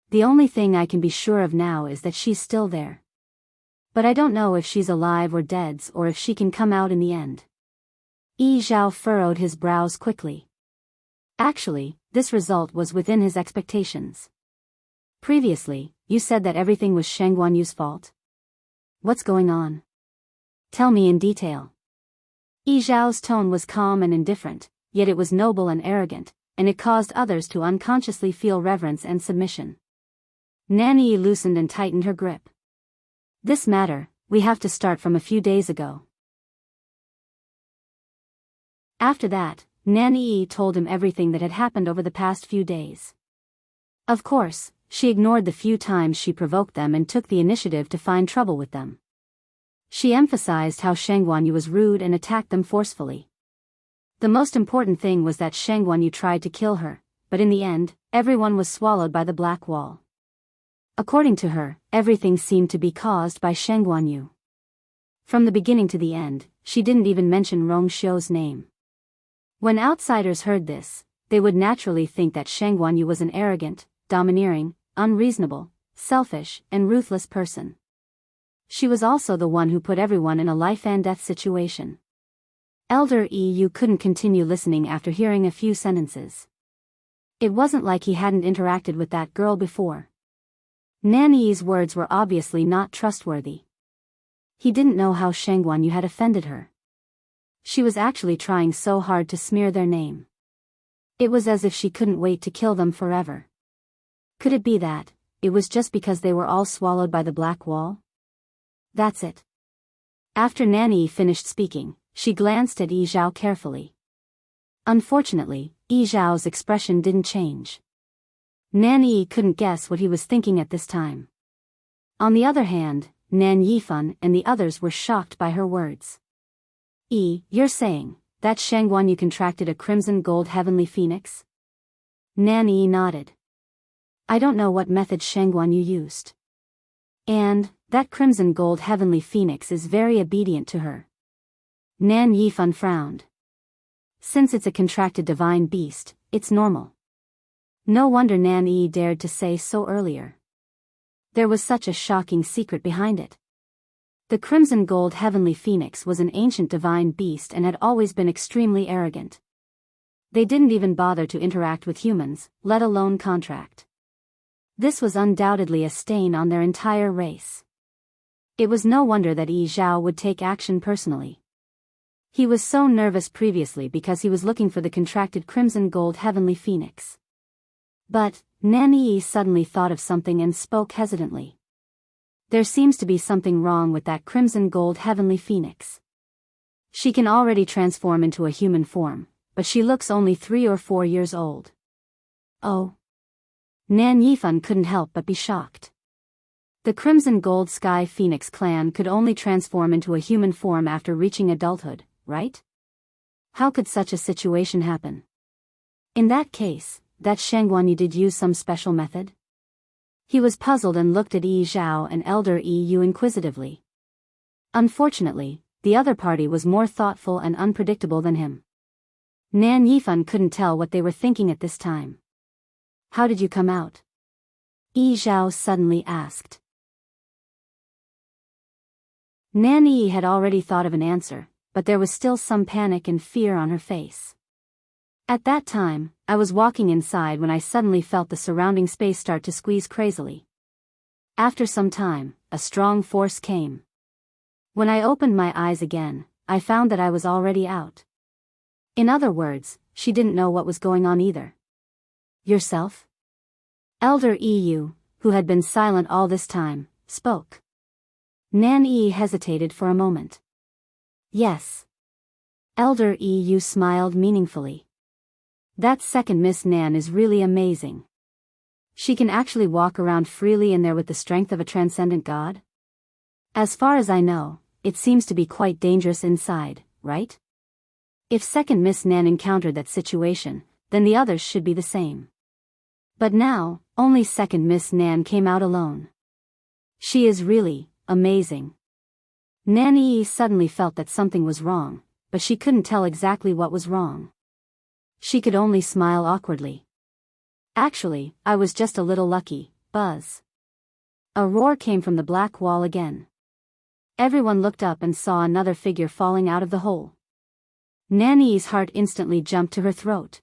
The only thing I can be sure of now is that she's still there. But I don't know if she's alive or dead or if she can come out in the end. Yi Zhao furrowed his brows quickly. Actually, this result was within his expectations. Previously, you said that everything was Sheng Guanyu's fault. What's going on? Tell me in detail. Yi Zhao's tone was calm and indifferent, yet it was noble and arrogant, and it caused others to unconsciously feel reverence and submission. Nan Yi loosened and tightened her grip. This matter, we have to start from a few days ago. After that, Nan Yi told him everything that had happened over the past few days. Of course, she ignored the few times she provoked them and took the initiative to find trouble with them. She emphasized how Sheng Guanyu was rude and attacked them forcefully. The most important thing was that Sheng Guanyu tried to kill her, but in the end, everyone was swallowed by the black wall. According to her, everything seemed to be caused by Sheng Guanyu. From the beginning to the end, she didn't even mention Rong Xiu's name. When outsiders heard this, they would naturally think that Sheng Guanyu was an arrogant, domineering, unreasonable, selfish, and ruthless person. She was also the one who put everyone in a life-and-death situation. Elder Yu couldn't continue listening after hearing a few sentences. It wasn't like he hadn't interacted with that girl before. Nan Yi's words were obviously not trustworthy. He didn't know how Sheng Guanyu had offended her. She was actually trying so hard to smear their name. It was as if she couldn't wait to kill them forever. Could it be that it was just because they were all swallowed by the black wall? That's it. After Nan Yi finished speaking, she glanced at Yi Zhao carefully. Unfortunately, Yi Zhao's expression didn't change. Nan Yi couldn't guess what he was thinking at this time. On the other hand, Nan Yifan and the others were shocked by her words. You're saying that Sheng Guanyu contracted a crimson gold heavenly phoenix? Nan Yi nodded. I don't know what method Sheng Guanyu used. And that crimson gold heavenly phoenix is very obedient to her. Nan Yifan frowned. Since it's a contracted divine beast, it's normal. No wonder Nan Yi dared to say so earlier. There was such a shocking secret behind it. The crimson gold heavenly phoenix was an ancient divine beast and had always been extremely arrogant. They didn't even bother to interact with humans, let alone contract. This was undoubtedly a stain on their entire race. It was no wonder that Yi Zhao would take action personally. He was so nervous previously because he was looking for the contracted crimson gold heavenly phoenix. But Nan Yi suddenly thought of something and spoke hesitantly. There seems to be something wrong with that crimson gold heavenly phoenix. She can already transform into a human form, but she looks only 3 or 4 years old. Oh. Nan Yifan couldn't help but be shocked. The Crimson Gold Sky Phoenix clan could only transform into a human form after reaching adulthood, right? How could such a situation happen? In that case, that Sheng Guanyu did use some special method? He was puzzled and looked at Yi Zhao and Elder Yi Yu inquisitively. Unfortunately, the other party was more thoughtful and unpredictable than him. Nan Yifan couldn't tell what they were thinking at this time. How did you come out? Yi Zhao suddenly asked. Nan Yi had already thought of an answer, but there was still some panic and fear on her face. At that time, I was walking inside when I suddenly felt the surrounding space start to squeeze crazily. After some time, a strong force came. When I opened my eyes again, I found that I was already out. In other words, she didn't know what was going on either. Yourself? Elder Yu, who had been silent all this time, spoke. Nan Yi hesitated for a moment. Yes. Elder Yu smiled meaningfully. That second Miss Nan is really amazing. She can actually walk around freely in there with the strength of a transcendent god? As far as I know, it seems to be quite dangerous inside, right? If second Miss Nan encountered that situation, then the others should be the same. But now, only second Miss Nan came out alone. She is really amazing. Nan Yi suddenly felt that something was wrong, but she couldn't tell exactly what was wrong. She could only smile awkwardly. Actually, I was just a little lucky, buzz. A roar came from the black wall again. Everyone looked up and saw another figure falling out of the hole. Nan Yi's heart instantly jumped to her throat.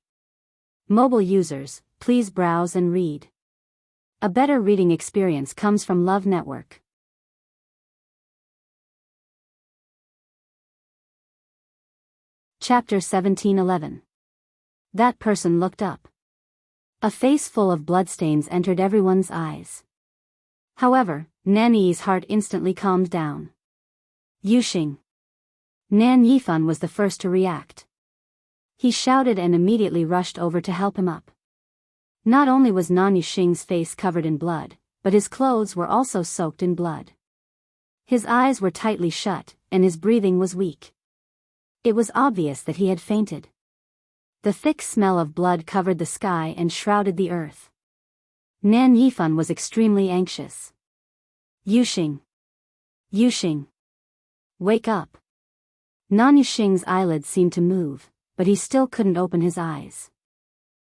Mobile users, please browse and read. A better reading experience comes from Love Network. Chapter 1711. That person looked up. A face full of bloodstains entered everyone's eyes. However, Nan Yi's heart instantly calmed down. Yuxing. Nan Yifan was the first to react. He shouted and immediately rushed over to help him up. Not only was Nan Yuxing's face covered in blood, but his clothes were also soaked in blood. His eyes were tightly shut, and his breathing was weak. It was obvious that he had fainted. The thick smell of blood covered the sky and shrouded the earth. Nan Yifan was extremely anxious. Yuxing. Yuxing. Wake up. Nan Yuxing's eyelids seemed to move, but he still couldn't open his eyes.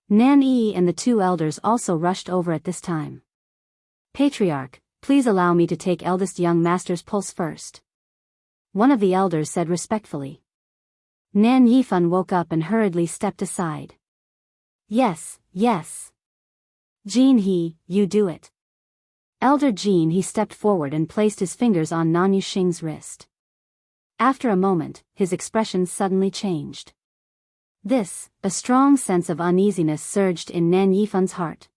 Nan Yi and the 2 elders also rushed over at this time. Patriarch, please allow me to take eldest young master's pulse first. One of the elders said respectfully. Nan Yifan woke up and hurriedly stepped aside. Yes, Yes. Jin He, you do it. Elder Jin He stepped forward and placed his fingers on Nan Yuxing's wrist. After a moment, his expression suddenly changed. A strong sense of uneasiness surged in Nan Yifan's heart.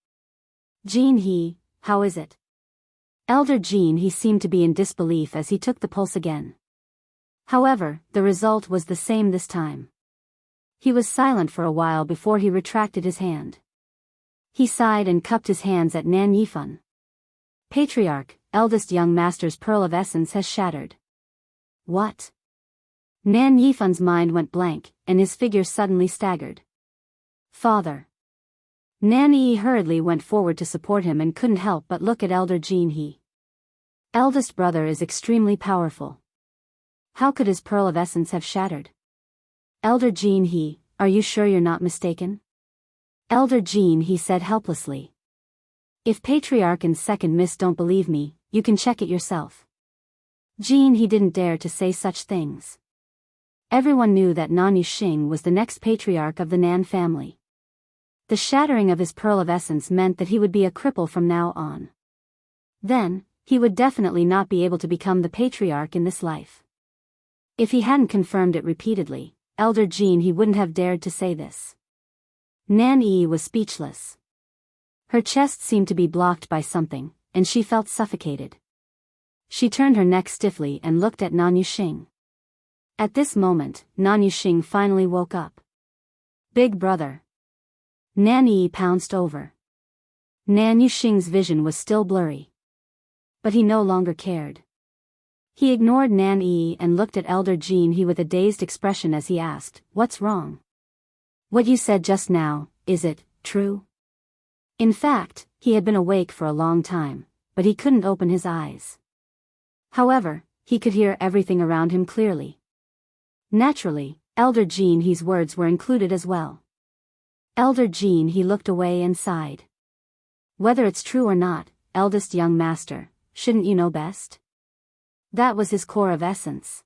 Jin He, how is it? Elder Jin He seemed to be in disbelief as he took the pulse again. However, the result was the same this time. He was silent for a while before he retracted his hand. He sighed and cupped his hands at Nan Yifan. Patriarch, eldest young master's pearl of essence has shattered. What? Nan Yifan's mind went blank, and his figure suddenly staggered. Father. Nan Yi hurriedly went forward to support him and couldn't help but look at Elder Jin He. Eldest brother is extremely powerful. How could his pearl of essence have shattered? Elder Jin He, are you sure you're not mistaken? Elder Jin He said helplessly. If Patriarch and Second Miss don't believe me, you can check it yourself. Jin He didn't dare to say such things. Everyone knew that Nan Yuxing was the next patriarch of the Nan family. The shattering of his pearl of essence meant that he would be a cripple from now on. Then, he would definitely not be able to become the patriarch in this life. If he hadn't confirmed it repeatedly, Elder Jin He wouldn't have dared to say this. Nan Yi was speechless. Her chest seemed to be blocked by something, and she felt suffocated. She turned her neck stiffly and looked at Nan Yuxing. At this moment, Nan Yuxing finally woke up. Big brother. Nan Yi pounced over. Nan Yuxing's vision was still blurry. But he no longer cared. He ignored Nan Yi and looked at Elder Jin He with a dazed expression as he asked, "What's wrong? What you said just now, is it true?" In fact, he had been awake for a long time, but he couldn't open his eyes. However, he could hear everything around him clearly. Naturally, Elder Jin He's words were included as well. Elder Jin He looked away and sighed. Whether it's true or not, eldest young master, shouldn't you know best? That was his core of essence.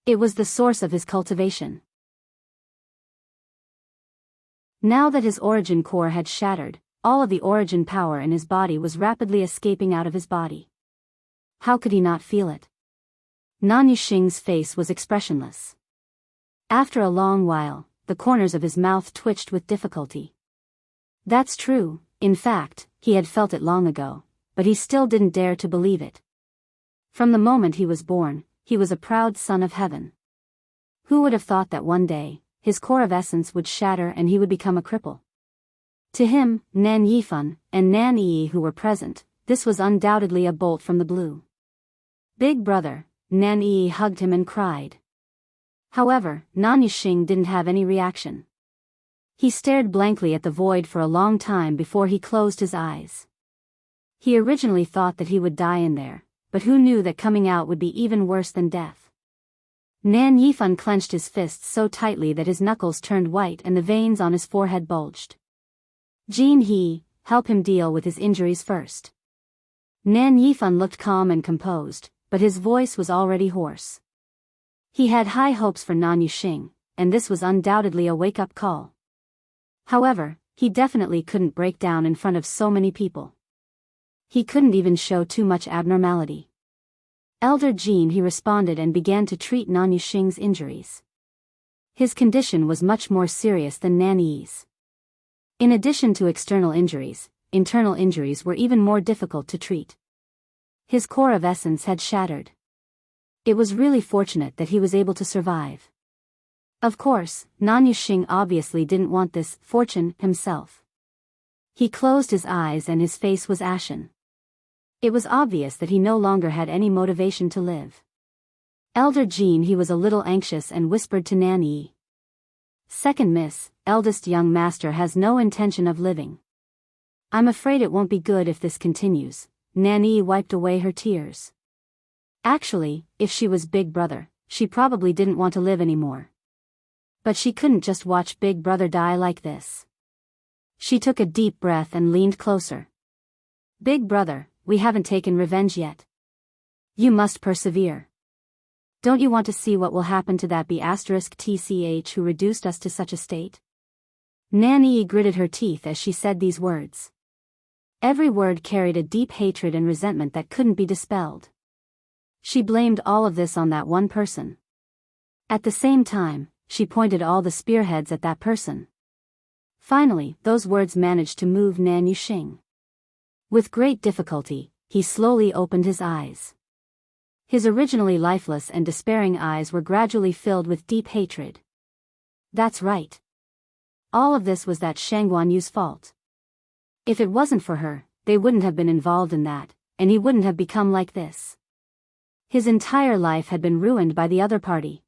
It was the source of his cultivation. Now that his origin core had shattered, all of the origin power in his body was rapidly escaping out of his body. How could he not feel it? Nan Yuxing's face was expressionless. After a long while, the corners of his mouth twitched with difficulty. That's true, in fact, he had felt it long ago, but he still didn't dare to believe it. From the moment he was born, he was a proud son of heaven. Who would have thought that one day, his core of essence would shatter and he would become a cripple? To him, Nan Yifan, and Nan Yi who were present, this was undoubtedly a bolt from the blue. Big brother, Nan Yi hugged him and cried. However, Nan Yuxing didn't have any reaction. He stared blankly at the void for a long time before he closed his eyes. He originally thought that he would die in there, but who knew that coming out would be even worse than death? Nan Yifan clenched his fists so tightly that his knuckles turned white and the veins on his forehead bulged. Jin He, help him deal with his injuries first. Nan Yifan looked calm and composed, but his voice was already hoarse. He had high hopes for Nan Yuxing, and this was undoubtedly a wake-up call. However, he definitely couldn't break down in front of so many people. He couldn't even show too much abnormality. Elder Jin He responded and began to treat Nan Yuxing's injuries. His condition was much more serious than Nan Yi's. In addition to external injuries, internal injuries were even more difficult to treat. His core of essence had shattered. It was really fortunate that he was able to survive. Of course, Nan Yuxing obviously didn't want this fortune himself. He closed his eyes and his face was ashen. It was obvious that he no longer had any motivation to live. Elder Jin He was a little anxious and whispered to Nan Yi. Second Miss, eldest young master has no intention of living. I'm afraid it won't be good if this continues. Nan Yi wiped away her tears. Actually, if she was Big Brother, she probably didn't want to live anymore. But she couldn't just watch Big Brother die like this. She took a deep breath and leaned closer. Big Brother, we haven't taken revenge yet. You must persevere. Don't you want to see what will happen to that B*TCH who reduced us to such a state? Nan Yi gritted her teeth as she said these words. Every word carried a deep hatred and resentment that couldn't be dispelled. She blamed all of this on that one person. At the same time, she pointed all the spearheads at that person. Finally, those words managed to move Nan Yuxing. With great difficulty, he slowly opened his eyes. His originally lifeless and despairing eyes were gradually filled with deep hatred. That's right. All of this was that Shang Guanyu's fault. If it wasn't for her, they wouldn't have been involved in that, and he wouldn't have become like this. His entire life had been ruined by the other party.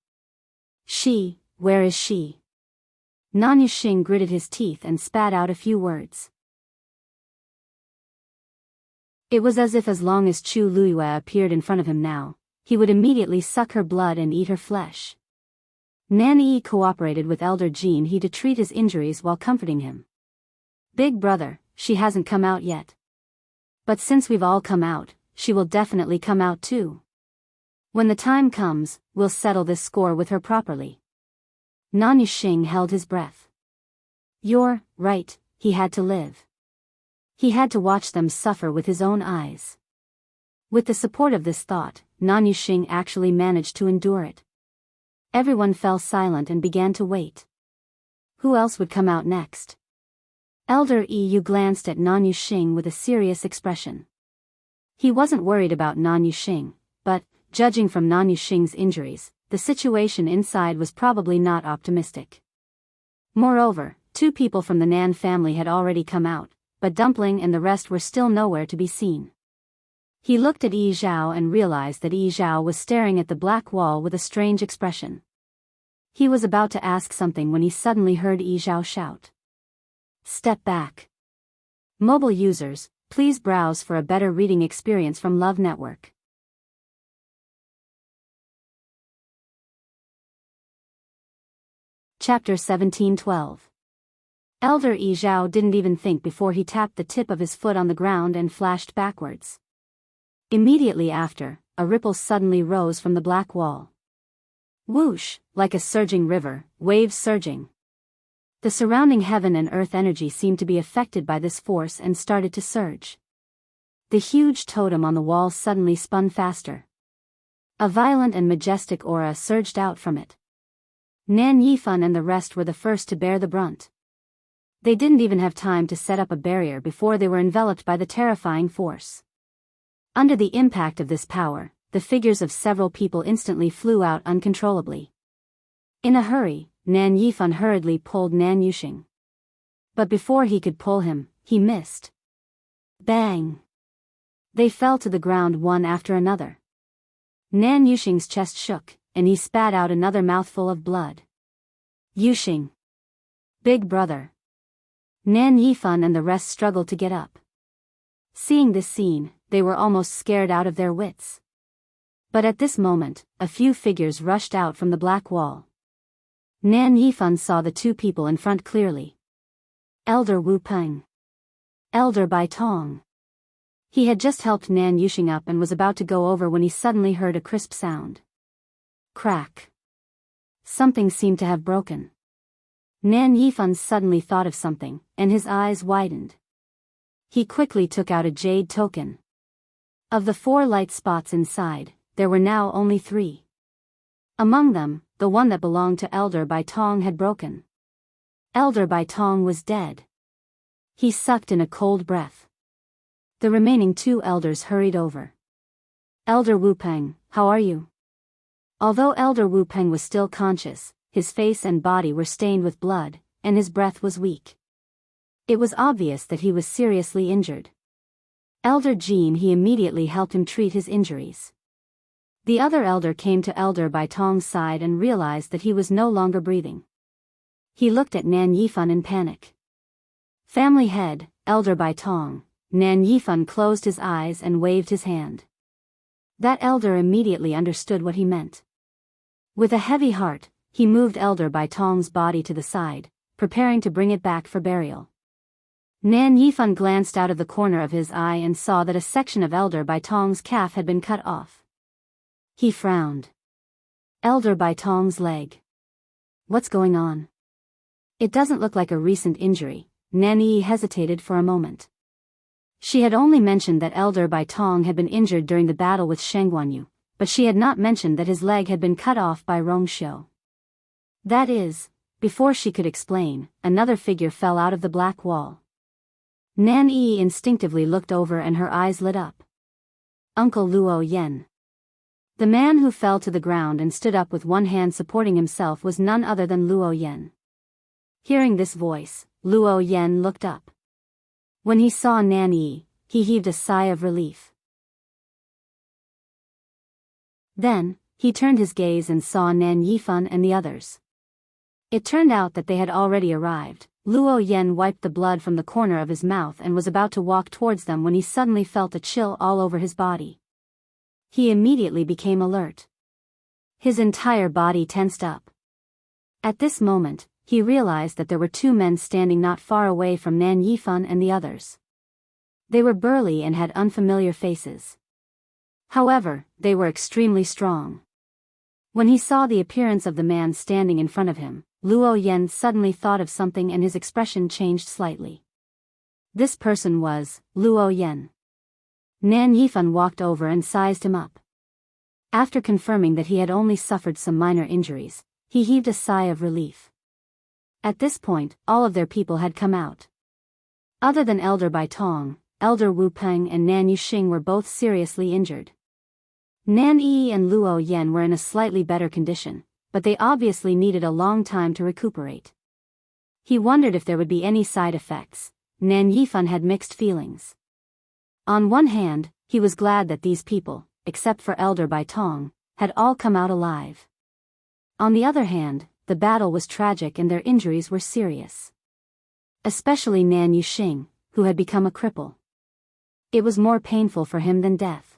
Where is she? Nan Yuxing gritted his teeth and spat out a few words. It was as if as long as Chu Luiyue appeared in front of him now, he would immediately suck her blood and eat her flesh. Nan Yi cooperated with Elder Jean He to treat his injuries while comforting him. Big brother, she hasn't come out yet. But since we've all come out, she will definitely come out too. When the time comes, we'll settle this score with her properly. Nan Yuxing held his breath. You're right, he had to live. He had to watch them suffer with his own eyes. With the support of this thought, Nan Yuxing actually managed to endure it. Everyone fell silent and began to wait. Who else would come out next? Elder Yu glanced at Nan Yuxing with a serious expression. He wasn't worried about Nan Yuxing, but, judging from Nan Yuxing's injuries, the situation inside was probably not optimistic. Moreover, 2 people from the Nan family had already come out, but Dumpling and the rest were still nowhere to be seen. He looked at Yi Zhao and realized that Yi Zhao was staring at the black wall with a strange expression. He was about to ask something when he suddenly heard Yi Zhao shout. Step back. Mobile users, please browse for a better reading experience from Love Network. Chapter 17:12. Elder Yi Zhao didn't even think before he tapped the tip of his foot on the ground and flashed backwards. Immediately after, a ripple suddenly rose from the black wall. Whoosh, like a surging river, waves surging. The surrounding heaven and earth energy seemed to be affected by this force and started to surge. The huge totem on the wall suddenly spun faster. A violent and majestic aura surged out from it. Nan Yifan and the rest were the first to bear the brunt. They didn't even have time to set up a barrier before they were enveloped by the terrifying force. Under the impact of this power, the figures of several people instantly flew out uncontrollably. In a hurry, Nan Yifan hurriedly pulled Nan Yuxing. But before he could pull him, he missed. Bang! They fell to the ground one after another. Nan Yuxing's chest shook, and he spat out another mouthful of blood. Yuxing! Big brother! Nan Yifan and the rest struggled to get up. Seeing this scene, they were almost scared out of their wits. But at this moment, a few figures rushed out from the black wall. Nan Yifan saw the 2 people in front clearly. Elder Wu Peng. Elder Bai Tong. He had just helped Nan Yuxing up and was about to go over when he suddenly heard a crisp sound. Crack. Something seemed to have broken. Nan Yifan suddenly thought of something, and his eyes widened. He quickly took out a jade token. Of the 4 light spots inside, there were now only 3. Among them, the one that belonged to Elder Bai Tong had broken. Elder Bai Tong was dead. He sucked in a cold breath. The remaining 2 elders hurried over. Elder Wu Peng, how are you? Although Elder Wu Peng was still conscious, his face and body were stained with blood, and his breath was weak. It was obvious that he was seriously injured. Elder Jean He immediately helped him treat his injuries. The other elder came to Elder Bai Tong's side and realized that he was no longer breathing. He looked at Nan Yifan in panic. Family head, Elder Bai Tong. Nan Yifan closed his eyes and waved his hand. That elder immediately understood what he meant. With a heavy heart, he moved Elder Bai Tong's body to the side, preparing to bring it back for burial. Nan Yifan glanced out of the corner of his eye and saw that a section of Elder Bai Tong's calf had been cut off. He frowned. Elder Bai Tong's leg. What's going on? It doesn't look like a recent injury. Nan Yi hesitated for a moment. She had only mentioned that Elder Bai Tong had been injured during the battle with Sheng Guanyu, but she had not mentioned that his leg had been cut off by Rong Xiu. That is, before she could explain, another figure fell out of the black wall. Nan Yi instinctively looked over and her eyes lit up. Uncle Luo Yen. The man who fell to the ground and stood up with one hand supporting himself was none other than Luo Yen. Hearing this voice, Luo Yen looked up. When he saw Nan Yi, he heaved a sigh of relief. Then, he turned his gaze and saw Nan Yifan and the others. It turned out that they had already arrived. Luo Yen wiped the blood from the corner of his mouth and was about to walk towards them when he suddenly felt a chill all over his body. He immediately became alert. His entire body tensed up. At this moment, he realized that there were two men standing not far away from Nan Yifan and the others. They were burly and had unfamiliar faces. However, they were extremely strong. When he saw the appearance of the man standing in front of him, Luo Yen suddenly thought of something and his expression changed slightly. This person was Luo Yen. Nan Yifan walked over and sized him up. After confirming that he had only suffered some minor injuries, he heaved a sigh of relief. At this point, all of their people had come out. Other than Elder Bai Tong, Elder Wu Peng and Nan Yuxing were both seriously injured. Nan Yi and Luo Yen were in a slightly better condition, but they obviously needed a long time to recuperate. He wondered if there would be any side effects. Nan Yifan had mixed feelings. On one hand, he was glad that these people, except for Elder Bai Tong, had all come out alive. On the other hand, the battle was tragic and their injuries were serious. Especially Nan Yuxing, who had become a cripple. It was more painful for him than death.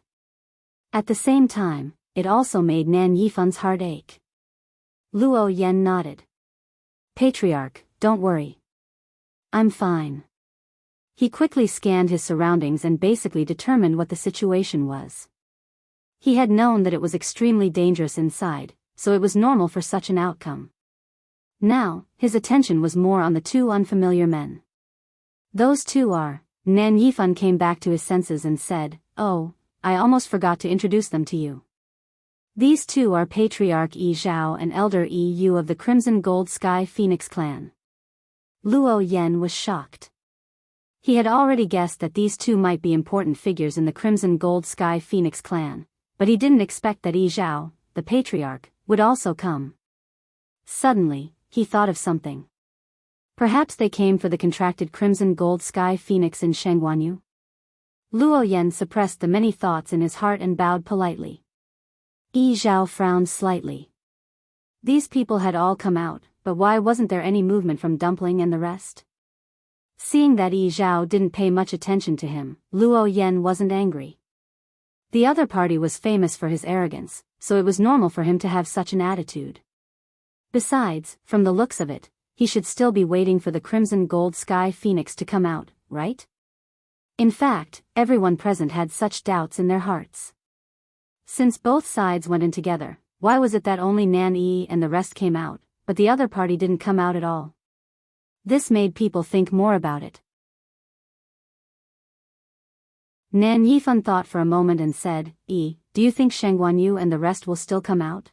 At the same time, it also made Nan Yifan's heart ache. Luo Yen nodded. Patriarch, don't worry. I'm fine. He quickly scanned his surroundings and basically determined what the situation was. He had known that it was extremely dangerous inside, so it was normal for such an outcome. Now, his attention was more on the two unfamiliar men. Those two are. Nan Yifan came back to his senses and said, "Oh, I almost forgot to introduce them to you. These two are Patriarch Yi Zhao and Elder Yi Yu of the Crimson Gold Sky Phoenix clan." Luo Yen was shocked. He had already guessed that these two might be important figures in the Crimson Gold Sky Phoenix clan, but he didn't expect that Yi Zhao, the Patriarch, would also come. Suddenly, he thought of something. Perhaps they came for the contracted Crimson Gold Sky Phoenix in Shengguanyu? Luo Yen suppressed the many thoughts in his heart and bowed politely. Yi Zhao frowned slightly. These people had all come out, but why wasn't there any movement from Dumpling and the rest? Seeing that Yi Zhao didn't pay much attention to him, Luo Yen wasn't angry. The other party was famous for his arrogance, so it was normal for him to have such an attitude. Besides, from the looks of it, he should still be waiting for the Crimson Gold Sky Phoenix to come out, right? In fact, everyone present had such doubts in their hearts. Since both sides went in together, why was it that only Nan Yi and the rest came out, but the other party didn't come out at all? This made people think more about it. Nan Yifan thought for a moment and said, "Do you think Shengguanyu and the rest will still come out?"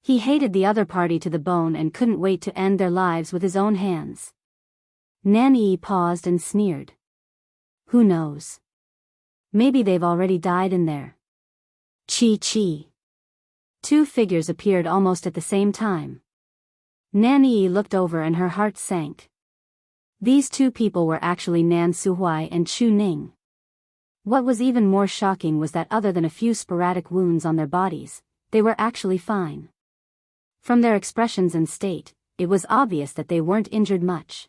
He hated the other party to the bone and couldn't wait to end their lives with his own hands. Nan Yi paused and sneered. Who knows? Maybe they've already died in there. Chi. Two figures appeared almost at the same time. Nan Yi looked over and her heart sank. These two people were actually Nan Suhuai and Chu Ning. What was even more shocking was that other than a few sporadic wounds on their bodies, they were actually fine. From their expressions and state, it was obvious that they weren't injured much.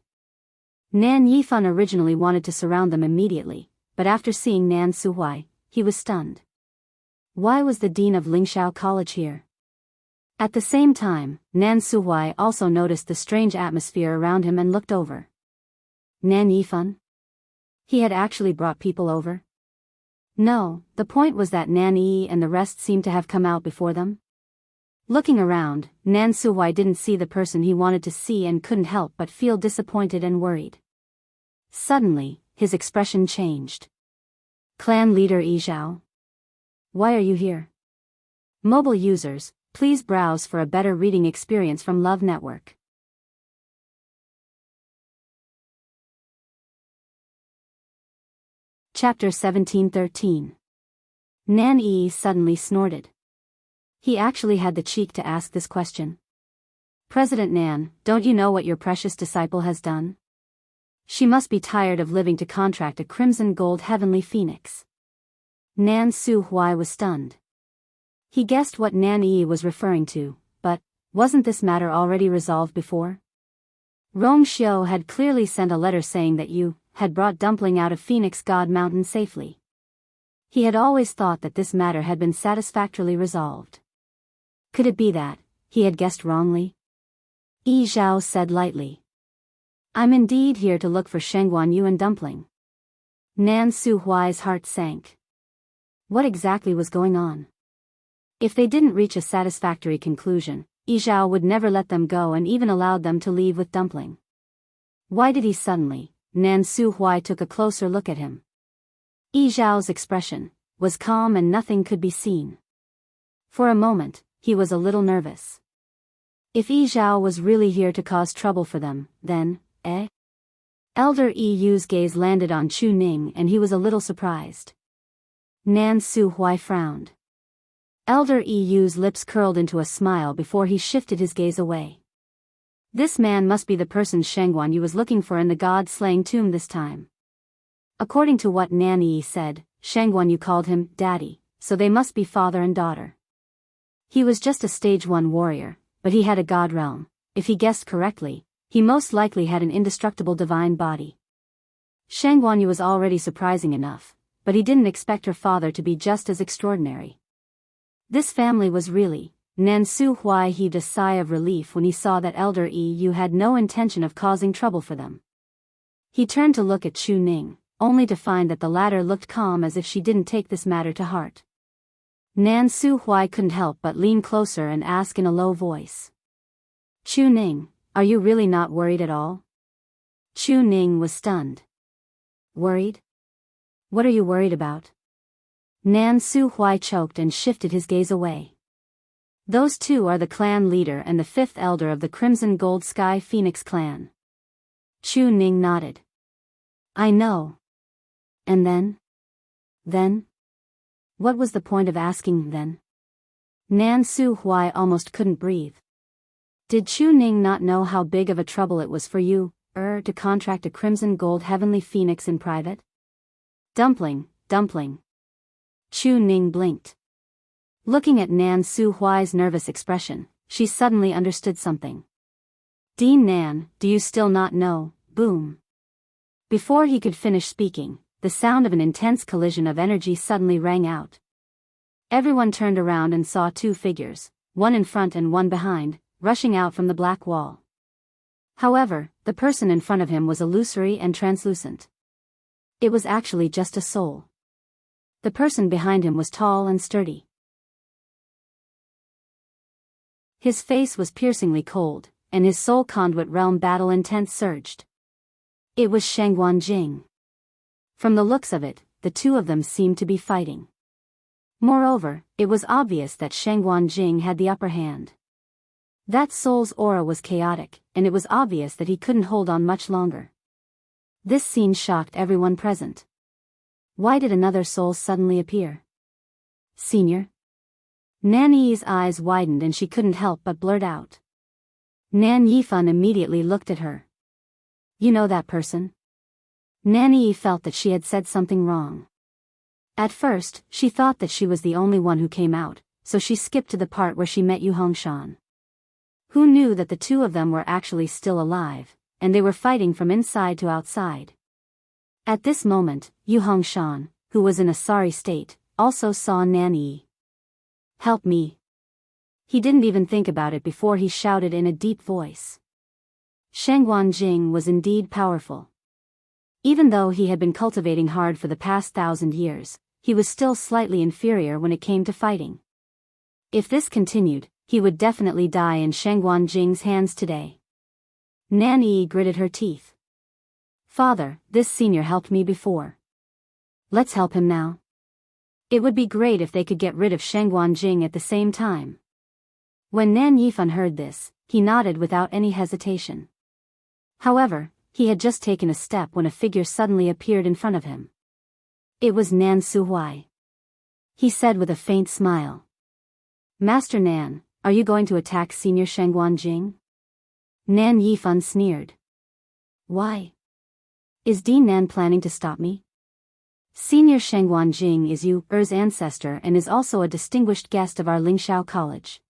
Nan Yifan originally wanted to surround them immediately, but after seeing Nan Suhuai, he was stunned. Why was the dean of Lingxiao College here? At the same time, Nan Suhuai also noticed the strange atmosphere around him and looked over. Nan Yifan? He had actually brought people over? No, the point was that Nan Yi and the rest seemed to have come out before them. Looking around, Nan Suhui didn't see the person he wanted to see and couldn't help but feel disappointed and worried. Suddenly, his expression changed. Clan leader Yi Zhao. Why are you here? Mobile users, please browse for a better reading experience from Love Network. Chapter 1713. Nan Yi suddenly snorted. He actually had the cheek to ask this question. President Nan, don't you know what your precious disciple has done? She must be tired of living to contract a crimson gold heavenly phoenix. Nan Suhui was stunned. He guessed what Nan Yi was referring to, but wasn't this matter already resolved before? Rong Xiu had clearly sent a letter saying that you had brought Dumpling out of Phoenix God Mountain safely. He had always thought that this matter had been satisfactorily resolved. Could it be that he had guessed wrongly? Yi Zhao said lightly. I'm indeed here to look for Shengguan Yu and Dumpling. Nan Suhui's heart sank. What exactly was going on? If they didn't reach a satisfactory conclusion, Yi Zhao would never let them go and even allowed them to leave with Dumpling. Why did he suddenly? Nan Suhui took a closer look at him. Yi Zhao's expression was calm and nothing could be seen. For a moment, he was a little nervous. If Yi Zhao was really here to cause trouble for them, then, Elder Yi Yu's gaze landed on Chu Ning and he was a little surprised. Nan Suhui frowned. Elder Yi Yu's lips curled into a smile before he shifted his gaze away. This man must be the person Shengguan Yu was looking for in the god-slaying tomb this time. According to what Nan Yi said, Shengguan Yu called him Daddy, so they must be father and daughter. He was just a stage 1 warrior, but he had a god realm. If he guessed correctly, he most likely had an indestructible divine body. Shengguan Yu was already surprising enough, but he didn't expect her father to be just as extraordinary. This family was really. Nan Suhui heaved a sigh of relief when he saw that Elder Yi Yu had no intention of causing trouble for them. He turned to look at Chu Ning, only to find that the latter looked calm as if she didn't take this matter to heart. Nan Suhui couldn't help but lean closer and ask in a low voice. Chu Ning, are you really not worried at all? Chu Ning was stunned. Worried? What are you worried about? Nan Suhui choked and shifted his gaze away. Those two are the clan leader and the 5th elder of the Crimson Gold Sky Phoenix clan. Chu Ning nodded. I know. And then? Then? What was the point of asking then? Nan Suhui almost couldn't breathe. Did Chu Ning not know how big of a trouble it was for you, to contract a crimson gold heavenly phoenix in private? Dumpling. Chu Ning blinked. Looking at Nan Suhui's nervous expression, she suddenly understood something. Dean Nan, do you still not know? Boom. Before he could finish speaking, the sound of an intense collision of energy suddenly rang out. Everyone turned around and saw 2 figures, one in front and one behind, rushing out from the black wall. However, the person in front of him was illusory and translucent. It was actually just a soul. The person behind him was tall and sturdy. His face was piercingly cold, and his soul conduit realm battle intent surged. It was Shengguan Jing. From the looks of it, the two of them seemed to be fighting. Moreover, it was obvious that Shengguan Jing had the upper hand. That soul's aura was chaotic, and it was obvious that he couldn't hold on much longer. This scene shocked everyone present. Why did another soul suddenly appear? Senior? Nan Yi's eyes widened and she couldn't help but blurt out. Nan Yifan immediately looked at her. You know that person? Nan Yi felt that she had said something wrong. At first, she thought that she was the only one who came out, so she skipped to the part where she met Yu Hongshan. Who knew that the two of them were actually still alive, and they were fighting from inside to outside. At this moment, Yu Hongshan, who was in a sorry state, also saw Nan Yi. Help me. He didn't even think about it before he shouted in a deep voice. Shengguan Jing was indeed powerful. Even though he had been cultivating hard for the past 1,000 years, he was still slightly inferior when it came to fighting. If this continued, he would definitely die in Shangguan Jing's hands today. Nan Yi gritted her teeth. Father, this senior helped me before. Let's help him now. It would be great if they could get rid of Shangguan Jing at the same time. When Nan Yifan heard this, he nodded without any hesitation. However, he had just taken a step when a figure suddenly appeared in front of him. It was Nan Suhuai. He said with a faint smile. Master Nan, are you going to attack Senior Shangguan Jing? Nan Yifan sneered. Why? Is Dean Nan planning to stop me? Senior Shangguan Jing is Yu Er's ancestor and is also a distinguished guest of our Lingxiao College.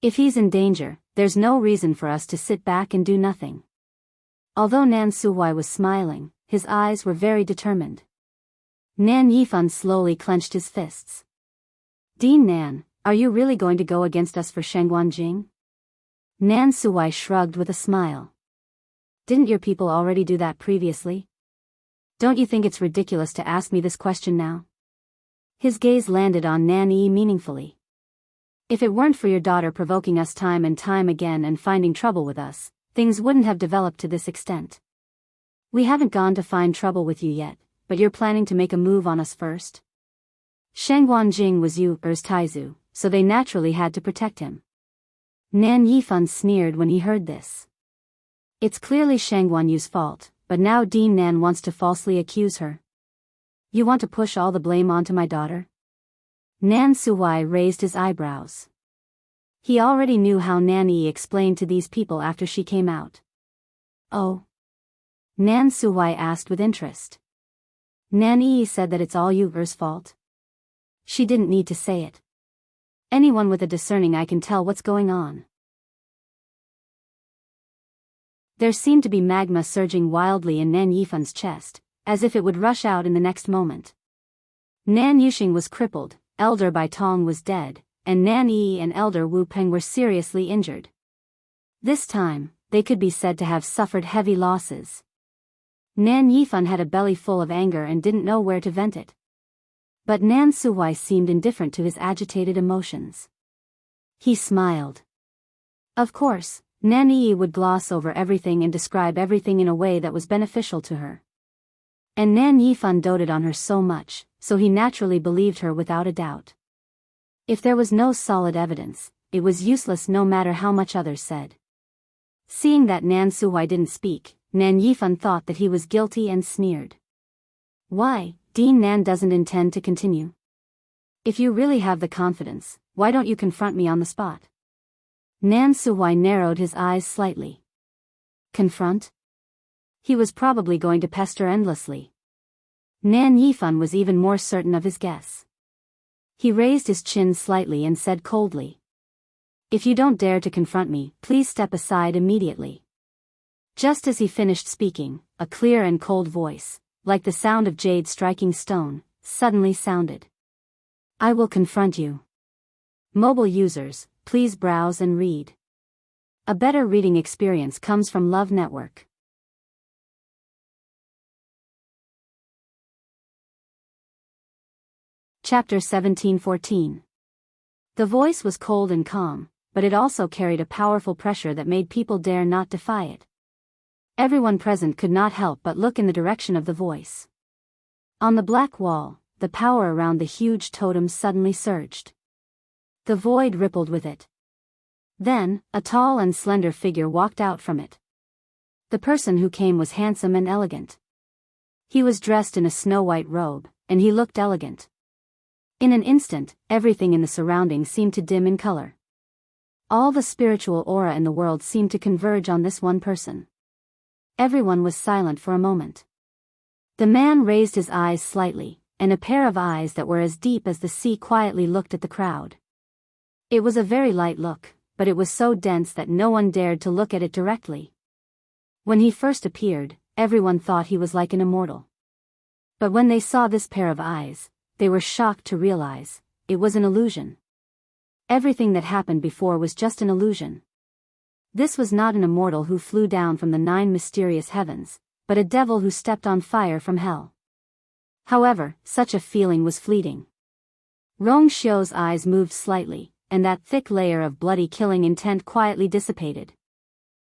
If he's in danger, there's no reason for us to sit back and do nothing. Although Nan Suhuai was smiling, his eyes were very determined. Nan Yifan slowly clenched his fists. Dean Nan, are you really going to go against us for Shangguan Jing? Nan Suhuai shrugged with a smile. Didn't your people already do that previously? Don't you think it's ridiculous to ask me this question now? His gaze landed on Nan Yi meaningfully. If it weren't for your daughter provoking us time and time again and finding trouble with us, things wouldn't have developed to this extent. We haven't gone to find trouble with you yet, but you're planning to make a move on us first? Shangguan Jing was Yu Er's Taizu, so they naturally had to protect him. Nan Yifan sneered when he heard this. It's clearly Shangguan Yu's fault, but now Dean Nan wants to falsely accuse her. You want to push all the blame onto my daughter? Nan Suhuai raised his eyebrows. He already knew how Nan Yi explained to these people after she came out. Oh? Nan Suhuai asked with interest. Nan Yi said that it's all Yu Er's fault. She didn't need to say it. Anyone with a discerning eye can tell what's going on. There seemed to be magma surging wildly in Nan Yifan's chest, as if it would rush out in the next moment. Nan Yuxing was crippled, Elder Bai Tong was dead, and Nan Yi and Elder Wu Peng were seriously injured. This time, they could be said to have suffered heavy losses. Nan Yifan had a belly full of anger and didn't know where to vent it. But Nan Suhuai seemed indifferent to his agitated emotions. He smiled. Of course, Nan Yi would gloss over everything and describe everything in a way that was beneficial to her. And Nan Yifan doted on her so much, so he naturally believed her without a doubt. If there was no solid evidence, it was useless no matter how much others said. Seeing that Nan Suhuai didn't speak, Nan Yifan thought that he was guilty and sneered. Why, Dean Nan doesn't intend to continue? If you really have the confidence, why don't you confront me on the spot? Nan Suhuai narrowed his eyes slightly. Confront? He was probably going to pester endlessly. Nan Yifan was even more certain of his guess. He raised his chin slightly and said coldly. If you don't dare to confront me, please step aside immediately. Just as he finished speaking, a clear and cold voice, like the sound of jade striking stone, suddenly sounded. I will confront you. Mobile users, please browse and read. A better reading experience comes from Love Network. Chapter 1714. The voice was cold and calm, but it also carried a powerful pressure that made people dare not defy it. Everyone present could not help but look in the direction of the voice. On the black wall, the power around the huge totem suddenly surged. The void rippled with it. Then, a tall and slender figure walked out from it. The person who came was handsome and elegant. He was dressed in a snow-white robe, and he looked elegant. In an instant, everything in the surroundings seemed to dim in color. All the spiritual aura in the world seemed to converge on this one person. Everyone was silent for a moment. The man raised his eyes slightly, and a pair of eyes that were as deep as the sea quietly looked at the crowd. It was a very light look, but it was so dense that no one dared to look at it directly. When he first appeared, everyone thought he was like an immortal. But when they saw this pair of eyes, they were shocked to realize it was an illusion. Everything that happened before was just an illusion. This was not an immortal who flew down from the 9 mysterious heavens, but a devil who stepped on fire from hell. However, such a feeling was fleeting. Rong Xiu's eyes moved slightly, and that thick layer of bloody killing intent quietly dissipated.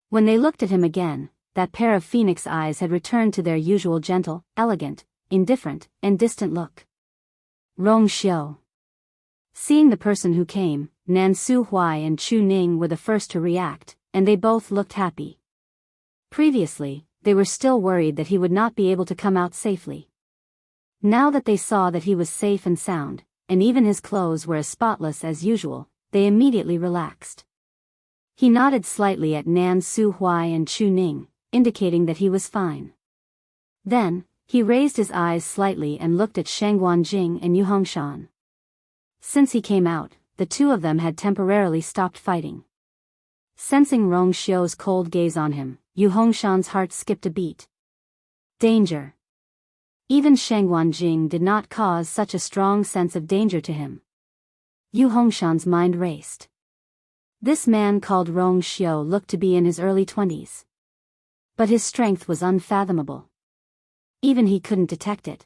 When they looked at him again, that pair of phoenix eyes had returned to their usual gentle, elegant, indifferent, and distant look. Rong Xiu. Seeing the person who came, Nan Su Huai and Chu Ning were the first to react, and they both looked happy. Previously, they were still worried that he would not be able to come out safely. Now that they saw that he was safe and sound, and even his clothes were as spotless as usual, they immediately relaxed. He nodded slightly at Nan Su Huai and Chu Ning, indicating that he was fine. Then, he raised his eyes slightly and looked at Shangguan Jing and Yu Hongshan. Since he came out, the two of them had temporarily stopped fighting. Sensing Rong Xiu's cold gaze on him, Yu Hongshan's heart skipped a beat. Danger. Even Shangguan Jing did not cause such a strong sense of danger to him. Yu Hongshan's mind raced. This man called Rong Xiu looked to be in his early 20s. But his strength was unfathomable. Even he couldn't detect it.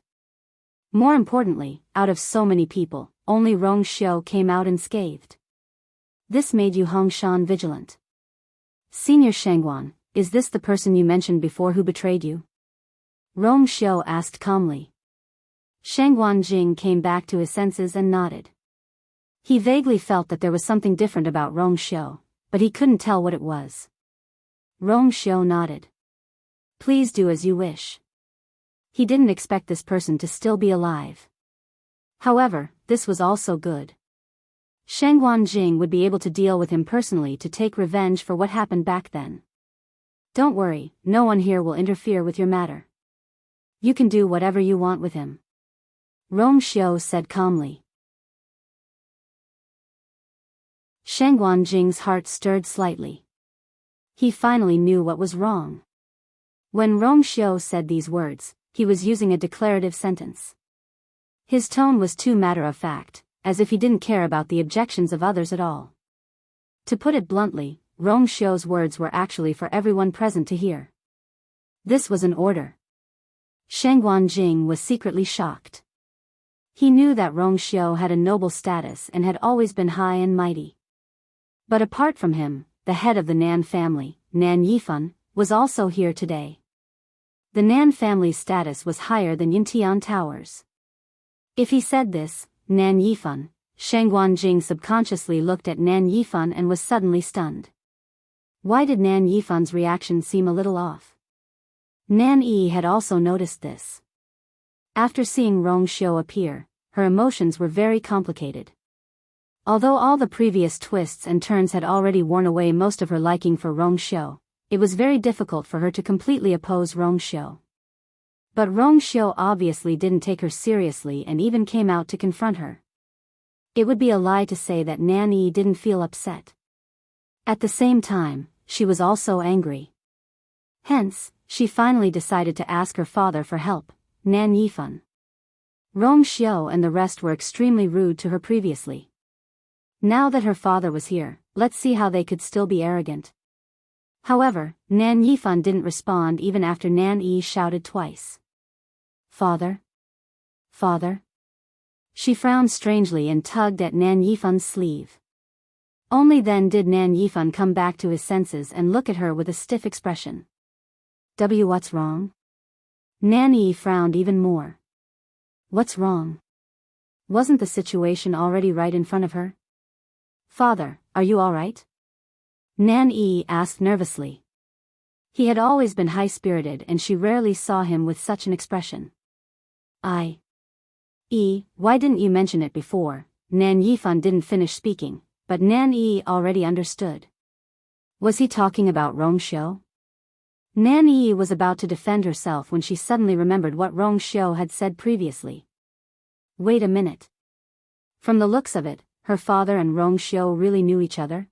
More importantly, out of so many people, only Rong Xiu came out unscathed. This made Yu Hongshan vigilant. Senior Shangguan, is this the person you mentioned before who betrayed you? Rong Xiu asked calmly. Shangguan Jing came back to his senses and nodded. He vaguely felt that there was something different about Rong Xiu, but he couldn't tell what it was. Rong Xiu nodded. Please do as you wish. He didn't expect this person to still be alive. However, this was also good. Shangguan Jing would be able to deal with him personally to take revenge for what happened back then. Don't worry, no one here will interfere with your matter. You can do whatever you want with him. Rong Xiu said calmly. Shangguan Jing's heart stirred slightly. He finally knew what was wrong. When Rong Xiu said these words, he was using a declarative sentence. His tone was too matter-of-fact, as if he didn't care about the objections of others at all. To put it bluntly, Rong Xiu's words were actually for everyone present to hear. This was an order. Shangguan Jing was secretly shocked. He knew that Rong Xiu had a noble status and had always been high and mighty. But apart from him, the head of the Nan family, Nan Yifan, was also here today. The Nan family's status was higher than Yintian Towers. If he said this, Nan Yifan, Shangguan Jing subconsciously looked at Nan Yifan and was suddenly stunned. Why did Nan Yifan's reaction seem a little off? Nan Yi had also noticed this. After seeing Rong Xiu appear, her emotions were very complicated. Although all the previous twists and turns had already worn away most of her liking for Rong Xiu, it was very difficult for her to completely oppose Rong Xiu. But Rong Xiu obviously didn't take her seriously and even came out to confront her. It would be a lie to say that Nan Yi didn't feel upset. At the same time, she was also angry. Hence, she finally decided to ask her father for help, Nan Yifan. Rong Xiu and the rest were extremely rude to her previously. Now that her father was here, let's see how they could still be arrogant. However, Nan Yifan didn't respond even after Nan Yi shouted twice. Father? Father? She frowned strangely and tugged at Nan Yifan's sleeve. Only then did Nan Yifan come back to his senses and look at her with a stiff expression. What's wrong? Nan Yi frowned even more. What's wrong? Wasn't the situation already right in front of her? Father, are you all right? Nan Yi asked nervously. He had always been high-spirited and she rarely saw him with such an expression. Why didn't you mention it before? Nan Yifan didn't finish speaking, but Nan Yi already understood. Was he talking about Rong Xiu? Nan Yi was about to defend herself when she suddenly remembered what Rong Xiu had said previously. Wait a minute. From the looks of it, her father and Rong Xiu really knew each other?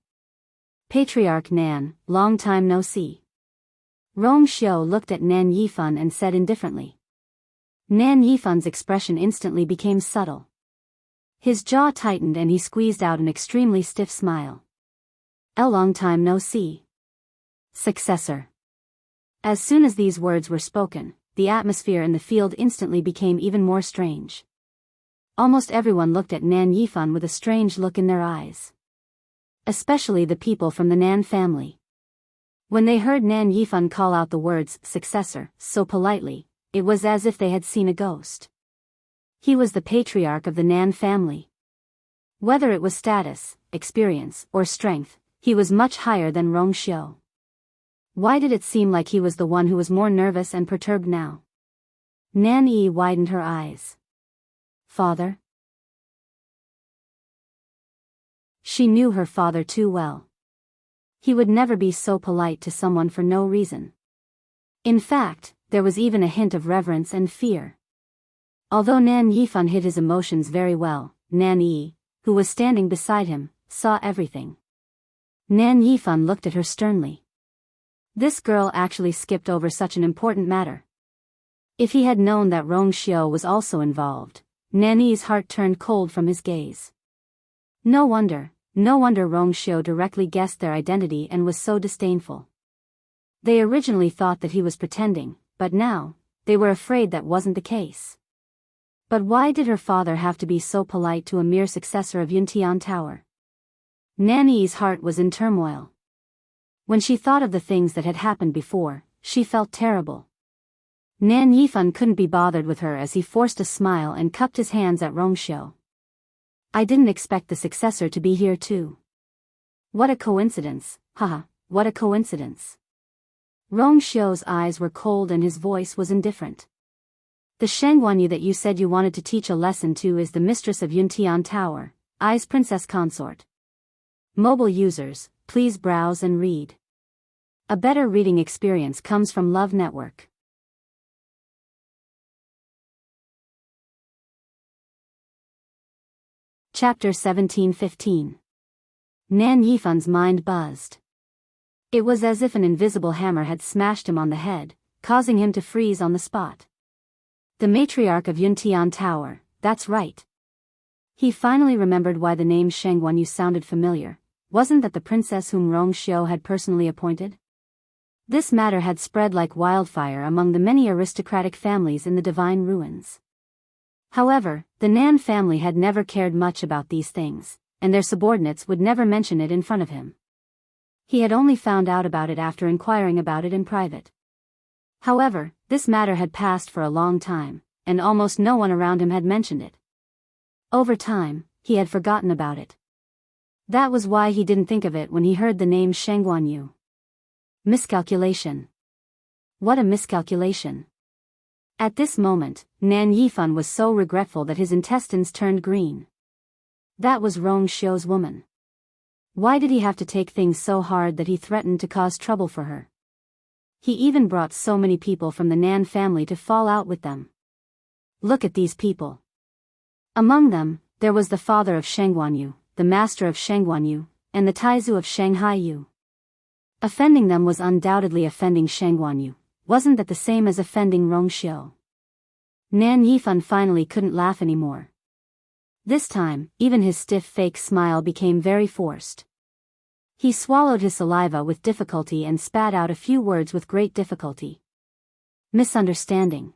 Patriarch Nan, long time no see. Rong Xiu looked at Nan Yifan and said indifferently. Nan Yifan's expression instantly became subtle. His jaw tightened and he squeezed out an extremely stiff smile. A long time no see. Successor. As soon as these words were spoken, the atmosphere in the field instantly became even more strange. Almost everyone looked at Nan Yifan with a strange look in their eyes. especially the people from the Nan family. When they heard Nan Yifan call out the words successor so politely, it was as if they had seen a ghost. He was the patriarch of the Nan family. Whether it was status, experience, or strength, he was much higher than Rongxiu. Why did it seem like he was the one who was more nervous and perturbed now? Nan Yi widened her eyes. Father? She knew her father too well. He would never be so polite to someone for no reason. In fact, there was even a hint of reverence and fear. Although Nan Yifan hid his emotions very well, Nan Yi, who was standing beside him, saw everything. Nan Yifan looked at her sternly. This girl actually skipped over such an important matter. If he had known that Rongxiu was also involved, Nan Yi's heart turned cold from his gaze. No wonder Rongxiu directly guessed their identity and was so disdainful. They originally thought that he was pretending, but now, they were afraid that wasn't the case. But why did her father have to be so polite to a mere successor of Yuntian Tower? Nan Yi's heart was in turmoil. When she thought of the things that had happened before, she felt terrible. Nan Yifan couldn't be bothered with her as he forced a smile and cupped his hands at Rongxiu. I didn't expect the successor to be here too. What a coincidence, haha, what a coincidence. Rongxiu's eyes were cold and his voice was indifferent. The Shengguanyu that you said you wanted to teach a lesson to is the mistress of Yuntian Tower, I's princess consort. Mobile users, please browse and read. A better reading experience comes from Love Network. Chapter 17-15. Nan Yifan's mind buzzed. It was as if an invisible hammer had smashed him on the head, causing him to freeze on the spot. The matriarch of Yuntian Tower, that's right. He finally remembered why the name Shengguanyu sounded familiar. Wasn't that the princess whom Rongxiu had personally appointed? This matter had spread like wildfire among the many aristocratic families in the Divine Ruins. However, the Nan family had never cared much about these things, and their subordinates would never mention it in front of him. He had only found out about it after inquiring about it in private. However, this matter had passed for a long time, and almost no one around him had mentioned it. Over time, he had forgotten about it. That was why he didn't think of it when he heard the name Shengguanyu. Miscalculation. What a miscalculation. At this moment, Nan Yifan was so regretful that his intestines turned green. That was Rongxiu's woman. Why did he have to take things so hard that he threatened to cause trouble for her? He even brought so many people from the Nan family to fall out with them. Look at these people. Among them, there was the father of Shengguanyu, the master of Shengguanyu, and the Taizu of Shanghaiyu. Offending them was undoubtedly offending Shengguanyu. Wasn't that the same as offending Rongxiu? Nan Yifan finally couldn't laugh anymore. This time, even his stiff fake smile became very forced. He swallowed his saliva with difficulty and spat out a few words with great difficulty. Misunderstanding.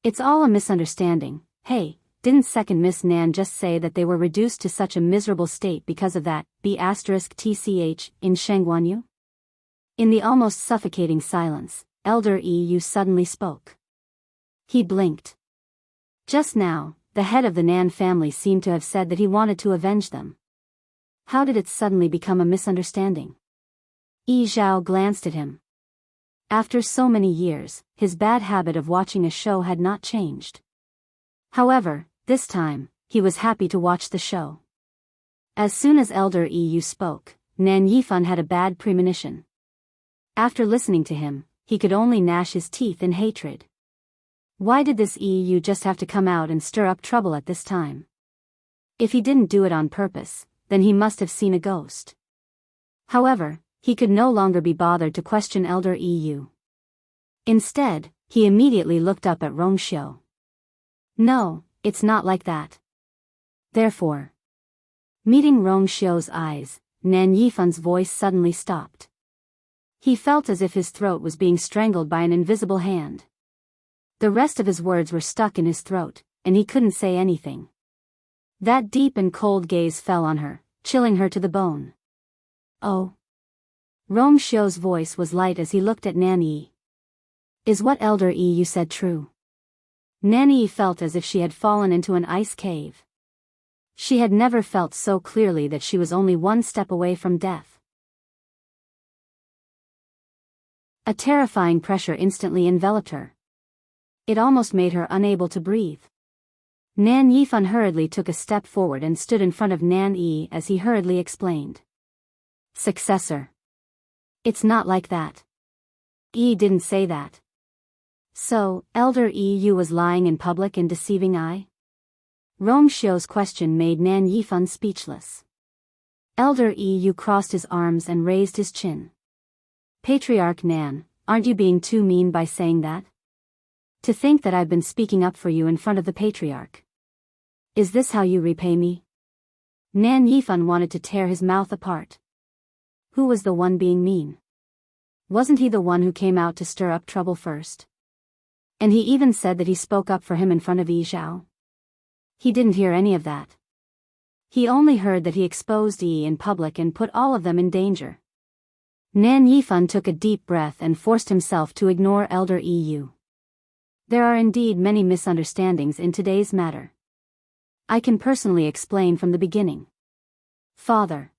It's all a misunderstanding. Hey, didn't second Miss Nan just say that they were reduced to such a miserable state because of that B*TCH in Shengguanyu? In the almost suffocating silence, Elder Yu suddenly spoke. He blinked. Just now, the head of the Nan family seemed to have said that he wanted to avenge them. How did it suddenly become a misunderstanding? Yi Zhao glanced at him. After so many years, his bad habit of watching a show had not changed. However, this time, he was happy to watch the show. As soon as Elder Yu spoke, Nan Yifan had a bad premonition. After listening to him, he could only gnash his teeth in hatred. Why did this Yu just have to come out and stir up trouble at this time? If he didn't do it on purpose, then he must have seen a ghost. However, he could no longer be bothered to question Elder Yu. Instead, he immediately looked up at Rongxiu. No, it's not like that. Therefore, meeting Rongxiu's eyes, Nan Yifan's voice suddenly stopped. He felt as if his throat was being strangled by an invisible hand. The rest of his words were stuck in his throat, and he couldn't say anything. That deep and cold gaze fell on her, chilling her to the bone. Oh. Rong Xiu's voice was light as he looked at Nan Yi. Is what Elder Yi you said true? Nan Yi felt as if she had fallen into an ice cave. She had never felt so clearly that she was only one step away from death. A terrifying pressure instantly enveloped her. It almost made her unable to breathe. Nan Yifan hurriedly took a step forward and stood in front of Nan Yi as he hurriedly explained. Successor. It's not like that. Yi didn't say that. So, Elder Yi was lying in public and deceiving I? Rong Xiu's question made Nan Yifan speechless. Elder Yi crossed his arms and raised his chin. Patriarch Nan, aren't you being too mean by saying that? To think that I've been speaking up for you in front of the patriarch. Is this how you repay me? Nan Yifan wanted to tear his mouth apart. Who was the one being mean? Wasn't he the one who came out to stir up trouble first? And he even said that he spoke up for him in front of Yi Zhao. He didn't hear any of that. He only heard that he exposed Yi in public and put all of them in danger. Nan Yifan took a deep breath and forced himself to ignore Elder Yi. There are indeed many misunderstandings in today's matter. I can personally explain from the beginning. Father.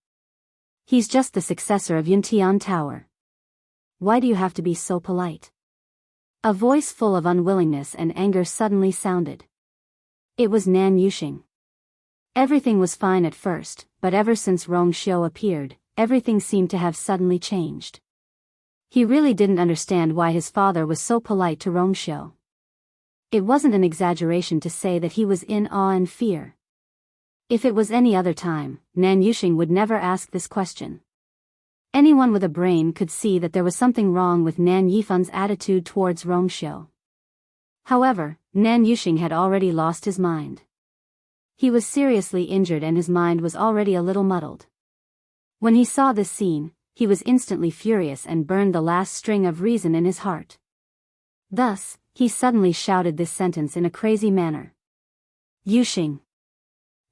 He's just the successor of Yuntian Tower. Why do you have to be so polite? A voice full of unwillingness and anger suddenly sounded. It was Nan Yuxing. Everything was fine at first, but ever since Rong Xiu appeared, everything seemed to have suddenly changed. He really didn't understand why his father was so polite to Rong Xiu. It wasn't an exaggeration to say that he was in awe and fear. If it was any other time, Nan Yuxing would never ask this question. Anyone with a brain could see that there was something wrong with Nan Yifan's attitude towards Rong Xiu. However, Nan Yuxing had already lost his mind. He was seriously injured and his mind was already a little muddled. When he saw this scene, he was instantly furious and burned the last string of reason in his heart. Thus, he suddenly shouted this sentence in a crazy manner. Yuxing.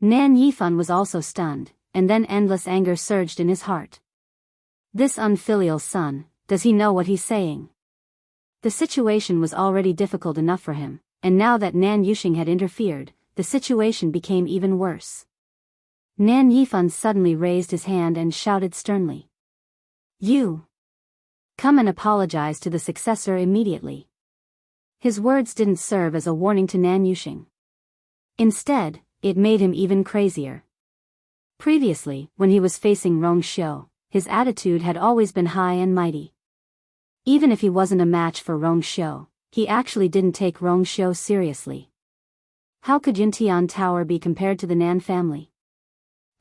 Nan Yifan was also stunned, and then endless anger surged in his heart. This unfilial son, does he know what he's saying? The situation was already difficult enough for him, and now that Nan Yuxing had interfered, the situation became even worse. Nan Yifan suddenly raised his hand and shouted sternly. You! Come and apologize to the successor immediately. His words didn't serve as a warning to Nan Yuxing. Instead, it made him even crazier. Previously, when he was facing Rong Xiu, his attitude had always been high and mighty. Even if he wasn't a match for Rong Xiu, he actually didn't take Rong Xiu seriously. How could Yuntian Tower be compared to the Nan family?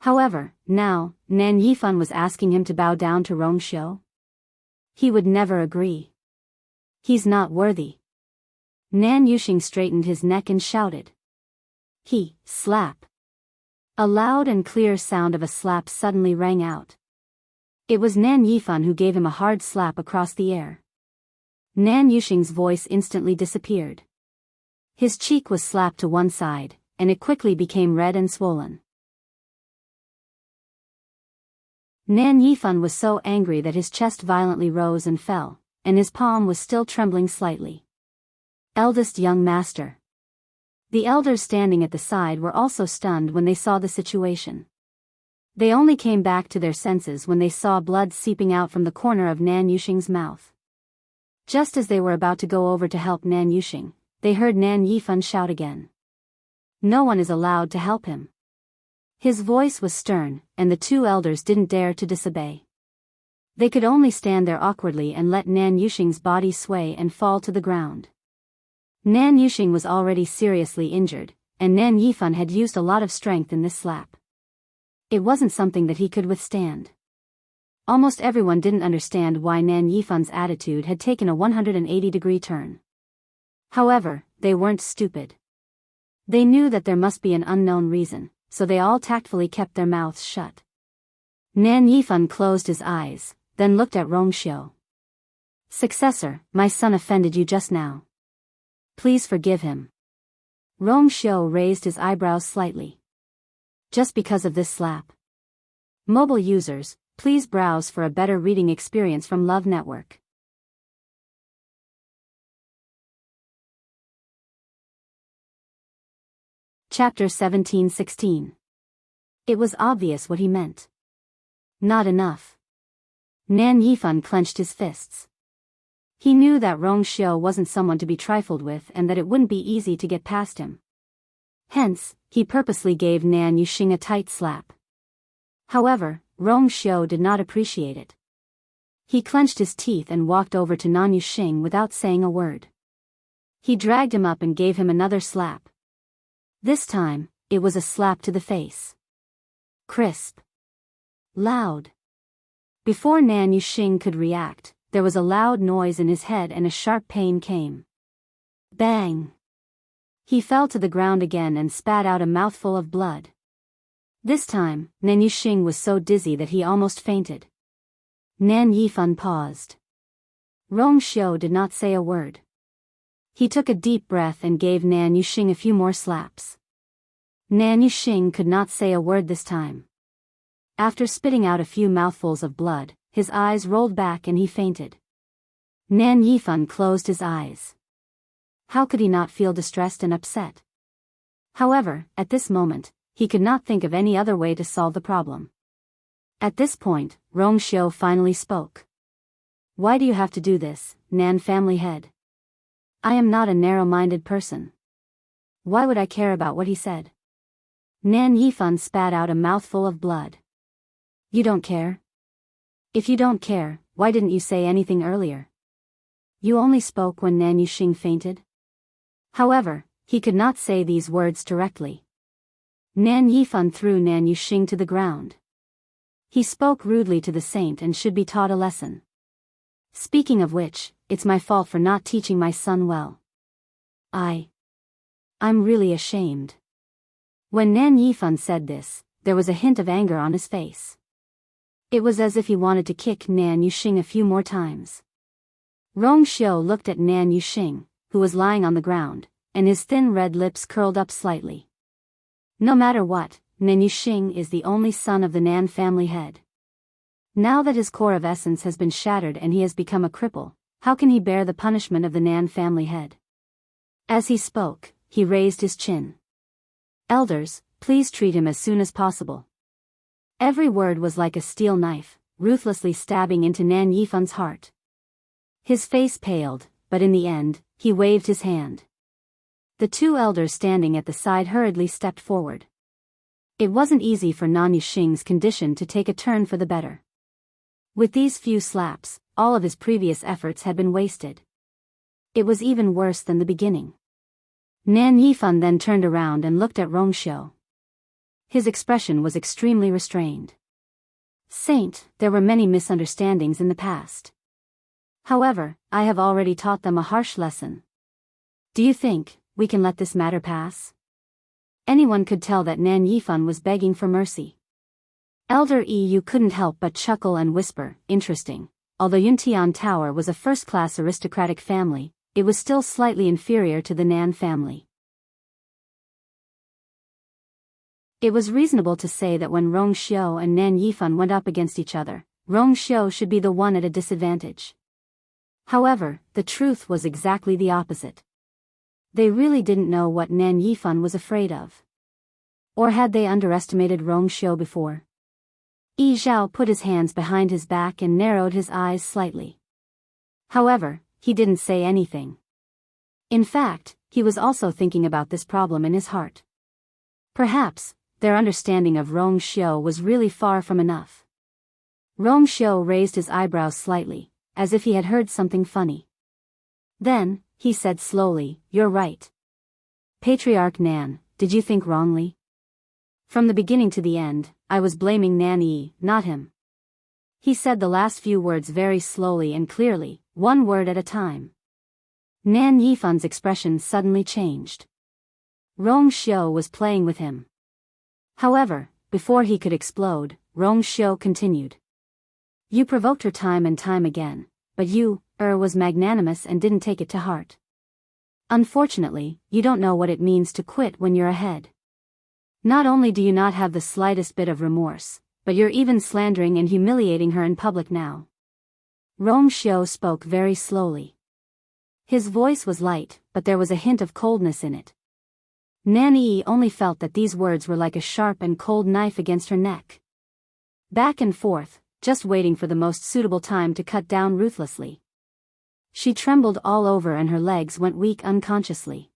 However, now, Nan Yifan was asking him to bow down to Rong Xiu. He would never agree. He's not worthy. Nan Yuxing straightened his neck and shouted. Slap. A loud and clear sound of a slap suddenly rang out. It was Nan Yifan who gave him a hard slap across the air. Nan Yuxing's voice instantly disappeared. His cheek was slapped to one side, and it quickly became red and swollen. Nan Yifan was so angry that his chest violently rose and fell, and his palm was still trembling slightly. Eldest young master. The elders standing at the side were also stunned when they saw the situation. They only came back to their senses when they saw blood seeping out from the corner of Nan Yuxing's mouth. Just as they were about to go over to help Nan Yuxing, they heard Nan Yifan shout again. No one is allowed to help him. His voice was stern, and the two elders didn't dare to disobey. They could only stand there awkwardly and let Nan Yuxing's body sway and fall to the ground. Nan Yuxing was already seriously injured, and Nan Yifan had used a lot of strength in this slap. It wasn't something that he could withstand. Almost everyone didn't understand why Nan Yifan's attitude had taken a 180-degree turn. However, they weren't stupid. They knew that there must be an unknown reason, so they all tactfully kept their mouths shut. Nan Yifan closed his eyes, then looked at Rong Xiu. Successor, my son offended you just now. Please forgive him. Rong Xiu raised his eyebrows slightly. Just because of this slap. Mobile users, Please browse for a better reading experience from Love Network. Chapter 17:16. It was obvious what he meant. Not enough. Nan Yifan clenched his fists. He knew that Rong Xiu wasn't someone to be trifled with and that it wouldn't be easy to get past him. Hence, he purposely gave Nan Yuxing a tight slap. However, Rong Xiu did not appreciate it. He clenched his teeth and walked over to Nan Yuxing without saying a word. He dragged him up and gave him another slap. This time, it was a slap to the face. Crisp. Loud. Before Nan Yuxing could react, there was a loud noise in his head and a sharp pain came. Bang! He fell to the ground again and spat out a mouthful of blood. This time, Nan Yuxing was so dizzy that he almost fainted. Nan Yifan paused. Rong Xiu did not say a word. He took a deep breath and gave Nan Yuxing a few more slaps. Nan Yuxing could not say a word this time. After spitting out a few mouthfuls of blood, his eyes rolled back and he fainted. Nan Yifan closed his eyes. How could he not feel distressed and upset? However, at this moment, he could not think of any other way to solve the problem. At this point, Rong Xiu finally spoke. Why do you have to do this, Nan family head? I am not a narrow-minded person. Why would I care about what he said? Nan Yifan spat out a mouthful of blood. You don't care? If you don't care, why didn't you say anything earlier? You only spoke when Nan Yuxing fainted? However, he could not say these words directly. Nan Yifan threw Nan Yuxing to the ground. He spoke rudely to the saint and should be taught a lesson. Speaking of which, it's my fault for not teaching my son well. I'm really ashamed. When Nan Yifan said this, there was a hint of anger on his face. It was as if he wanted to kick Nan Yuxing a few more times. Rong Xiu looked at Nan Yuxing, who was lying on the ground, and his thin red lips curled up slightly. No matter what, Nan Yuxing is the only son of the Nan family head. Now that his core of essence has been shattered and he has become a cripple, how can he bear the punishment of the Nan family head? As he spoke, he raised his chin. Elders, please treat him as soon as possible. Every word was like a steel knife, ruthlessly stabbing into Nan Yifan's heart. His face paled, but in the end, he waved his hand. The two elders standing at the side hurriedly stepped forward. It wasn't easy for Nan Yuxing's condition to take a turn for the better. With these few slaps, all of his previous efforts had been wasted. It was even worse than the beginning. Nan Yifan then turned around and looked at Rong Xiu. His expression was extremely restrained. Saint, there were many misunderstandings in the past. However, I have already taught them a harsh lesson. Do you think we can let this matter pass? Anyone could tell that Nan Yifan was begging for mercy. Elder Yu couldn't help but chuckle and whisper, interesting. Although Yuntian Tower was a first-class aristocratic family, it was still slightly inferior to the Nan family. It was reasonable to say that when Rong Xiu and Nan Yifan went up against each other, Rong Xiu should be the one at a disadvantage. However, the truth was exactly the opposite. They really didn't know what Nan Yifan was afraid of. Or had they underestimated Rong Xiu before? Yi Zhao put his hands behind his back and narrowed his eyes slightly. However, he didn't say anything. In fact, he was also thinking about this problem in his heart. Perhaps, their understanding of Rong Xiu was really far from enough. Rong Xiu raised his eyebrows slightly, as if he had heard something funny. Then, he said slowly, "You're right. Patriarch Nan, did you think wrongly? From the beginning to the end, I was blaming Nan Yi, not him." He said the last few words very slowly and clearly, one word at a time. Nan Yifan's expression suddenly changed. Rong Xiu was playing with him. However, before he could explode, Rong Xiu continued. "You provoked her time and time again, but you, was magnanimous and didn't take it to heart. Unfortunately, you don't know what it means to quit when you're ahead. Not only do you not have the slightest bit of remorse, but you're even slandering and humiliating her in public now. Rong Xiu spoke very slowly. His voice was light, but there was a hint of coldness in it. Nan Yi only felt that these words were like a sharp and cold knife against her neck. Back and forth, just waiting for the most suitable time to cut down ruthlessly. She trembled all over and her legs went weak unconsciously.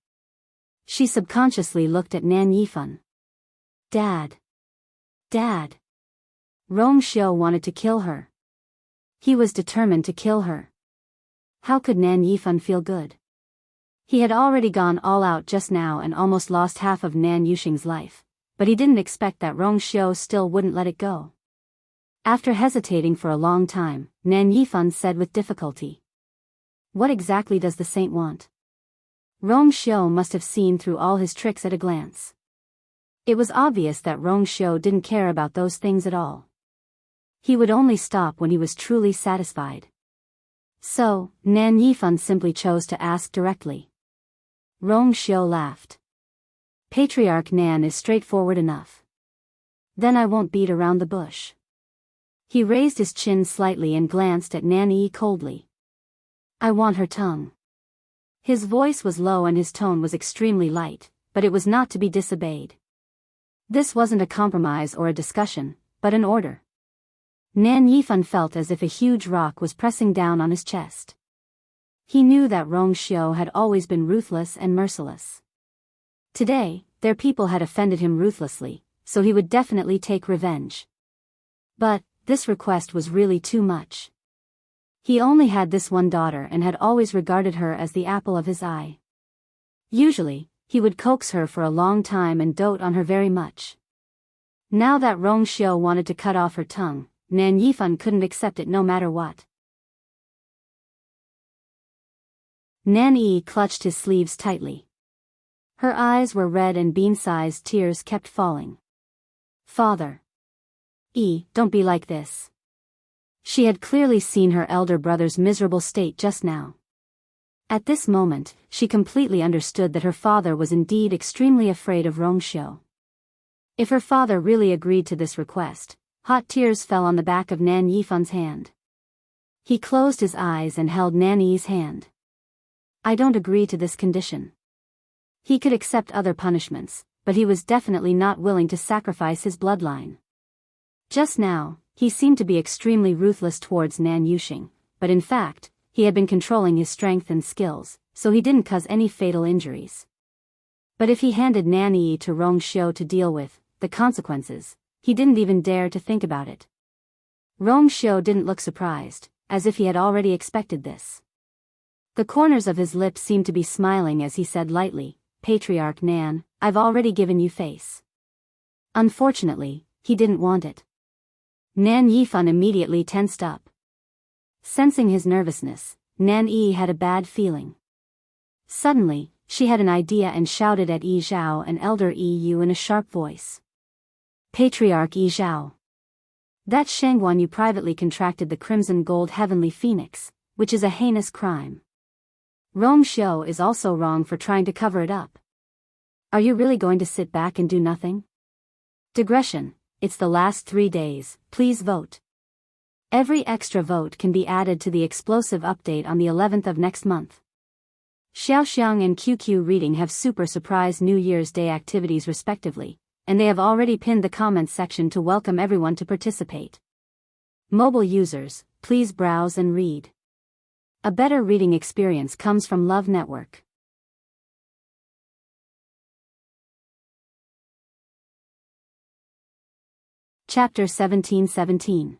She subconsciously looked at Nan Yifan. Dad. Dad. Rong Xiu wanted to kill her. He was determined to kill her. How could Nan Yifan feel good? He had already gone all out just now and almost lost half of Nan Yuxing's life, but he didn't expect that Rong Xiu still wouldn't let it go. After hesitating for a long time, Nan Yifan said with difficulty. What exactly does the saint want? Rong Xiu must have seen through all his tricks at a glance. It was obvious that Rong Xiu didn't care about those things at all. He would only stop when he was truly satisfied. So, Nan Yifan simply chose to ask directly. Rong Xiu laughed. Patriarch Nan is straightforward enough. Then I won't beat around the bush. He raised his chin slightly and glanced at Nan Yi coldly. I want her tongue. His voice was low and his tone was extremely light, but it was not to be disobeyed. This wasn't a compromise or a discussion, but an order. Nan Yifan felt as if a huge rock was pressing down on his chest. He knew that Rong Xiu had always been ruthless and merciless. Today, their people had offended him ruthlessly, so he would definitely take revenge. But this request was really too much. He only had this one daughter and had always regarded her as the apple of his eye. Usually, he would coax her for a long time and dote on her very much. Now that Rong Xiu wanted to cut off her tongue, Nan Yifan couldn't accept it no matter what. Nan Yi clutched his sleeves tightly. Her eyes were red and bean-sized tears kept falling. Father. Don't be like this. She had clearly seen her elder brother's miserable state just now. At this moment, she completely understood that her father was indeed extremely afraid of Rong Xiu. If her father really agreed to this request, hot tears fell on the back of Nan Yifan's hand. He closed his eyes and held Nan Yi's hand. I don't agree to this condition. He could accept other punishments, but he was definitely not willing to sacrifice his bloodline. Just now, he seemed to be extremely ruthless towards Nan Yuxing, but in fact, he had been controlling his strength and skills, so he didn't cause any fatal injuries. But if he handed Nan Yi to Rong Xiu to deal with the consequences, he didn't even dare to think about it. Rong Xiu didn't look surprised, as if he had already expected this. The corners of his lips seemed to be smiling as he said lightly, Patriarch Nan, I've already given you face. Unfortunately, he didn't want it. Nan Yifan immediately tensed up. Sensing his nervousness, Nan Yi had a bad feeling. Suddenly, she had an idea and shouted at Yi Zhao and Elder Yi Yu in a sharp voice. Patriarch Yi Zhao. That Shangguan Yu privately contracted the crimson gold heavenly phoenix, which is a heinous crime. Rong Xiu is also wrong for trying to cover it up. Are you really going to sit back and do nothing? Digression. It's the last 3 days, please vote. Every extra vote can be added to the explosive update on the 11th of next month. Xiaoxiang and QQ Reading have super surprise New Year's Day activities respectively, and they have already pinned the comments section to welcome everyone to participate. Mobile users, please browse and read. A better reading experience comes from Love Network. Chapter 1717.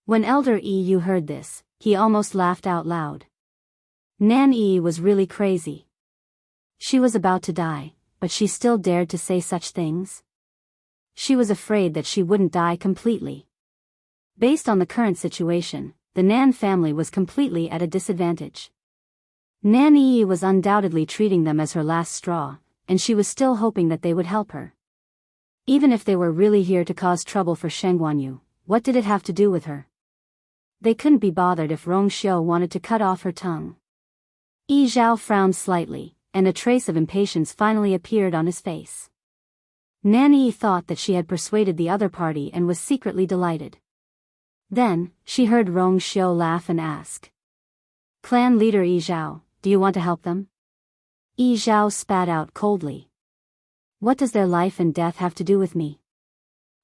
When Elder Yi Yu heard this, he almost laughed out loud. Nan Yi was really crazy. She was about to die, but she still dared to say such things. She was afraid that she wouldn't die completely. Based on the current situation, the Nan family was completely at a disadvantage. Nan Yi was undoubtedly treating them as her last straw, and she was still hoping that they would help her. Even if they were really here to cause trouble for Shangguan Yu, what did it have to do with her? They couldn't be bothered if Rong Xiu wanted to cut off her tongue. Yi Zhao frowned slightly, and a trace of impatience finally appeared on his face. Nanny thought that she had persuaded the other party and was secretly delighted. Then, she heard Rong Xiu laugh and ask. Clan leader Yi Zhao, do you want to help them? Yi Zhao spat out coldly. What does their life and death have to do with me?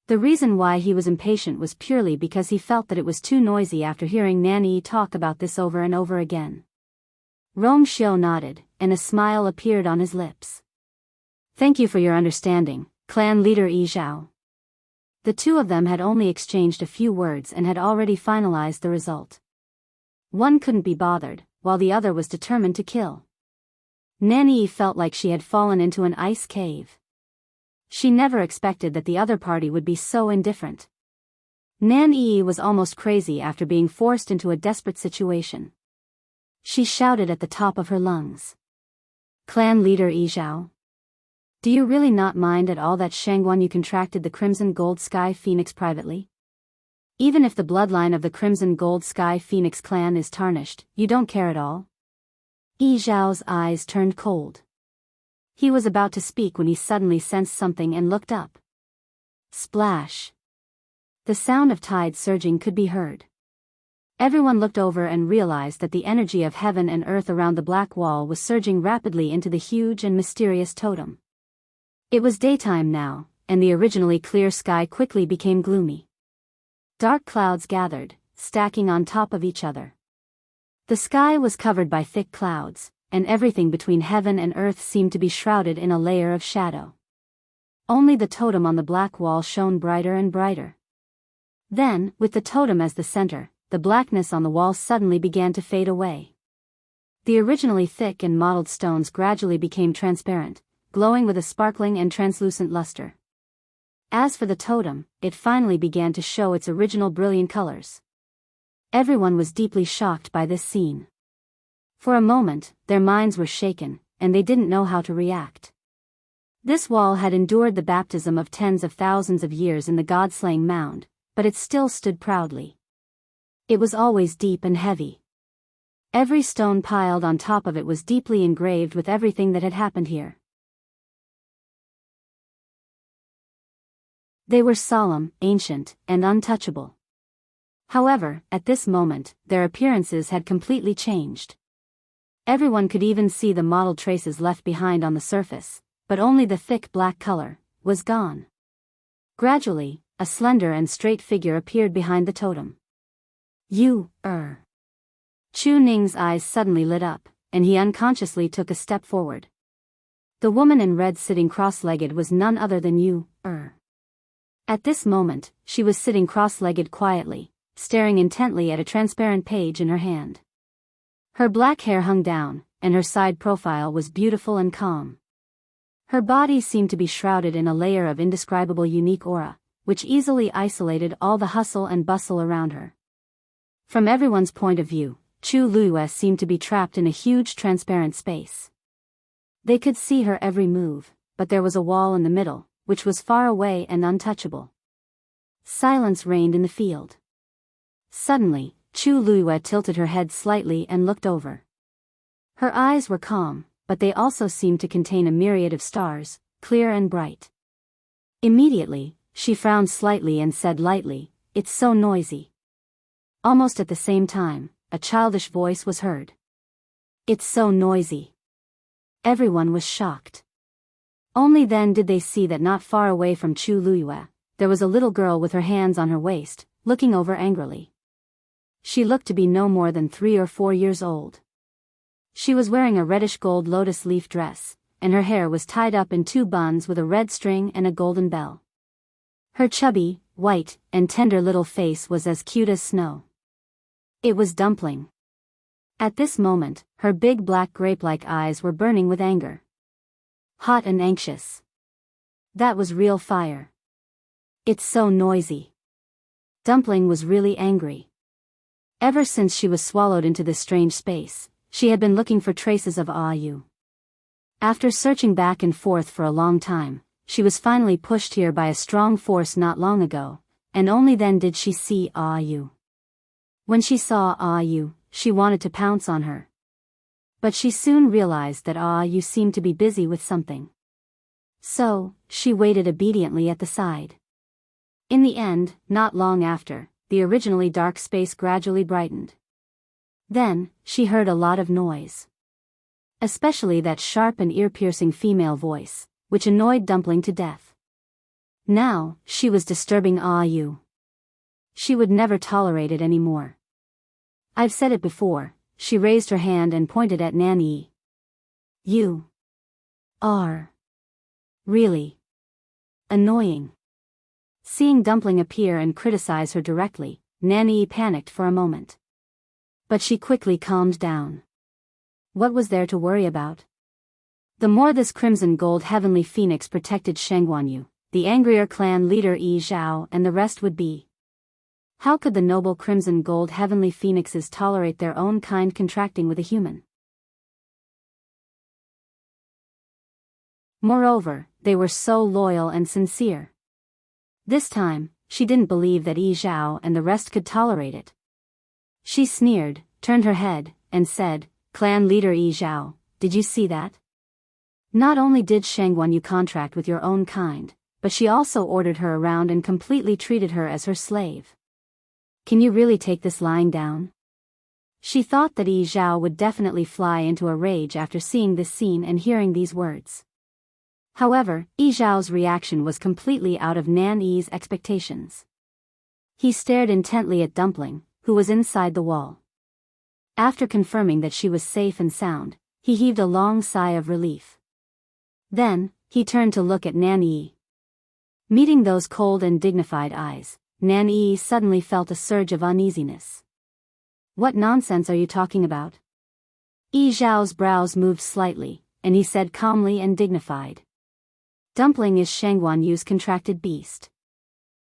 The reason why he was impatient was purely because he felt that it was too noisy after hearing Nanny talk about this over and over again. Rong Xiu nodded, and a smile appeared on his lips. Thank you for your understanding, clan leader Yi Zhao. The two of them had only exchanged a few words and had already finalized the result. One couldn't be bothered, while the other was determined to kill. Nanny felt like she had fallen into an ice cave. She never expected that the other party would be so indifferent. Nanny was almost crazy after being forced into a desperate situation. She shouted at the top of her lungs. Clan leader Yi Zhao. Do you really not mind at all that Shangguan you contracted the Crimson Gold Sky Phoenix privately? Even if the bloodline of the Crimson Gold Sky Phoenix clan is tarnished, you don't care at all? Yi Zhao's eyes turned cold. He was about to speak when he suddenly sensed something and looked up. Splash! The sound of tide surging could be heard. Everyone looked over and realized that the energy of heaven and earth around the black wall was surging rapidly into the huge and mysterious totem. It was daytime now, and the originally clear sky quickly became gloomy. Dark clouds gathered, stacking on top of each other. The sky was covered by thick clouds, and everything between heaven and earth seemed to be shrouded in a layer of shadow. Only the totem on the black wall shone brighter and brighter. Then, with the totem as the center, the blackness on the wall suddenly began to fade away. The originally thick and mottled stones gradually became transparent, glowing with a sparkling and translucent luster. As for the totem, it finally began to show its original brilliant colors. Everyone was deeply shocked by this scene. For a moment, their minds were shaken, and they didn't know how to react. This wall had endured the baptism of tens of thousands of years in the god-slaying mound, but it still stood proudly. It was always deep and heavy. Every stone piled on top of it was deeply engraved with everything that had happened here. They were solemn, ancient, and untouchable. However, at this moment, their appearances had completely changed. Everyone could even see the mottled traces left behind on the surface, but only the thick black color was gone. Gradually, a slender and straight figure appeared behind the totem. Chu Ning's eyes suddenly lit up, and he unconsciously took a step forward. The woman in red sitting cross-legged was none other than Yu. At this moment, she was sitting cross-legged quietly, staring intently at a transparent page in her hand. Her black hair hung down, and her side profile was beautiful and calm. Her body seemed to be shrouded in a layer of indescribable unique aura, which easily isolated all the hustle and bustle around her. From everyone's point of view, Chu Luiyue seemed to be trapped in a huge transparent space. They could see her every move, but there was a wall in the middle, which was far away and untouchable. Silence reigned in the field. Suddenly, Chu Luiyue tilted her head slightly and looked over. Her eyes were calm, but they also seemed to contain a myriad of stars, clear and bright. Immediately, she frowned slightly and said lightly, "It's so noisy." Almost at the same time, a childish voice was heard. "It's so noisy." Everyone was shocked. Only then did they see that not far away from Chu Luiyue, there was a little girl with her hands on her waist, looking over angrily. She looked to be no more than 3 or 4 years old. She was wearing a reddish gold lotus leaf dress, and her hair was tied up in 2 buns with a red string and a golden bell. Her chubby, white, and tender little face was as cute as snow. It was Dumpling. At this moment, her big black grape-like eyes were burning with anger. Hot and anxious. That was real fire. "It's so noisy." Dumpling was really angry. Ever since she was swallowed into this strange space, she had been looking for traces of Yu. After searching back and forth for a long time, she was finally pushed here by a strong force not long ago, and only then did she see Yu. When she saw Yu, she wanted to pounce on her. But she soon realized that Yu seemed to be busy with something. So, she waited obediently at the side. In the end, not long after, the originally dark space gradually brightened. Then, she heard a lot of noise. Especially that sharp and ear-piercing female voice, which annoyed Dumpling to death. Now, she was disturbing you. She would never tolerate it anymore. I've said it before, she raised her hand and pointed at Nanny. You are really annoying. Seeing Dumpling appear and criticize her directly, Nanny panicked for a moment. But she quickly calmed down. What was there to worry about? The more this crimson gold heavenly phoenix protected Shangguanyu, the angrier clan leader Yi Zhao and the rest would be. How could the noble crimson gold heavenly phoenixes tolerate their own kind contracting with a human? Moreover, they were so loyal and sincere. This time, she didn't believe that Yi Zhao and the rest could tolerate it. She sneered, turned her head, and said, Clan leader Yi Zhao, did you see that? Not only did Shangguanyu contract with your own kind, but she also ordered her around and completely treated her as her slave. Can you really take this lying down? She thought that Yi Zhao would definitely fly into a rage after seeing this scene and hearing these words. However, Yi Zhao's reaction was completely out of Nan Yi's expectations. He stared intently at Dumpling, who was inside the wall. After confirming that she was safe and sound, he heaved a long sigh of relief. Then, he turned to look at Nan Yi. Meeting those cold and dignified eyes, Nan Yi suddenly felt a surge of uneasiness. What nonsense are you talking about? Yi Zhao's brows moved slightly, and he said calmly and dignified. Dumpling is Shangguanyu's contracted beast.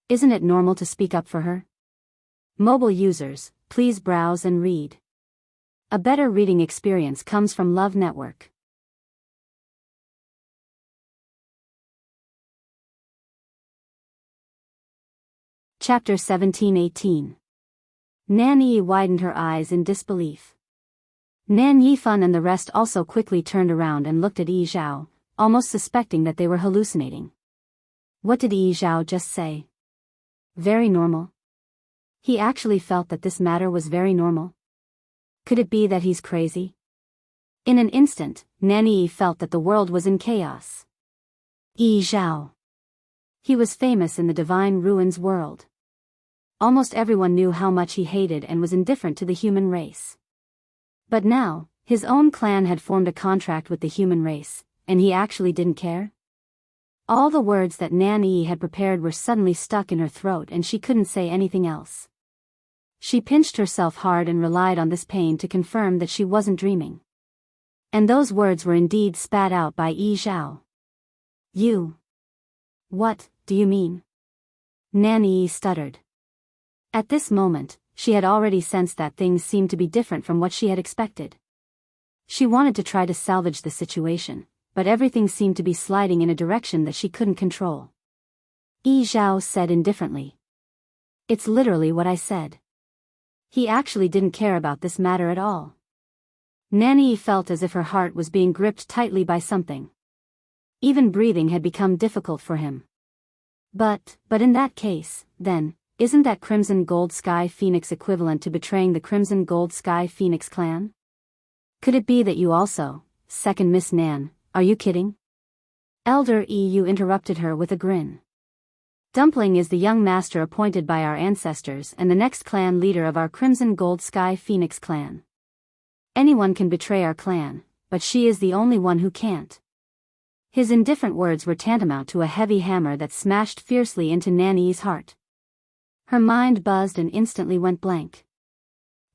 Isn't it normal to speak up for her? Mobile users, please browse and read. A better reading experience comes from Love Network. Chapter 17-18. Nan Yi widened her eyes in disbelief. Nan Yifan and the rest also quickly turned around and looked at Yi Zhao, almost suspecting that they were hallucinating. What did Yi Zhao just say? Very normal. He actually felt that this matter was very normal. Could it be that he's crazy? In an instant, Nan Yi felt that the world was in chaos. Yi Zhao. He was famous in the Divine Ruins world. Almost everyone knew how much he hated and was indifferent to the human race. But now, his own clan had formed a contract with the human race, and he actually didn't care? All the words that Nan Yi had prepared were suddenly stuck in her throat and she couldn't say anything else. She pinched herself hard and relied on this pain to confirm that she wasn't dreaming. And those words were indeed spat out by Yi Zhao. You. What do you mean? Nan Yi stuttered. At this moment, she had already sensed that things seemed to be different from what she had expected. She wanted to try to salvage the situation, but everything seemed to be sliding in a direction that she couldn't control. Yi Zhao said indifferently. It's literally what I said. He actually didn't care about this matter at all. Nan Yi felt as if her heart was being gripped tightly by something. Even breathing had become difficult for him. But in that case, then, isn't that Crimson Gold Sky Phoenix equivalent to betraying the Crimson Gold Sky Phoenix clan? Could it be that you also, second Miss Nan, are you kidding? Elder EU interrupted her with a grin. Dumpling is the young master appointed by our ancestors and the next clan leader of our Crimson Gold Sky Phoenix clan. Anyone can betray our clan, but she is the only one who can't. His indifferent words were tantamount to a heavy hammer that smashed fiercely into Nanny's heart. Her mind buzzed and instantly went blank.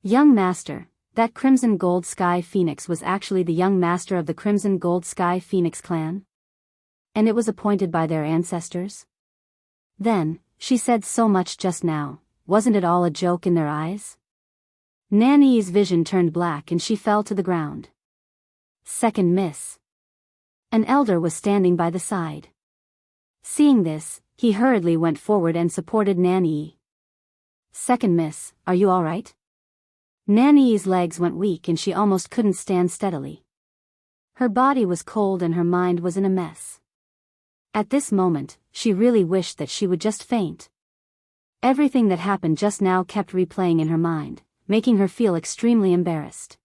Young master, that Crimson Gold Sky Phoenix was actually the young master of the Crimson Gold Sky Phoenix clan? And it was appointed by their ancestors? Then, she said so much just now, wasn't it all a joke in their eyes? Nanny's vision turned black and she fell to the ground. Second miss. An elder was standing by the side. Seeing this, he hurriedly went forward and supported Nanny. Second miss, are you all right? Nanny's legs went weak and she almost couldn't stand steadily. Her body was cold and her mind was in a mess. At this moment, she really wished that she would just faint. Everything that happened just now kept replaying in her mind, making her feel extremely embarrassed.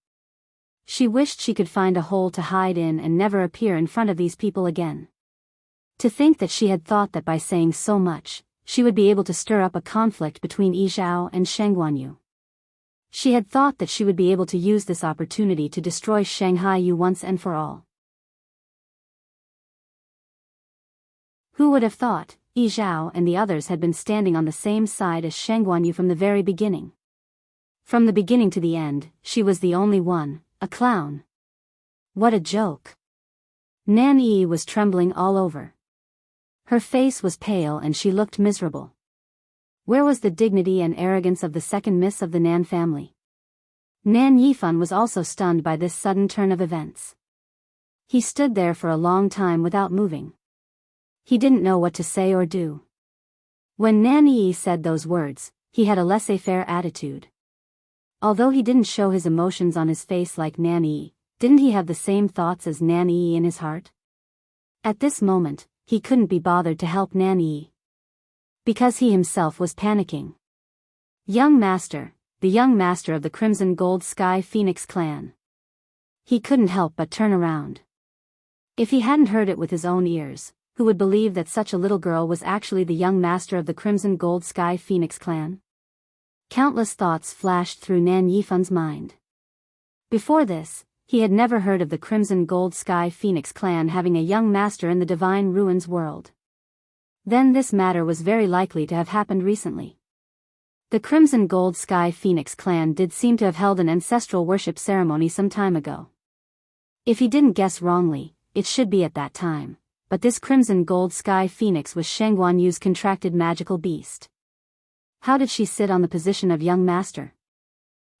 She wished she could find a hole to hide in and never appear in front of these people again. To think that she had thought that by saying so much, she would be able to stir up a conflict between Yi Zhao and Sheng Guanyu. She had thought that she would be able to use this opportunity to destroy Shanghai Yu once and for all. Who would have thought, Yi Zhao and the others had been standing on the same side as Sheng Guanyu from the very beginning. From the beginning to the end, she was the only one, a clown. What a joke. Nan Yi was trembling all over. Her face was pale and she looked miserable. Where was the dignity and arrogance of the second miss of the Nan family? Nan Yifan was also stunned by this sudden turn of events. He stood there for a long time without moving. He didn't know what to say or do. When Nan Yi said those words, he had a laissez-faire attitude. Although he didn't show his emotions on his face like Nan Yi, didn't he have the same thoughts as Nan Yi in his heart? At this moment, he couldn't be bothered to help Nan Yi, because he himself was panicking. Young master, the young master of the Crimson Gold Sky Phoenix clan. He couldn't help but turn around. If he hadn't heard it with his own ears, who would believe that such a little girl was actually the young master of the Crimson Gold Sky Phoenix clan? Countless thoughts flashed through Nan Yifan's mind. Before this, he had never heard of the Crimson Gold Sky Phoenix clan having a young master in the Divine Ruins world. Then this matter was very likely to have happened recently. The Crimson Gold Sky Phoenix clan did seem to have held an ancestral worship ceremony some time ago. If he didn't guess wrongly, it should be at that time, but this Crimson Gold Sky Phoenix was Sheng Guanyu's contracted magical beast. How did she sit on the position of young master?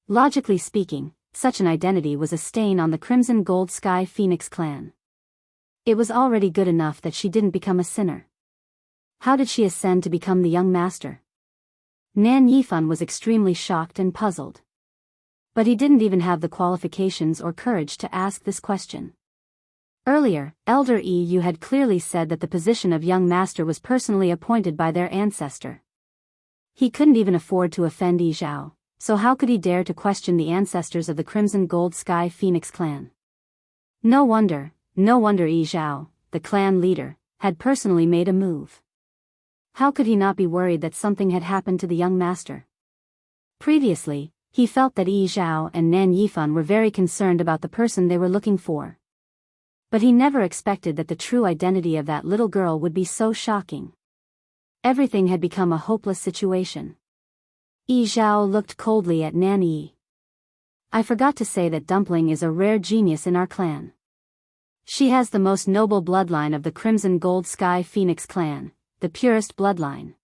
Logically speaking, such an identity was a stain on the Crimson Gold Sky Phoenix clan. It was already good enough that she didn't become a sinner. How did she ascend to become the young master? Nan Yifan was extremely shocked and puzzled. But he didn't even have the qualifications or courage to ask this question. Earlier, Elder Yi Yu had clearly said that the position of young master was personally appointed by their ancestor. He couldn't even afford to offend Yi Zhao, so how could he dare to question the ancestors of the Crimson Gold Sky Phoenix clan? No wonder Yi Zhao, the clan leader, had personally made a move. How could he not be worried that something had happened to the young master? Previously, he felt that Yi Zhao and Nan Yifan were very concerned about the person they were looking for. But he never expected that the true identity of that little girl would be so shocking. Everything had become a hopeless situation. Yi Zhao looked coldly at Nan Yi. I forgot to say that Dumpling is a rare genius in our clan. She has the most noble bloodline of the Crimson Gold Sky Phoenix clan, the purest bloodline.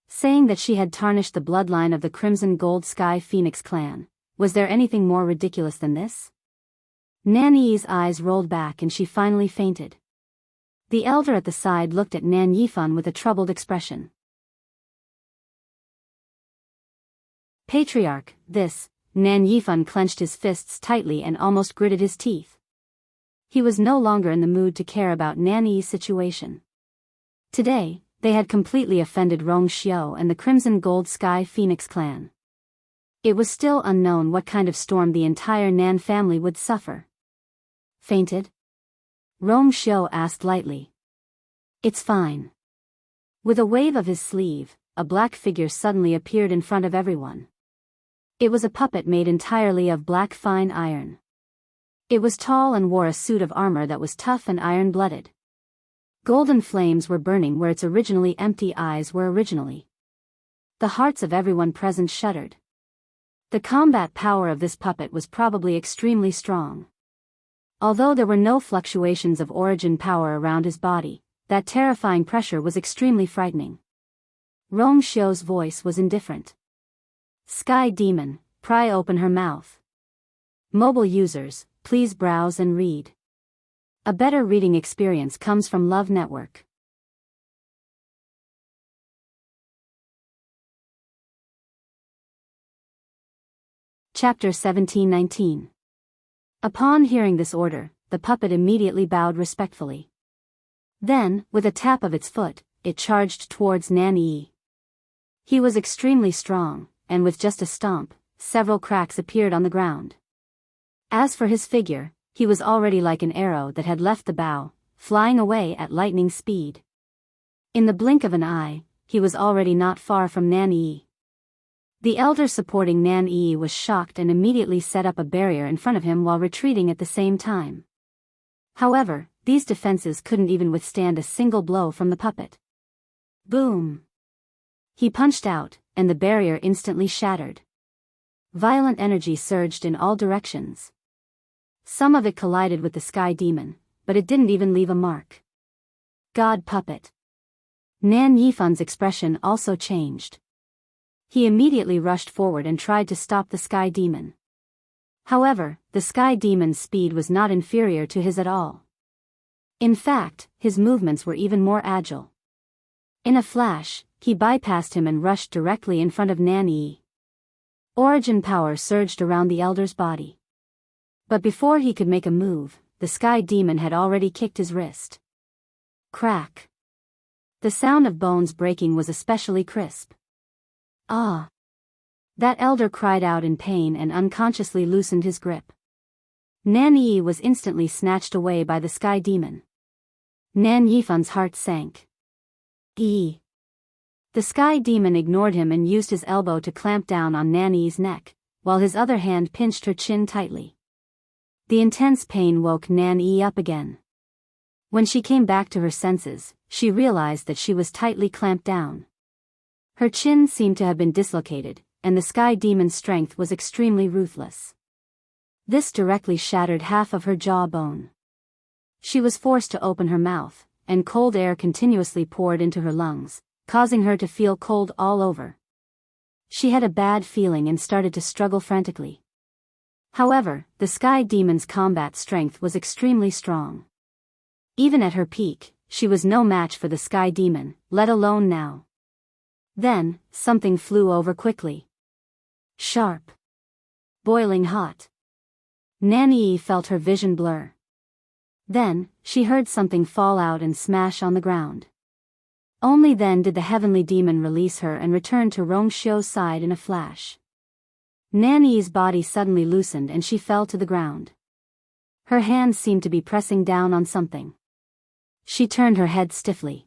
Saying that she had tarnished the bloodline of the Crimson Gold Sky Phoenix clan, was there anything more ridiculous than this? Nan Yi's eyes rolled back and she finally fainted. The elder at the side looked at Nan Yifan with a troubled expression. Patriarch, this, Nan Yifan clenched his fists tightly and almost gritted his teeth. He was no longer in the mood to care about Nan Yi's situation. Today, they had completely offended Rong Xiao and the Crimson Gold Sky Phoenix clan. It was still unknown what kind of storm the entire Nan family would suffer. Fainted? Rong Xiao asked lightly. It's fine. With a wave of his sleeve, a black figure suddenly appeared in front of everyone. It was a puppet made entirely of black fine iron. It was tall and wore a suit of armor that was tough and iron-blooded. Golden flames were burning where its originally empty eyes were originally. The hearts of everyone present shuddered. The combat power of this puppet was probably extremely strong. Although there were no fluctuations of origin power around his body, that terrifying pressure was extremely frightening. Rong Xiao's voice was indifferent. Sky Demon, pry open her mouth. Mobile users, please browse and read. A better reading experience comes from Love Network. Chapter 1719. Upon hearing this order, the puppet immediately bowed respectfully. Then, with a tap of its foot, it charged towards Nan Yi. He was extremely strong, and with just a stomp, several cracks appeared on the ground. As for his figure, he was already like an arrow that had left the bow, flying away at lightning speed. In the blink of an eye, he was already not far from Nan Yi. The elder supporting Nan Yi was shocked and immediately set up a barrier in front of him while retreating at the same time. However, these defenses couldn't even withstand a single blow from the puppet. Boom! He punched out, and the barrier instantly shattered. Violent energy surged in all directions. Some of it collided with the sky demon, but it didn't even leave a mark. God puppet. Nan Yifan's expression also changed. He immediately rushed forward and tried to stop the sky demon. However, the sky demon's speed was not inferior to his at all. In fact, his movements were even more agile. In a flash, he bypassed him and rushed directly in front of Nan Yi. Origin power surged around the elder's body. But before he could make a move, the sky demon had already kicked his wrist. Crack. The sound of bones breaking was especially crisp. Ah! That elder cried out in pain and unconsciously loosened his grip. Nan Yi was instantly snatched away by the sky demon. Nan Yifan's heart sank. The sky demon ignored him and used his elbow to clamp down on Nan Yi's neck, while his other hand pinched her chin tightly. The intense pain woke Nan Yi up again. When she came back to her senses, she realized that she was tightly clamped down. Her chin seemed to have been dislocated, and the sky demon's strength was extremely ruthless. This directly shattered half of her jawbone. She was forced to open her mouth, and cold air continuously poured into her lungs, causing her to feel cold all over. She had a bad feeling and started to struggle frantically. However, the sky demon's combat strength was extremely strong. Even at her peak, she was no match for the sky demon, let alone now. Then, something flew over quickly. Sharp. Boiling hot. Nan Yi felt her vision blur. Then, she heard something fall out and smash on the ground. Only then did the heavenly demon release her and return to Rongxiu's side in a flash. Nan Yi's body suddenly loosened and she fell to the ground. Her hands seemed to be pressing down on something. She turned her head stiffly.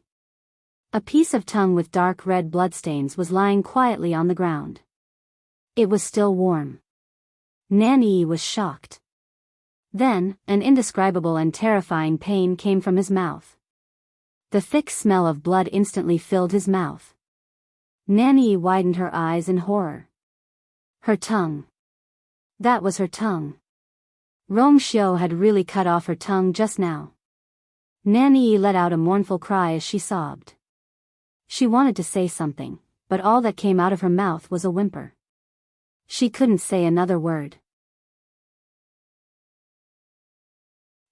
A piece of tongue with dark red bloodstains was lying quietly on the ground. It was still warm. Nan Yi was shocked. Then, an indescribable and terrifying pain came from his mouth. The thick smell of blood instantly filled his mouth. Nan Yi widened her eyes in horror. Her tongue. That was her tongue. Rongxiu had really cut off her tongue just now. Nan Yi let out a mournful cry as she sobbed. She wanted to say something, but all that came out of her mouth was a whimper. She couldn't say another word.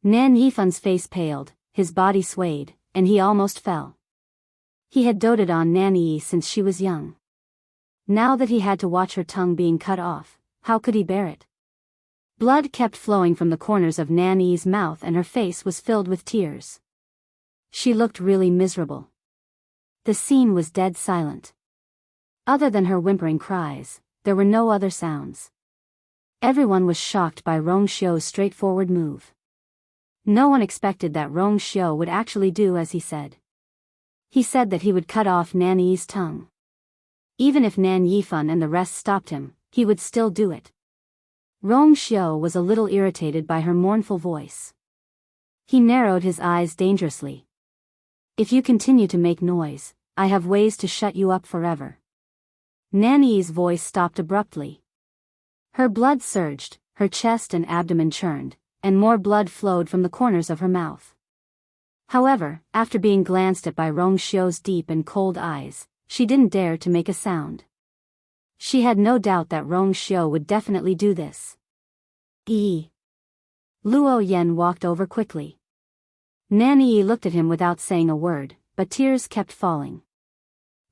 Nan Yifan's face paled, his body swayed, and he almost fell. He had doted on Nan Yi since she was young. Now that he had to watch her tongue being cut off, how could he bear it? Blood kept flowing from the corners of Nan Yi's mouth and her face was filled with tears. She looked really miserable. The scene was dead silent. Other than her whimpering cries, there were no other sounds. Everyone was shocked by Rongxiu's straightforward move. No one expected that Rongxiu would actually do as he said. He said that he would cut off Nan Yi's tongue. Even if Nan Yifan and the rest stopped him, he would still do it. Rongxiu was a little irritated by her mournful voice. He narrowed his eyes dangerously. If you continue to make noise, I have ways to shut you up forever. Nan Yi's voice stopped abruptly. Her blood surged, her chest and abdomen churned, and more blood flowed from the corners of her mouth. However, after being glanced at by Rongxiu's deep and cold eyes, she didn't dare to make a sound. She had no doubt that Rongxiu would definitely do this. Luo Yan walked over quickly. Nan Yi looked at him without saying a word, but tears kept falling.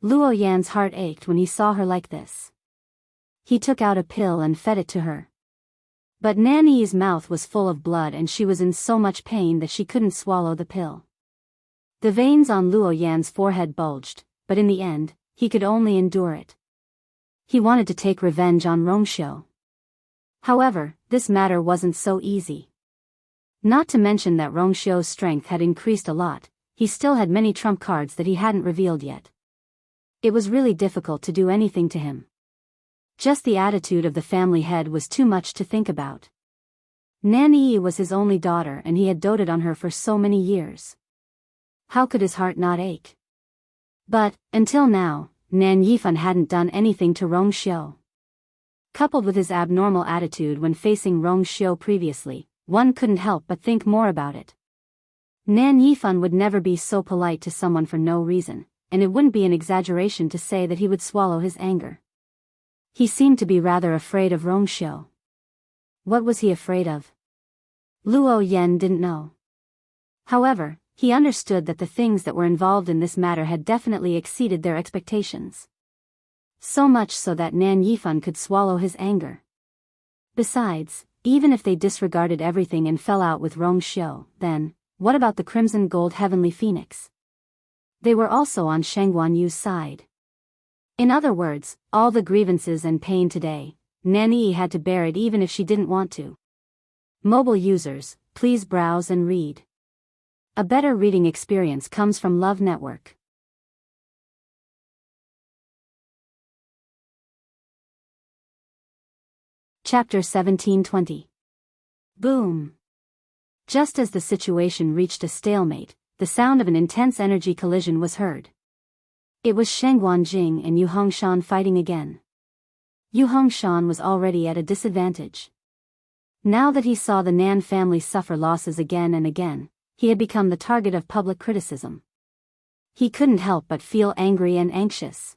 Luo Yan's heart ached when he saw her like this. He took out a pill and fed it to her. But Nan Yi's mouth was full of blood and she was in so much pain that she couldn't swallow the pill. The veins on Luo Yan's forehead bulged, but in the end, he could only endure it. He wanted to take revenge on Rongxiu. However, this matter wasn't so easy. Not to mention that Rongxiu's strength had increased a lot, he still had many trump cards that he hadn't revealed yet. It was really difficult to do anything to him. Just the attitude of the family head was too much to think about. Nan Yi was his only daughter and he had doted on her for so many years. How could his heart not ache? But, until now, Nan Yifan hadn't done anything to Rongxiu. Coupled with his abnormal attitude when facing Rongxiu previously, one couldn't help but think more about it. Nan Yifan would never be so polite to someone for no reason, and it wouldn't be an exaggeration to say that he would swallow his anger. He seemed to be rather afraid of Rongxiu. What was he afraid of? Luo Yan didn't know. However, he understood that the things that were involved in this matter had definitely exceeded their expectations. So much so that Nan Yifan could swallow his anger. Besides, even if they disregarded everything and fell out with Rongxiu, then, what about the Crimson Gold Heavenly Phoenix? They were also on Sheng Guanyu's side. In other words, all the grievances and pain today, Nan Yi had to bear it even if she didn't want to. Mobile users, please browse and read. A better reading experience comes from Love Network. Chapter 1720. Boom. Just as the situation reached a stalemate, the sound of an intense energy collision was heard. It was Sheng Guanjing and Yu Hongshan fighting again. Yu Hongshan was already at a disadvantage. Now that he saw the Nan family suffer losses again and again, he had become the target of public criticism. He couldn't help but feel angry and anxious.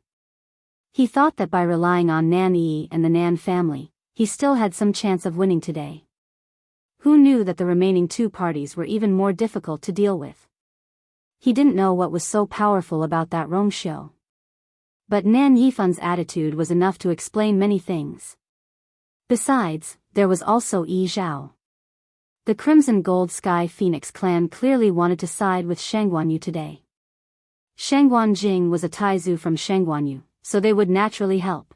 He thought that by relying on Nan Yi and the Nan family, he still had some chance of winning today. Who knew that the remaining two parties were even more difficult to deal with? He didn't know what was so powerful about that Rongxiu. But Nan Yifan's attitude was enough to explain many things. Besides, there was also Yi Zhao. The Crimson Gold Sky Phoenix clan clearly wanted to side with Sheng Guanyu today. Sheng Guanjing was a Taizu from Sheng Guanyu, so they would naturally help.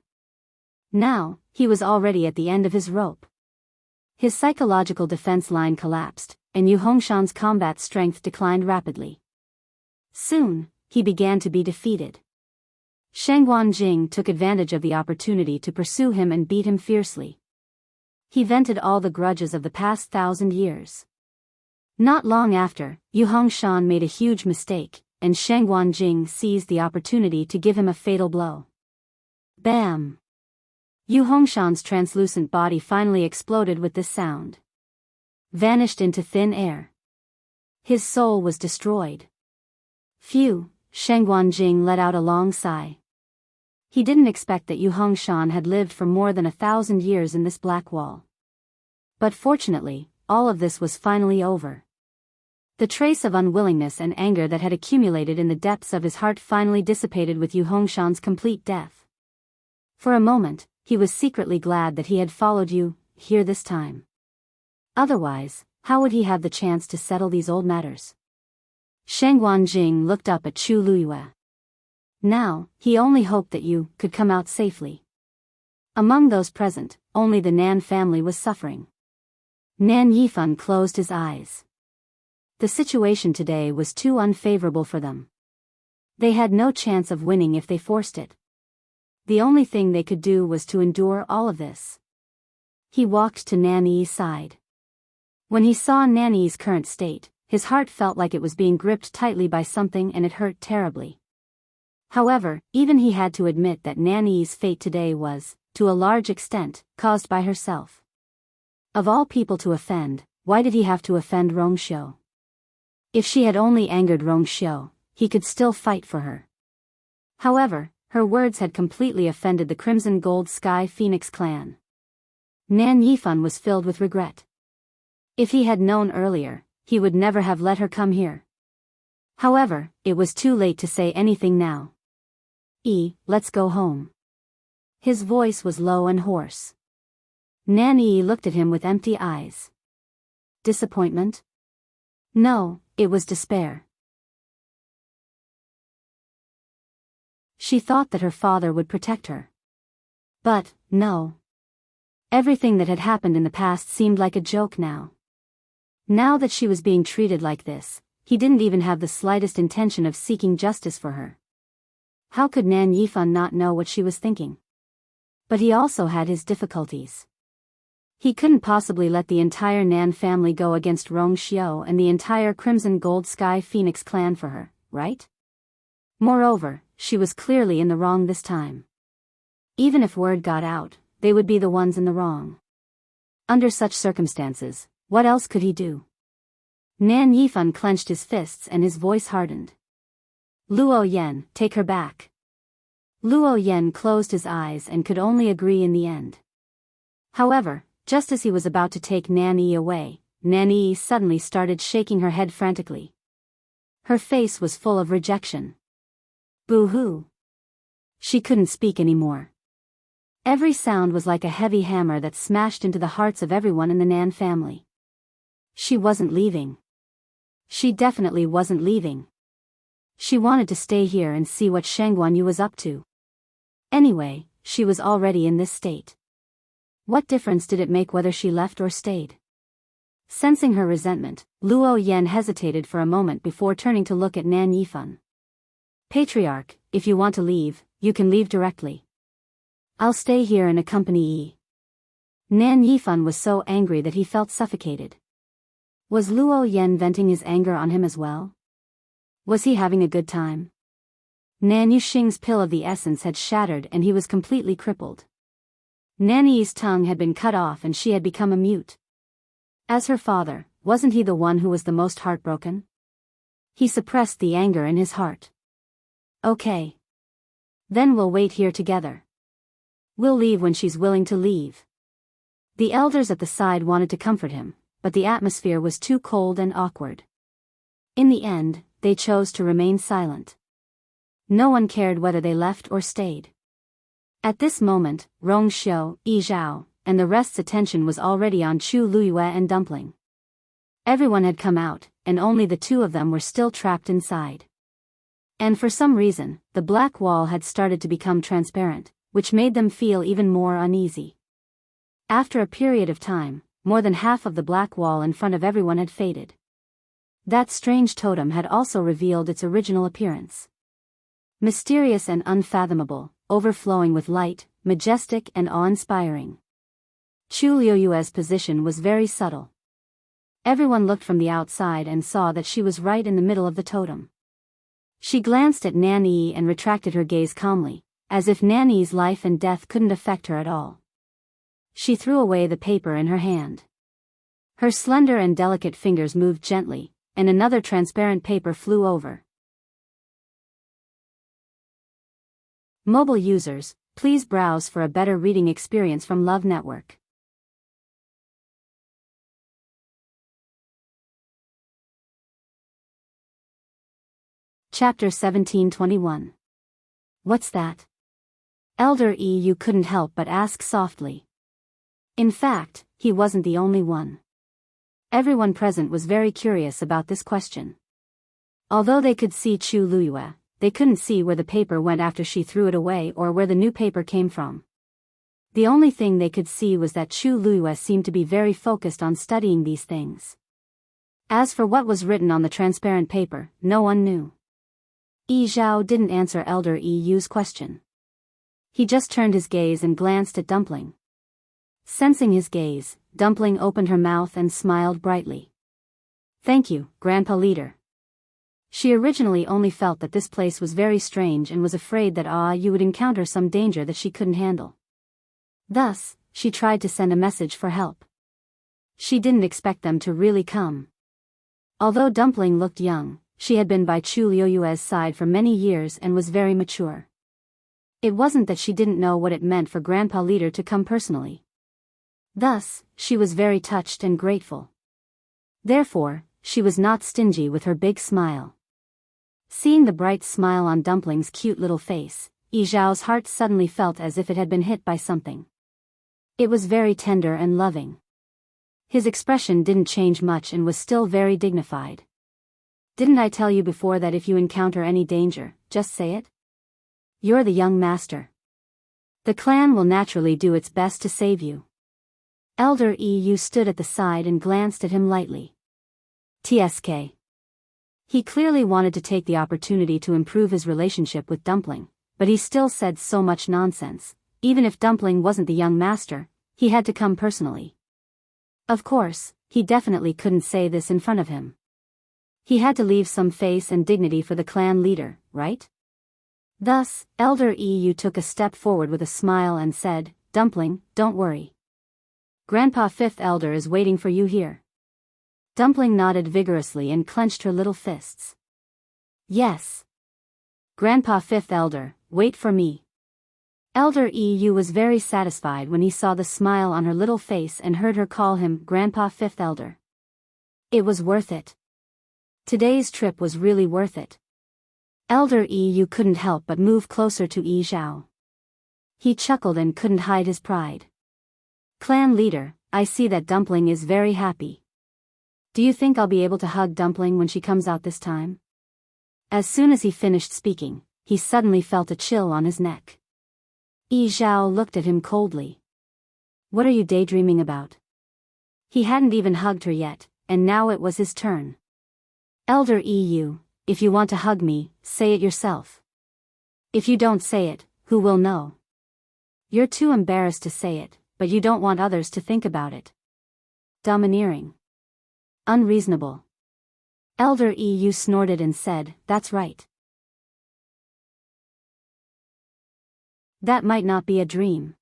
Now, he was already at the end of his rope. His psychological defense line collapsed, and Yu Hongshan's combat strength declined rapidly. Soon, he began to be defeated. Sheng Guanjing took advantage of the opportunity to pursue him and beat him fiercely. He vented all the grudges of the past 1,000 years. Not long after, Yu Hongshan made a huge mistake, and Sheng Guanjing seized the opportunity to give him a fatal blow. Bam! Yu Hongshan's translucent body finally exploded with this sound. Vanished into thin air. His soul was destroyed. Phew, Sheng Guanjing let out a long sigh. He didn't expect that Yu Hongshan had lived for more than 1,000 years in this black wall. But fortunately, all of this was finally over. The trace of unwillingness and anger that had accumulated in the depths of his heart finally dissipated with Yu Hongshan's complete death. For a moment, he was secretly glad that he had followed you here this time. Otherwise, how would he have the chance to settle these old matters? Sheng Guanjing looked up at Chu Luiyue. Now, he only hoped that you could come out safely. Among those present, only the Nan family was suffering. Nan Yifan closed his eyes. The situation today was too unfavorable for them. They had no chance of winning if they forced it. The only thing they could do was to endure all of this. He walked to Nan Yi's side. When he saw Nan Yi's current state, his heart felt like it was being gripped tightly by something and it hurt terribly. However, even he had to admit that Nan Yi's fate today was, to a large extent, caused by herself. Of all people to offend, why did he have to offend Rongxiu? If she had only angered Rongxiu, he could still fight for her. However, her words had completely offended the Crimson Gold Sky Phoenix clan. Nan Yifan was filled with regret. If he had known earlier, he would never have let her come here. However, it was too late to say anything now. Let's go home. His voice was low and hoarse. Nan Yi looked at him with empty eyes. Disappointment? No, it was despair. She thought that her father would protect her. But, no. Everything that had happened in the past seemed like a joke now. Now that she was being treated like this, he didn't even have the slightest intention of seeking justice for her. How could Nan Yifan not know what she was thinking? But he also had his difficulties. He couldn't possibly let the entire Nan family go against Rong Xiao and the entire Crimson Gold Sky Phoenix clan for her, right? Moreover, she was clearly in the wrong this time. Even if word got out, they would be the ones in the wrong. Under such circumstances, what else could he do? Nan Yifan clenched his fists and his voice hardened. Luo Yan, take her back. Luo Yan closed his eyes and could only agree in the end. However, just as he was about to take Nan Yi away, Nan Yi suddenly started shaking her head frantically. Her face was full of rejection. Boo-hoo. She couldn't speak anymore. Every sound was like a heavy hammer that smashed into the hearts of everyone in the Nan family. She wasn't leaving. She definitely wasn't leaving. She wanted to stay here and see what Shang Guanyu was up to. Anyway, she was already in this state. What difference did it make whether she left or stayed? Sensing her resentment, Luo Yan hesitated for a moment before turning to look at Nan Yifan. Patriarch, if you want to leave, you can leave directly. I'll stay here and accompany Yi. Nan Yifan was so angry that he felt suffocated. Was Luo Yan venting his anger on him as well? Was he having a good time? Nan Yuxing's pill of the essence had shattered and he was completely crippled. Nan Yi's tongue had been cut off and she had become a mute. As her father, wasn't he the one who was the most heartbroken? He suppressed the anger in his heart. Okay. Then we'll wait here together. We'll leave when she's willing to leave. The elders at the side wanted to comfort him, but the atmosphere was too cold and awkward. In the end, they chose to remain silent. No one cared whether they left or stayed. At this moment, Rong Xiao, Yi Zhao, and the rest's attention was already on Chu Luyue and Dumpling. Everyone had come out, and only the two of them were still trapped inside. And for some reason, the black wall had started to become transparent, which made them feel even more uneasy. After a period of time, more than half of the black wall in front of everyone had faded. That strange totem had also revealed its original appearance. Mysterious and unfathomable, overflowing with light, majestic and awe-inspiring. Chu Liuyue's position was very subtle. Everyone looked from the outside and saw that she was right in the middle of the totem. She glanced at Nan Yi and retracted her gaze calmly, as if Nan Yi's life and death couldn't affect her at all. She threw away the paper in her hand. Her slender and delicate fingers moved gently, and another transparent paper flew over. Mobile users, please browse for a better reading experience from Love Network. Chapter 1721. What's that? Elder Yu couldn't help but ask softly. In fact, he wasn't the only one. Everyone present was very curious about this question. Although they could see Chu Luyue, they couldn't see where the paper went after she threw it away or where the new paper came from. The only thing they could see was that Chu Luyue seemed to be very focused on studying these things. As for what was written on the transparent paper, no one knew. Yi Zhao didn't answer Elder Yu's question. He just turned his gaze and glanced at Dumpling. Sensing his gaze, Dumpling opened her mouth and smiled brightly. Thank you, Grandpa Leader. She originally only felt that this place was very strange and was afraid that Yu would encounter some danger that she couldn't handle. Thus, she tried to send a message for help. She didn't expect them to really come. Although Dumpling looked young, she had been by Chu Liuyue's side for many years and was very mature. It wasn't that she didn't know what it meant for Grandpa Leader to come personally. Thus, she was very touched and grateful. Therefore, she was not stingy with her big smile. Seeing the bright smile on Dumpling's cute little face, Yi Zhao's heart suddenly felt as if it had been hit by something. It was very tender and loving. His expression didn't change much and was still very dignified. Didn't I tell you before that if you encounter any danger, just say it? You're the young master. The clan will naturally do its best to save you. Elder EU stood at the side and glanced at him lightly. TSK. He clearly wanted to take the opportunity to improve his relationship with Dumpling, but he still said so much nonsense. Even if Dumpling wasn't the young master, he had to come personally. Of course, he definitely couldn't say this in front of him. He had to leave some face and dignity for the clan leader, right? Thus, Elder EU took a step forward with a smile and said, Dumpling, don't worry. Grandpa Fifth Elder is waiting for you here. Dumpling nodded vigorously and clenched her little fists. Yes. Grandpa Fifth Elder, wait for me. Elder EU was very satisfied when he saw the smile on her little face and heard her call him Grandpa Fifth Elder. It was worth it. Today's trip was really worth it. Elder EU couldn't help but move closer to Yi Zhao. He chuckled and couldn't hide his pride. Clan leader, I see that Dumpling is very happy. Do you think I'll be able to hug Dumpling when she comes out this time? As soon as he finished speaking, he suddenly felt a chill on his neck. Yi Zhao looked at him coldly. What are you daydreaming about? He hadn't even hugged her yet, and now it was his turn. Elder EU, if you want to hug me, say it yourself. If you don't say it, who will know? You're too embarrassed to say it, but you don't want others to think about it. Domineering. Unreasonable. Elder EU snorted and said, that's right. That might not be a dream.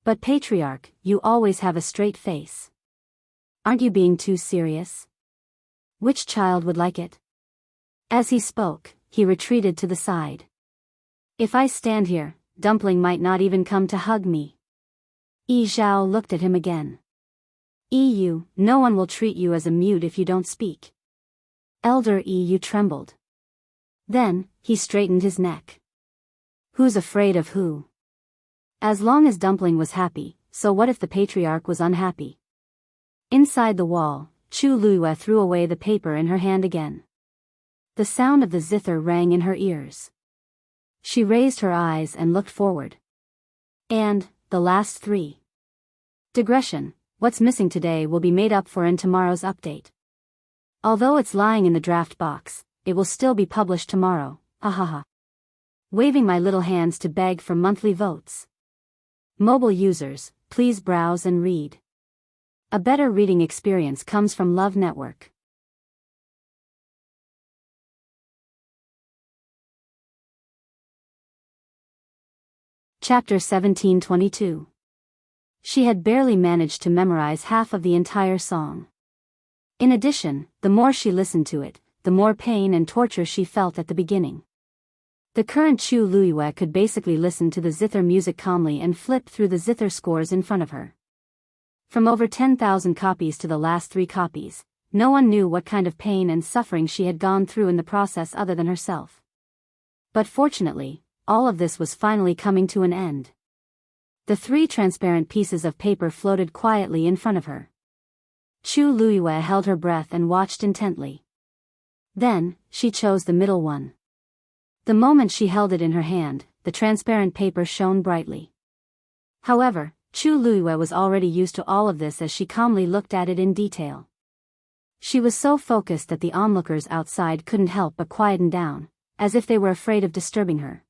But Patriarch, you always have a straight face. Aren't you being too serious? Which child would like it? As he spoke, he retreated to the side. If I stand here, Dumpling might not even come to hug me. Yi Zhao looked at him again. EU, no one will treat you as a mute if you don't speak. Elder EU trembled. Then, he straightened his neck. Who's afraid of who? As long as Dumpling was happy, so what if the Patriarch was unhappy? Inside the wall, Chu Luiyue threw away the paper in her hand again. The sound of the zither rang in her ears. She raised her eyes and looked forward. And, the last three. Digression, what's missing today will be made up for in tomorrow's update. Although it's lying in the draft box, it will still be published tomorrow, ahaha. Waving my little hands to beg for monthly votes. Mobile users, please browse and read. A better reading experience comes from Love Network. Chapter 1722. She had barely managed to memorize half of the entire song. In addition, the more she listened to it, the more pain and torture she felt at the beginning. The current Chu Luiyue could basically listen to the zither music calmly and flip through the zither scores in front of her. From over 10,000 copies to the last 3 copies, no one knew what kind of pain and suffering she had gone through in the process other than herself. But fortunately, all of this was finally coming to an end. The 3 transparent pieces of paper floated quietly in front of her. Chu Luiyue held her breath and watched intently. Then, she chose the middle one. The moment she held it in her hand, the transparent paper shone brightly. However, Chu Luiyue was already used to all of this as she calmly looked at it in detail. She was so focused that the onlookers outside couldn't help but quieten down, as if they were afraid of disturbing her.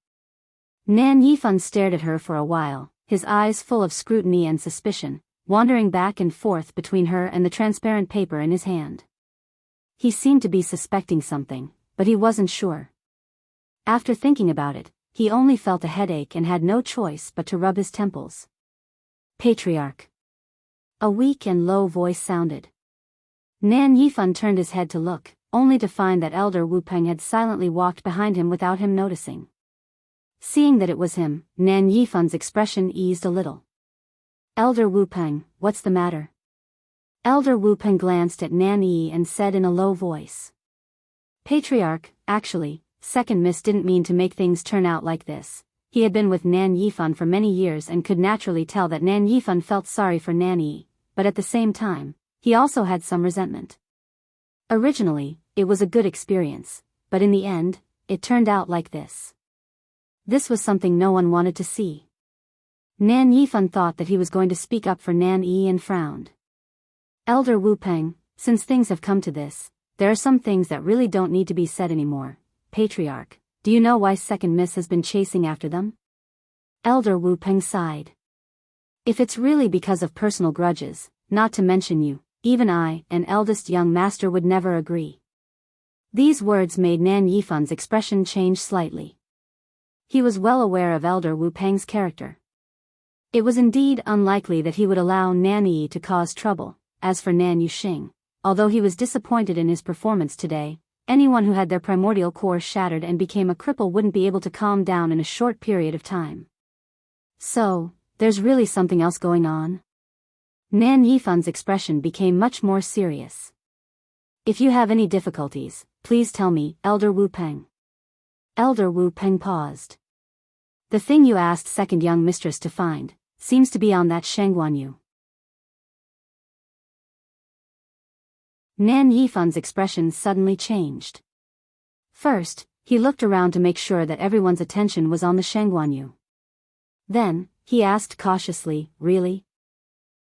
Nan Yifan stared at her for a while, his eyes full of scrutiny and suspicion, wandering back and forth between her and the transparent paper in his hand. He seemed to be suspecting something, but he wasn't sure. After thinking about it, he only felt a headache and had no choice but to rub his temples. Patriarch. A weak and low voice sounded. Nan Yifan turned his head to look, only to find that Elder Wu Peng had silently walked behind him without him noticing. Seeing that it was him, Nan Yifan's expression eased a little. Elder Wu Peng, what's the matter? Elder Wu Peng glanced at Nan Yi and said in a low voice. Patriarch, actually, Second Miss didn't mean to make things turn out like this. He had been with Nan Yifan for many years and could naturally tell that Nan Yifan felt sorry for Nan Yi, but at the same time, he also had some resentment. Originally, it was a good experience, but in the end, it turned out like this. This was something no one wanted to see. Nan Yifan thought that he was going to speak up for Nan Yi and frowned. Elder Wu Peng, since things have come to this, there are some things that really don't need to be said anymore. Patriarch, do you know why Second Miss has been chasing after them? Elder Wu Peng sighed. If it's really because of personal grudges, not to mention you, even I, an eldest young master, would never agree. These words made Nan Yifan's expression change slightly. He was well aware of Elder Wu Peng's character. It was indeed unlikely that he would allow Nan Yi to cause trouble. As for Nan Yuxing, although he was disappointed in his performance today, anyone who had their primordial core shattered and became a cripple wouldn't be able to calm down in a short period of time. So, there's really something else going on? Nan Yifan's expression became much more serious. If you have any difficulties, please tell me, Elder Wu Peng. Elder Wu Peng paused. The thing you asked second young mistress to find, seems to be on that Shangguanyu. Nan Yifan's expression suddenly changed. First, he looked around to make sure that everyone's attention was on the Shangguanyu. Then, he asked cautiously, really?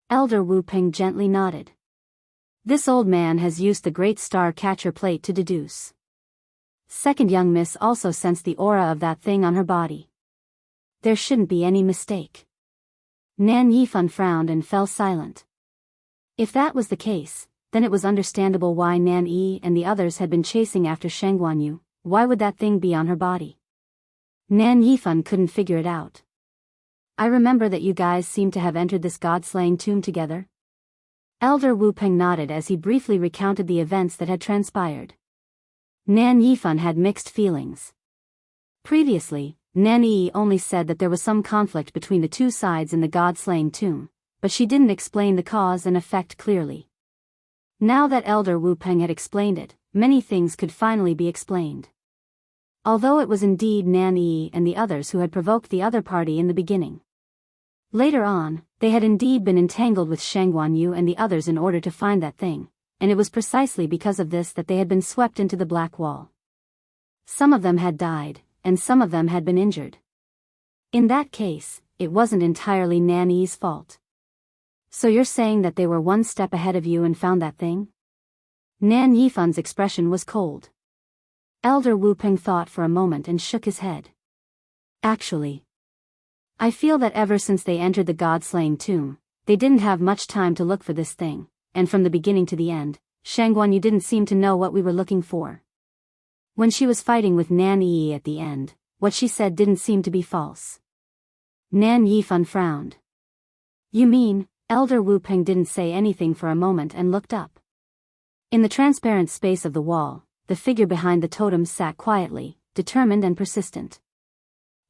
Elder Wu Peng gently nodded. This old man has used the great star catcher plate to deduce. Second young miss also sensed the aura of that thing on her body. There shouldn't be any mistake. Nan Yifan frowned and fell silent. If that was the case, then it was understandable why Nan Yi and the others had been chasing after Shangguanyu. Why would that thing be on her body? Nan Yifan couldn't figure it out. I remember that you guys seem to have entered this god-slaying tomb together. Elder Wu Peng nodded as he briefly recounted the events that had transpired. Nan Yifan had mixed feelings. Previously, Nan Yi only said that there was some conflict between the two sides in the god-slaying tomb, but she didn't explain the cause and effect clearly. Now that Elder Wu Peng had explained it, many things could finally be explained. Although it was indeed Nan Yi and the others who had provoked the other party in the beginning. Later on, they had indeed been entangled with Shangguanyu and the others in order to find that thing, and it was precisely because of this that they had been swept into the Black Wall. Some of them had died, and some of them had been injured. In that case, it wasn't entirely Nan Yi's fault. So you're saying that they were one step ahead of you and found that thing? Nan Yifan's expression was cold. Elder Wu Peng thought for a moment and shook his head. Actually, I feel that ever since they entered the god-slaying tomb, they didn't have much time to look for this thing, and from the beginning to the end, Shangguanyu didn't seem to know what we were looking for. When she was fighting with Nan Yi at the end, what she said didn't seem to be false. Nan Yifan frowned. You mean, Elder Wu Peng didn't say anything for a moment and looked up. In the transparent space of the wall, the figure behind the totem sat quietly, determined and persistent.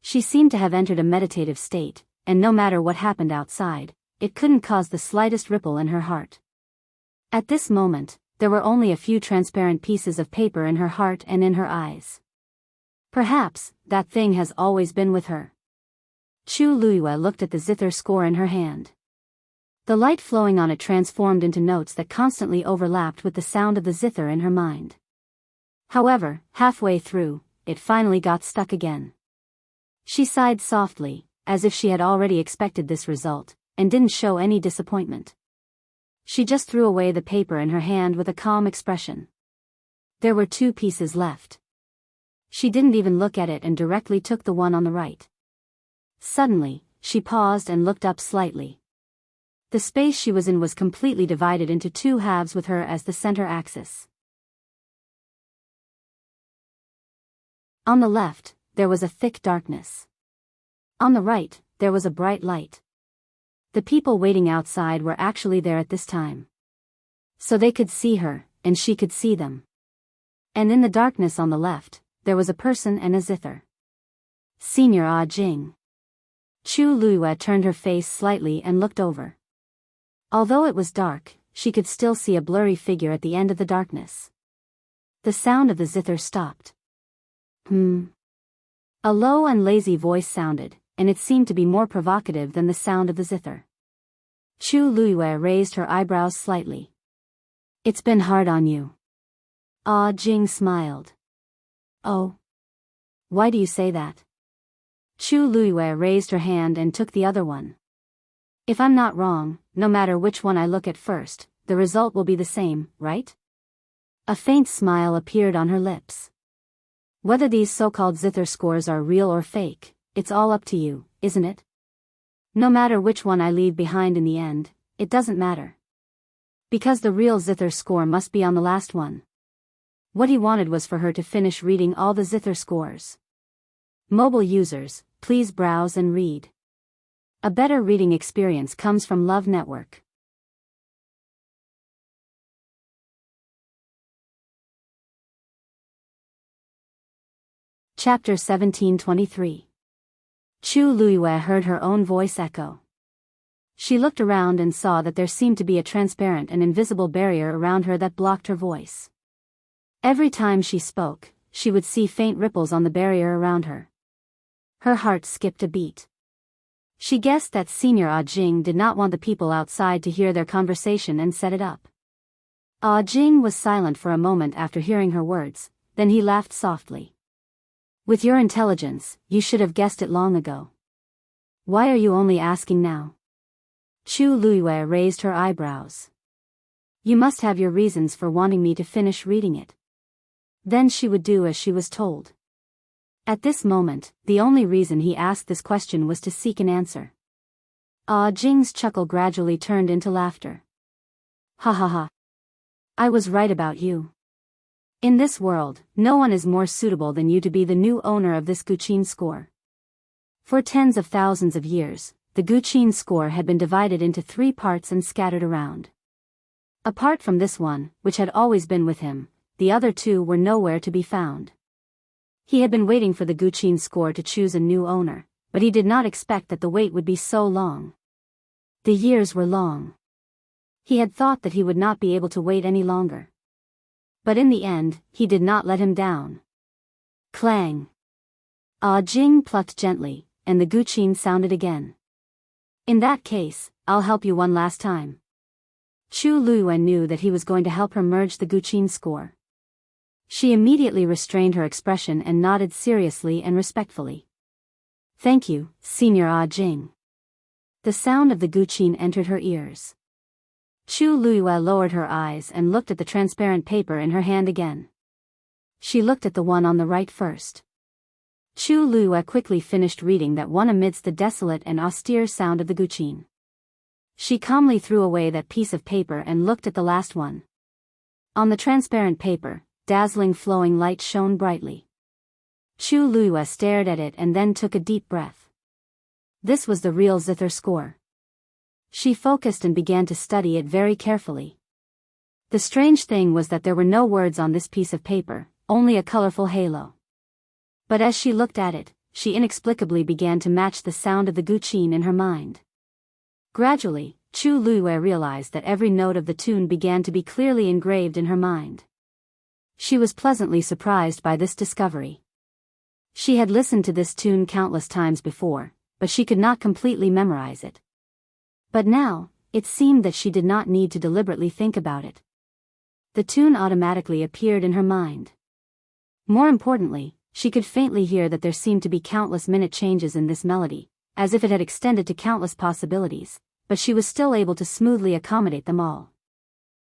She seemed to have entered a meditative state, and no matter what happened outside, it couldn't cause the slightest ripple in her heart. At this moment, there were only a few transparent pieces of paper in her heart and in her eyes. Perhaps, that thing has always been with her. Chu Luiyue looked at the zither score in her hand. The light flowing on it transformed into notes that constantly overlapped with the sound of the zither in her mind. However, halfway through, it finally got stuck again. She sighed softly, as if she had already expected this result, and didn't show any disappointment. She just threw away the paper in her hand with a calm expression. There were 2 pieces left. She didn't even look at it and directly took the one on the right. Suddenly, she paused and looked up slightly. The space she was in was completely divided into 2 halves with her as the center axis. On the left, there was a thick darkness. On the right, there was a bright light. The people waiting outside were actually there at this time. So they could see her, and she could see them. And in the darkness on the left, there was a person and a zither. Senior Ah Jing. Chu Luiyue turned her face slightly and looked over. Although it was dark, she could still see a blurry figure at the end of the darkness. The sound of the zither stopped. A low and lazy voice sounded, and it seemed to be more provocative than the sound of the zither. Chu Luiyue raised her eyebrows slightly. It's been hard on you. Ah Jing smiled. Oh. Why do you say that? Chu Luiyue raised her hand and took the other one. If I'm not wrong, no matter which one I look at first, the result will be the same, right? A faint smile appeared on her lips. Whether these so-called zither scores are real or fake, it's all up to you, isn't it? No matter which one I leave behind in the end, it doesn't matter. Because the real zither score must be on the last one. What he wanted was for her to finish reading all the zither scores. Mobile users, please browse and read. A better reading experience comes from Love Network. Chapter 1723. Chu Luiyue heard her own voice echo. She looked around and saw that there seemed to be a transparent and invisible barrier around her that blocked her voice. Every time she spoke, she would see faint ripples on the barrier around her. Her heart skipped a beat. She guessed that Senior Ah Jing did not want the people outside to hear their conversation and set it up. Ah Jing was silent for a moment after hearing her words, then he laughed softly. With your intelligence, you should have guessed it long ago. Why are you only asking now? Chu Luiyue raised her eyebrows. You must have your reasons for wanting me to finish reading it. Then she would do as she was told. At this moment, the only reason he asked this question was to seek an answer. Ah Jing's chuckle gradually turned into laughter. Ha ha ha. I was right about you. In this world, no one is more suitable than you to be the new owner of this Guqin score. For tens of thousands of years, the Guqin score had been divided into 3 parts and scattered around. Apart from this one, which had always been with him, the other 2 were nowhere to be found. He had been waiting for the Guqin score to choose a new owner, but he did not expect that the wait would be so long. The years were long. He had thought that he would not be able to wait any longer. But in the end, he did not let him down. Clang! Ah Jing plucked gently, and the Guqin sounded again. In that case, I'll help you one last time. Chu Luiyue knew that he was going to help her merge the Guqin score. She immediately restrained her expression and nodded seriously and respectfully. Thank you, Senior Ah Jing. The sound of the Guqin entered her ears. Chu Luiyue lowered her eyes and looked at the transparent paper in her hand again. She looked at the one on the right first. Chu Luiyue quickly finished reading that one amidst the desolate and austere sound of the Guqin. She calmly threw away that piece of paper and looked at the last one. On the transparent paper, dazzling flowing light shone brightly. Chu Luiyue stared at it and then took a deep breath. This was the real zither score. She focused and began to study it very carefully. The strange thing was that there were no words on this piece of paper, only a colorful halo. But as she looked at it, she inexplicably began to match the sound of the Guqin in her mind. Gradually, Chu Luiyue realized that every note of the tune began to be clearly engraved in her mind. She was pleasantly surprised by this discovery. She had listened to this tune countless times before, but she could not completely memorize it. But now, it seemed that she did not need to deliberately think about it. The tune automatically appeared in her mind. More importantly, she could faintly hear that there seemed to be countless minute changes in this melody, as if it had extended to countless possibilities, but she was still able to smoothly accommodate them all.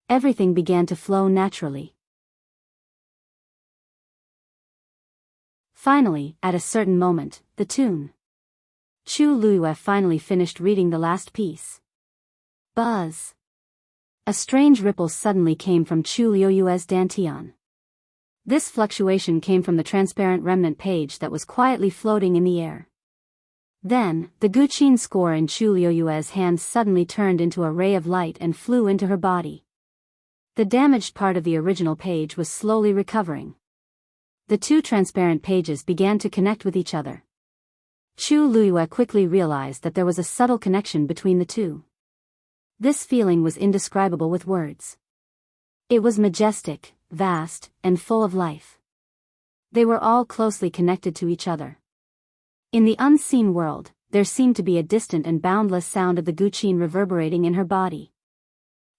Everything began to flow naturally. Finally, at a certain moment, the tune. Chu Luiyue finally finished reading the last piece. Buzz! A strange ripple suddenly came from Chu Luiyue's dantian. This fluctuation came from the transparent remnant page that was quietly floating in the air. Then, the Guqin score in Chu Luiyue's hands suddenly turned into a ray of light and flew into her body. The damaged part of the original page was slowly recovering. The 2 transparent pages began to connect with each other. Chu Luiyue quickly realized that there was a subtle connection between the 2. This feeling was indescribable with words. It was majestic, vast, and full of life. They were all closely connected to each other. In the unseen world, there seemed to be a distant and boundless sound of the Guqin reverberating in her body.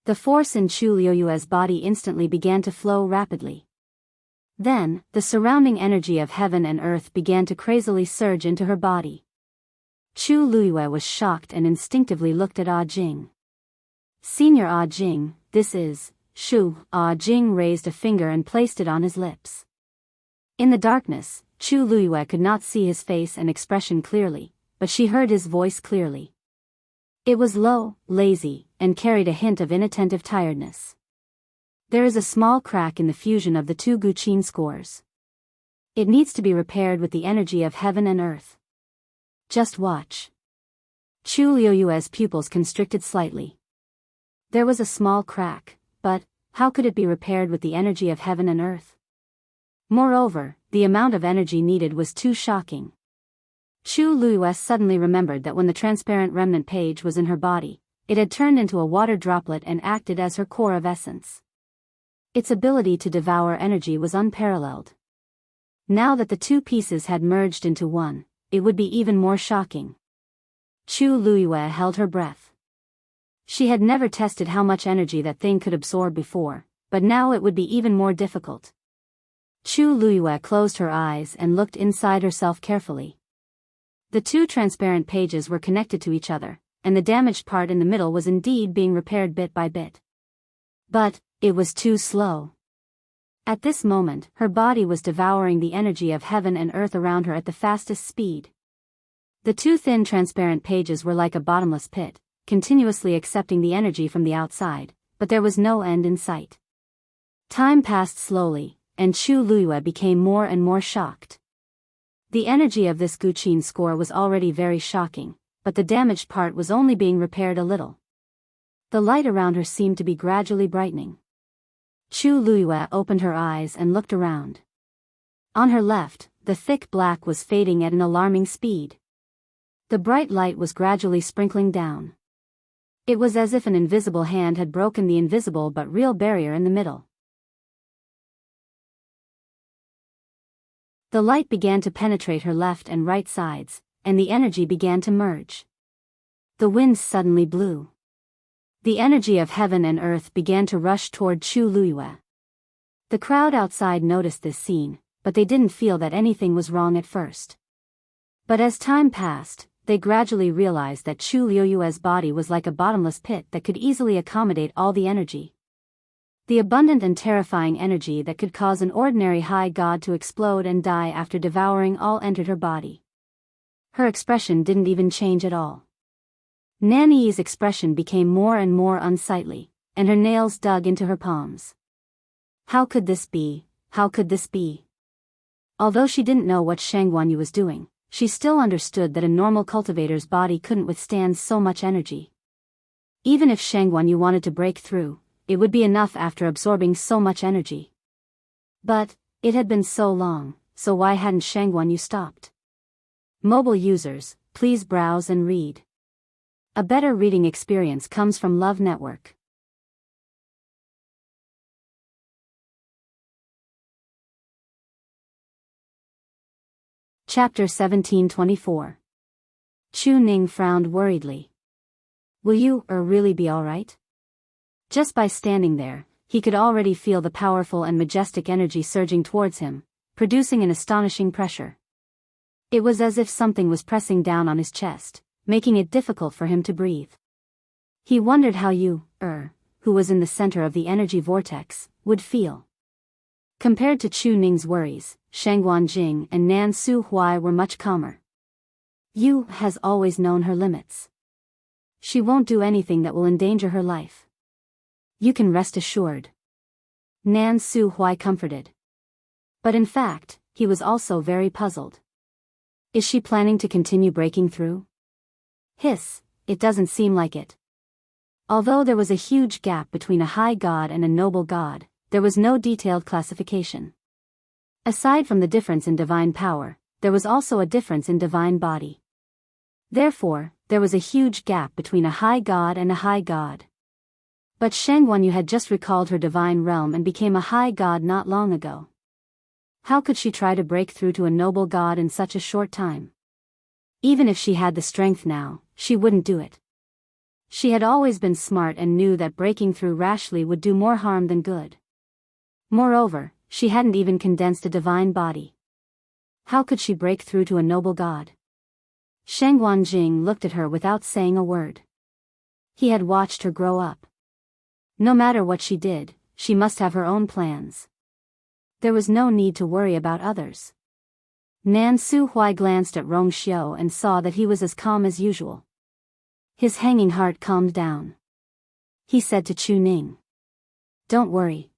The force in Chu Luiyue's body instantly began to flow rapidly. Then, the surrounding energy of heaven and earth began to crazily surge into her body. Chu Luiyue was shocked and instinctively looked at Ah Jing. Senior Ah Jing, this is, Shu. Ah Jing raised a finger and placed it on his lips. In the darkness, Chu Luiyue could not see his face and expression clearly, but she heard his voice clearly. It was low, lazy, and carried a hint of inattentive tiredness. There is a small crack in the fusion of the two Guqin scores. It needs to be repaired with the energy of heaven and earth. Just watch. Chu Luiyue's pupils constricted slightly. There was a small crack, but how could it be repaired with the energy of heaven and earth? Moreover, the amount of energy needed was too shocking. Chu Luiyue suddenly remembered that when the transparent remnant page was in her body, it had turned into a water droplet and acted as her core of essence. Its ability to devour energy was unparalleled. Now that the two pieces had merged into one, it would be even more shocking. Chu Luiyue held her breath. She had never tested how much energy that thing could absorb before, but now it would be even more difficult. Chu Luiyue closed her eyes and looked inside herself carefully. The two transparent pages were connected to each other, and the damaged part in the middle was indeed being repaired bit by bit. But it was too slow. At this moment, her body was devouring the energy of heaven and earth around her at the fastest speed. The two thin transparent pages were like a bottomless pit, continuously accepting the energy from the outside, but there was no end in sight. Time passed slowly, and Chu Luiyue became more and more shocked. The energy of this Guqin score was already very shocking, but the damaged part was only being repaired a little. The light around her seemed to be gradually brightening. Chu Luiyue opened her eyes and looked around. On her left, the thick black was fading at an alarming speed. The bright light was gradually sprinkling down. It was as if an invisible hand had broken the invisible but real barrier in the middle. The light began to penetrate her left and right sides, and the energy began to merge. The wind suddenly blew. The energy of heaven and earth began to rush toward Chu Luiyue. The crowd outside noticed this scene, but they didn't feel that anything was wrong at first. But as time passed, they gradually realized that Chu Luiyue's body was like a bottomless pit that could easily accommodate all the energy. The abundant and terrifying energy that could cause an ordinary high god to explode and die after devouring all entered her body. Her expression didn't even change at all. Nanyi's expression became more and more unsightly, and her nails dug into her palms. How could this be? How could this be? Although she didn't know what Shang Guanyu was doing, she still understood that a normal cultivator's body couldn't withstand so much energy. Even if Shang Guanyu wanted to break through, it would be enough after absorbing so much energy. But it had been so long, so why hadn't Shang Guanyu stopped? Mobile users, please browse and read. A better reading experience comes from Love Network. Chapter 1724. Chu Ning frowned worriedly. Will you really be alright? Just by standing there, he could already feel the powerful and majestic energy surging towards him, producing an astonishing pressure. It was as if something was pressing down on his chest, making it difficult for him to breathe. He wondered how who was in the center of the energy vortex, would feel. Compared to Chu Ning's worries, Shang Guanjing and Nan Su Huai were much calmer. Yu has always known her limits. She won't do anything that will endanger her life. You can rest assured. Nan Su Huai comforted. But in fact, he was also very puzzled. Is she planning to continue breaking through? Hiss, it doesn't seem like it. Although there was a huge gap between a high god and a noble god, there was no detailed classification. Aside from the difference in divine power, there was also a difference in divine body. Therefore, there was a huge gap between a high god and a high god. But Shang Guanyu had just recalled her divine realm and became a high god not long ago. How could she try to break through to a noble god in such a short time? Even if she had the strength now, she wouldn't do it. She had always been smart and knew that breaking through rashly would do more harm than good. Moreover, she hadn't even condensed a divine body. How could she break through to a noble god? Shang Wanjing looked at her without saying a word. He had watched her grow up. No matter what she did, she must have her own plans. There was no need to worry about others. Nan Su Hui glanced at Rong Xiu and saw that he was as calm as usual. His hanging heart calmed down. He said to Chu Ning, "Don't worry.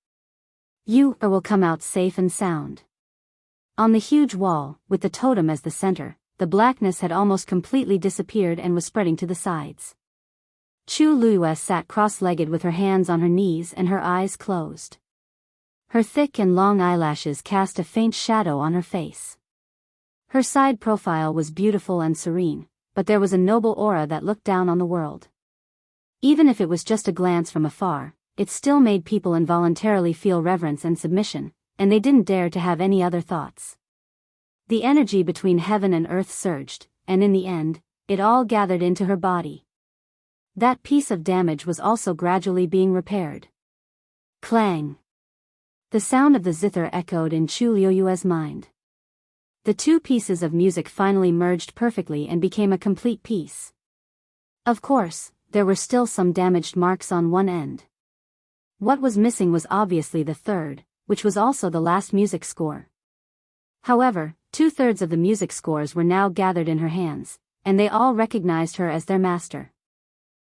You will come out safe and sound." On the huge wall, with the totem as the center, the blackness had almost completely disappeared and was spreading to the sides. Chu Luiyue sat cross-legged with her hands on her knees and her eyes closed. Her thick and long eyelashes cast a faint shadow on her face. Her side profile was beautiful and serene, but there was a noble aura that looked down on the world. Even if it was just a glance from afar, it still made people involuntarily feel reverence and submission, and they didn't dare to have any other thoughts. The energy between heaven and earth surged, and in the end, it all gathered into her body. That piece of damage was also gradually being repaired. Clang! The sound of the zither echoed in Chu Liuyue's mind. The two pieces of music finally merged perfectly and became a complete piece. Of course, there were still some damaged marks on one end. What was missing was obviously the third, which was also the last music score. However, 2/3 of the music scores were now gathered in her hands, and they all recognized her as their master.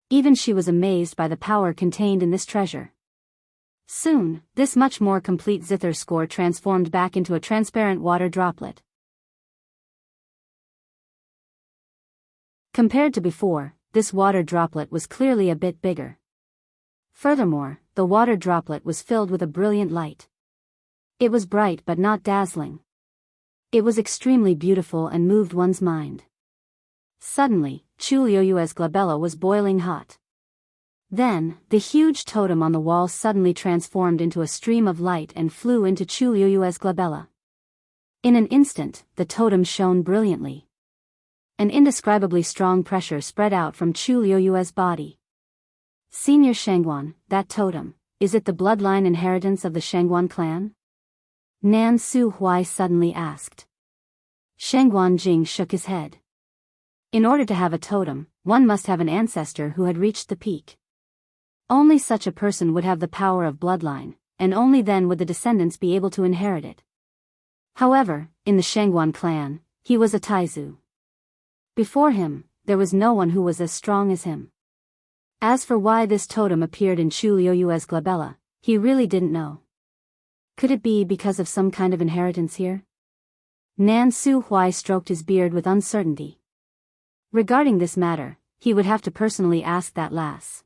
Even she was amazed by the power contained in this treasure. Soon, this much more complete zither score transformed back into a transparent water droplet. Compared to before, this water droplet was clearly a bit bigger. Furthermore, the water droplet was filled with a brilliant light. It was bright but not dazzling. It was extremely beautiful and moved one's mind. Suddenly, Chu Liuyue's glabella was boiling hot. Then, the huge totem on the wall suddenly transformed into a stream of light and flew into Chu Liuyue's glabella. In an instant, the totem shone brilliantly. An indescribably strong pressure spread out from Chu Liuyue's body. "Senior Shangguan, that totem, is it the bloodline inheritance of the Shangguan clan?" Nan Su Hui suddenly asked. Shangguan Jing shook his head. In order to have a totem, one must have an ancestor who had reached the peak. Only such a person would have the power of bloodline, and only then would the descendants be able to inherit it. However, in the Shangguan clan, he was a Taizu. Before him, there was no one who was as strong as him. As for why this totem appeared in Chu Liuyue's glabella, he really didn't know. Could it be because of some kind of inheritance here? Nan Su Hui stroked his beard with uncertainty. Regarding this matter, he would have to personally ask that lass.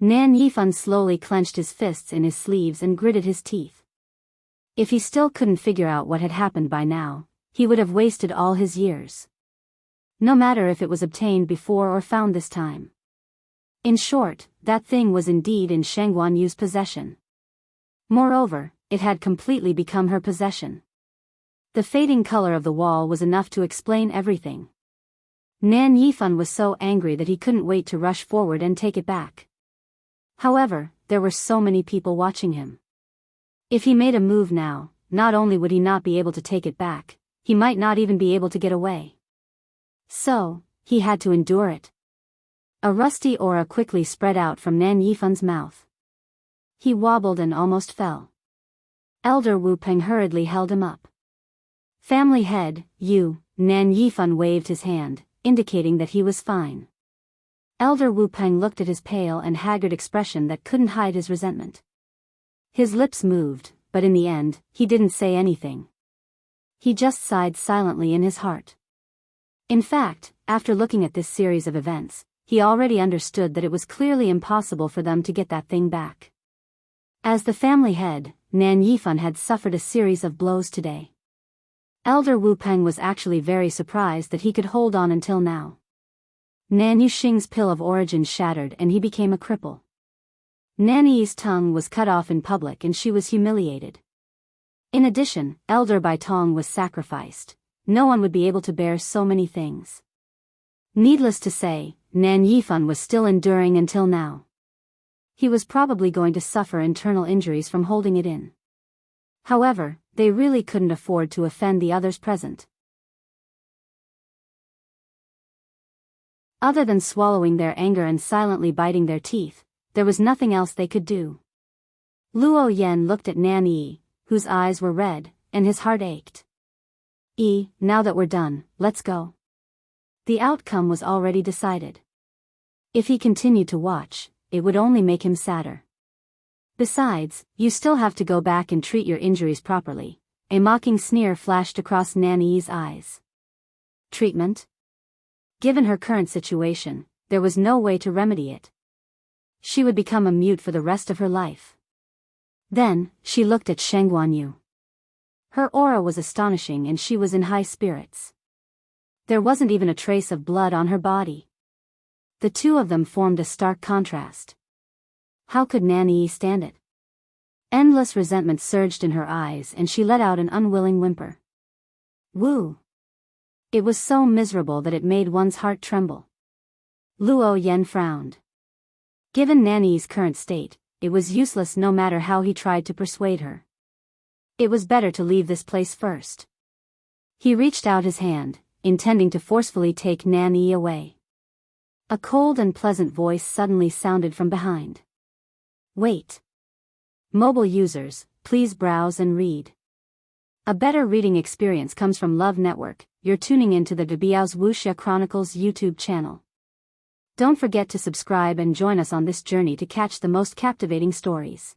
Nan Yifan slowly clenched his fists in his sleeves and gritted his teeth. If he still couldn't figure out what had happened by now, he would have wasted all his years. No matter if it was obtained before or found this time. In short, that thing was indeed in Shangguan Yu's possession. Moreover, it had completely become her possession. The fading color of the wall was enough to explain everything. Nan Yifan was so angry that he couldn't wait to rush forward and take it back. However, there were so many people watching him. If he made a move now, not only would he not be able to take it back, he might not even be able to get away. So, he had to endure it. A rusty aura quickly spread out from Nan Yifan's mouth. He wobbled and almost fell. Elder Wu Peng hurriedly held him up. "Family head, you," Nan Yifan waved his hand, indicating that he was fine. Elder Wu Peng looked at his pale and haggard expression that couldn't hide his resentment. His lips moved, but in the end, he didn't say anything. He just sighed silently in his heart. In fact, after looking at this series of events, he already understood that it was clearly impossible for them to get that thing back. As the family head, Nan Yifan had suffered a series of blows today. Elder Wu Peng was actually very surprised that he could hold on until now. Nan Yuxing's pill of origin shattered and he became a cripple. Nan Yi's tongue was cut off in public and she was humiliated. In addition, Elder Bai Tong was sacrificed. No one would be able to bear so many things. Needless to say, Nan Yifan was still enduring until now. He was probably going to suffer internal injuries from holding it in. However, they really couldn't afford to offend the others present. Other than swallowing their anger and silently biting their teeth, there was nothing else they could do. Luo Yan looked at Nan Yi, whose eyes were red, and his heart ached. Now that we're done, let's go. The outcome was already decided. If he continued to watch, it would only make him sadder. Besides, you still have to go back and treat your injuries properly. A mocking sneer flashed across Nan Yi's eyes. Treatment? Given her current situation, there was no way to remedy it. She would become a mute for the rest of her life. Then, she looked at Sheng Guanyu. Her aura was astonishing and she was in high spirits. There wasn't even a trace of blood on her body. The two of them formed a stark contrast. How could Nan Yi stand it? Endless resentment surged in her eyes and she let out an unwilling whimper. Woo! It was so miserable that it made one's heart tremble. Luo Yan frowned. Given Nan Yi's current state, it was useless no matter how he tried to persuade her. It was better to leave this place first. He reached out his hand, intending to forcefully take Nan Yi away. A cold and pleasant voice suddenly sounded from behind. Wait. Mobile users, please browse and read. A better reading experience comes from Love Network. You're tuning into the Biyao's Wuxia Chronicles YouTube channel. Don't forget to subscribe and join us on this journey to catch the most captivating stories.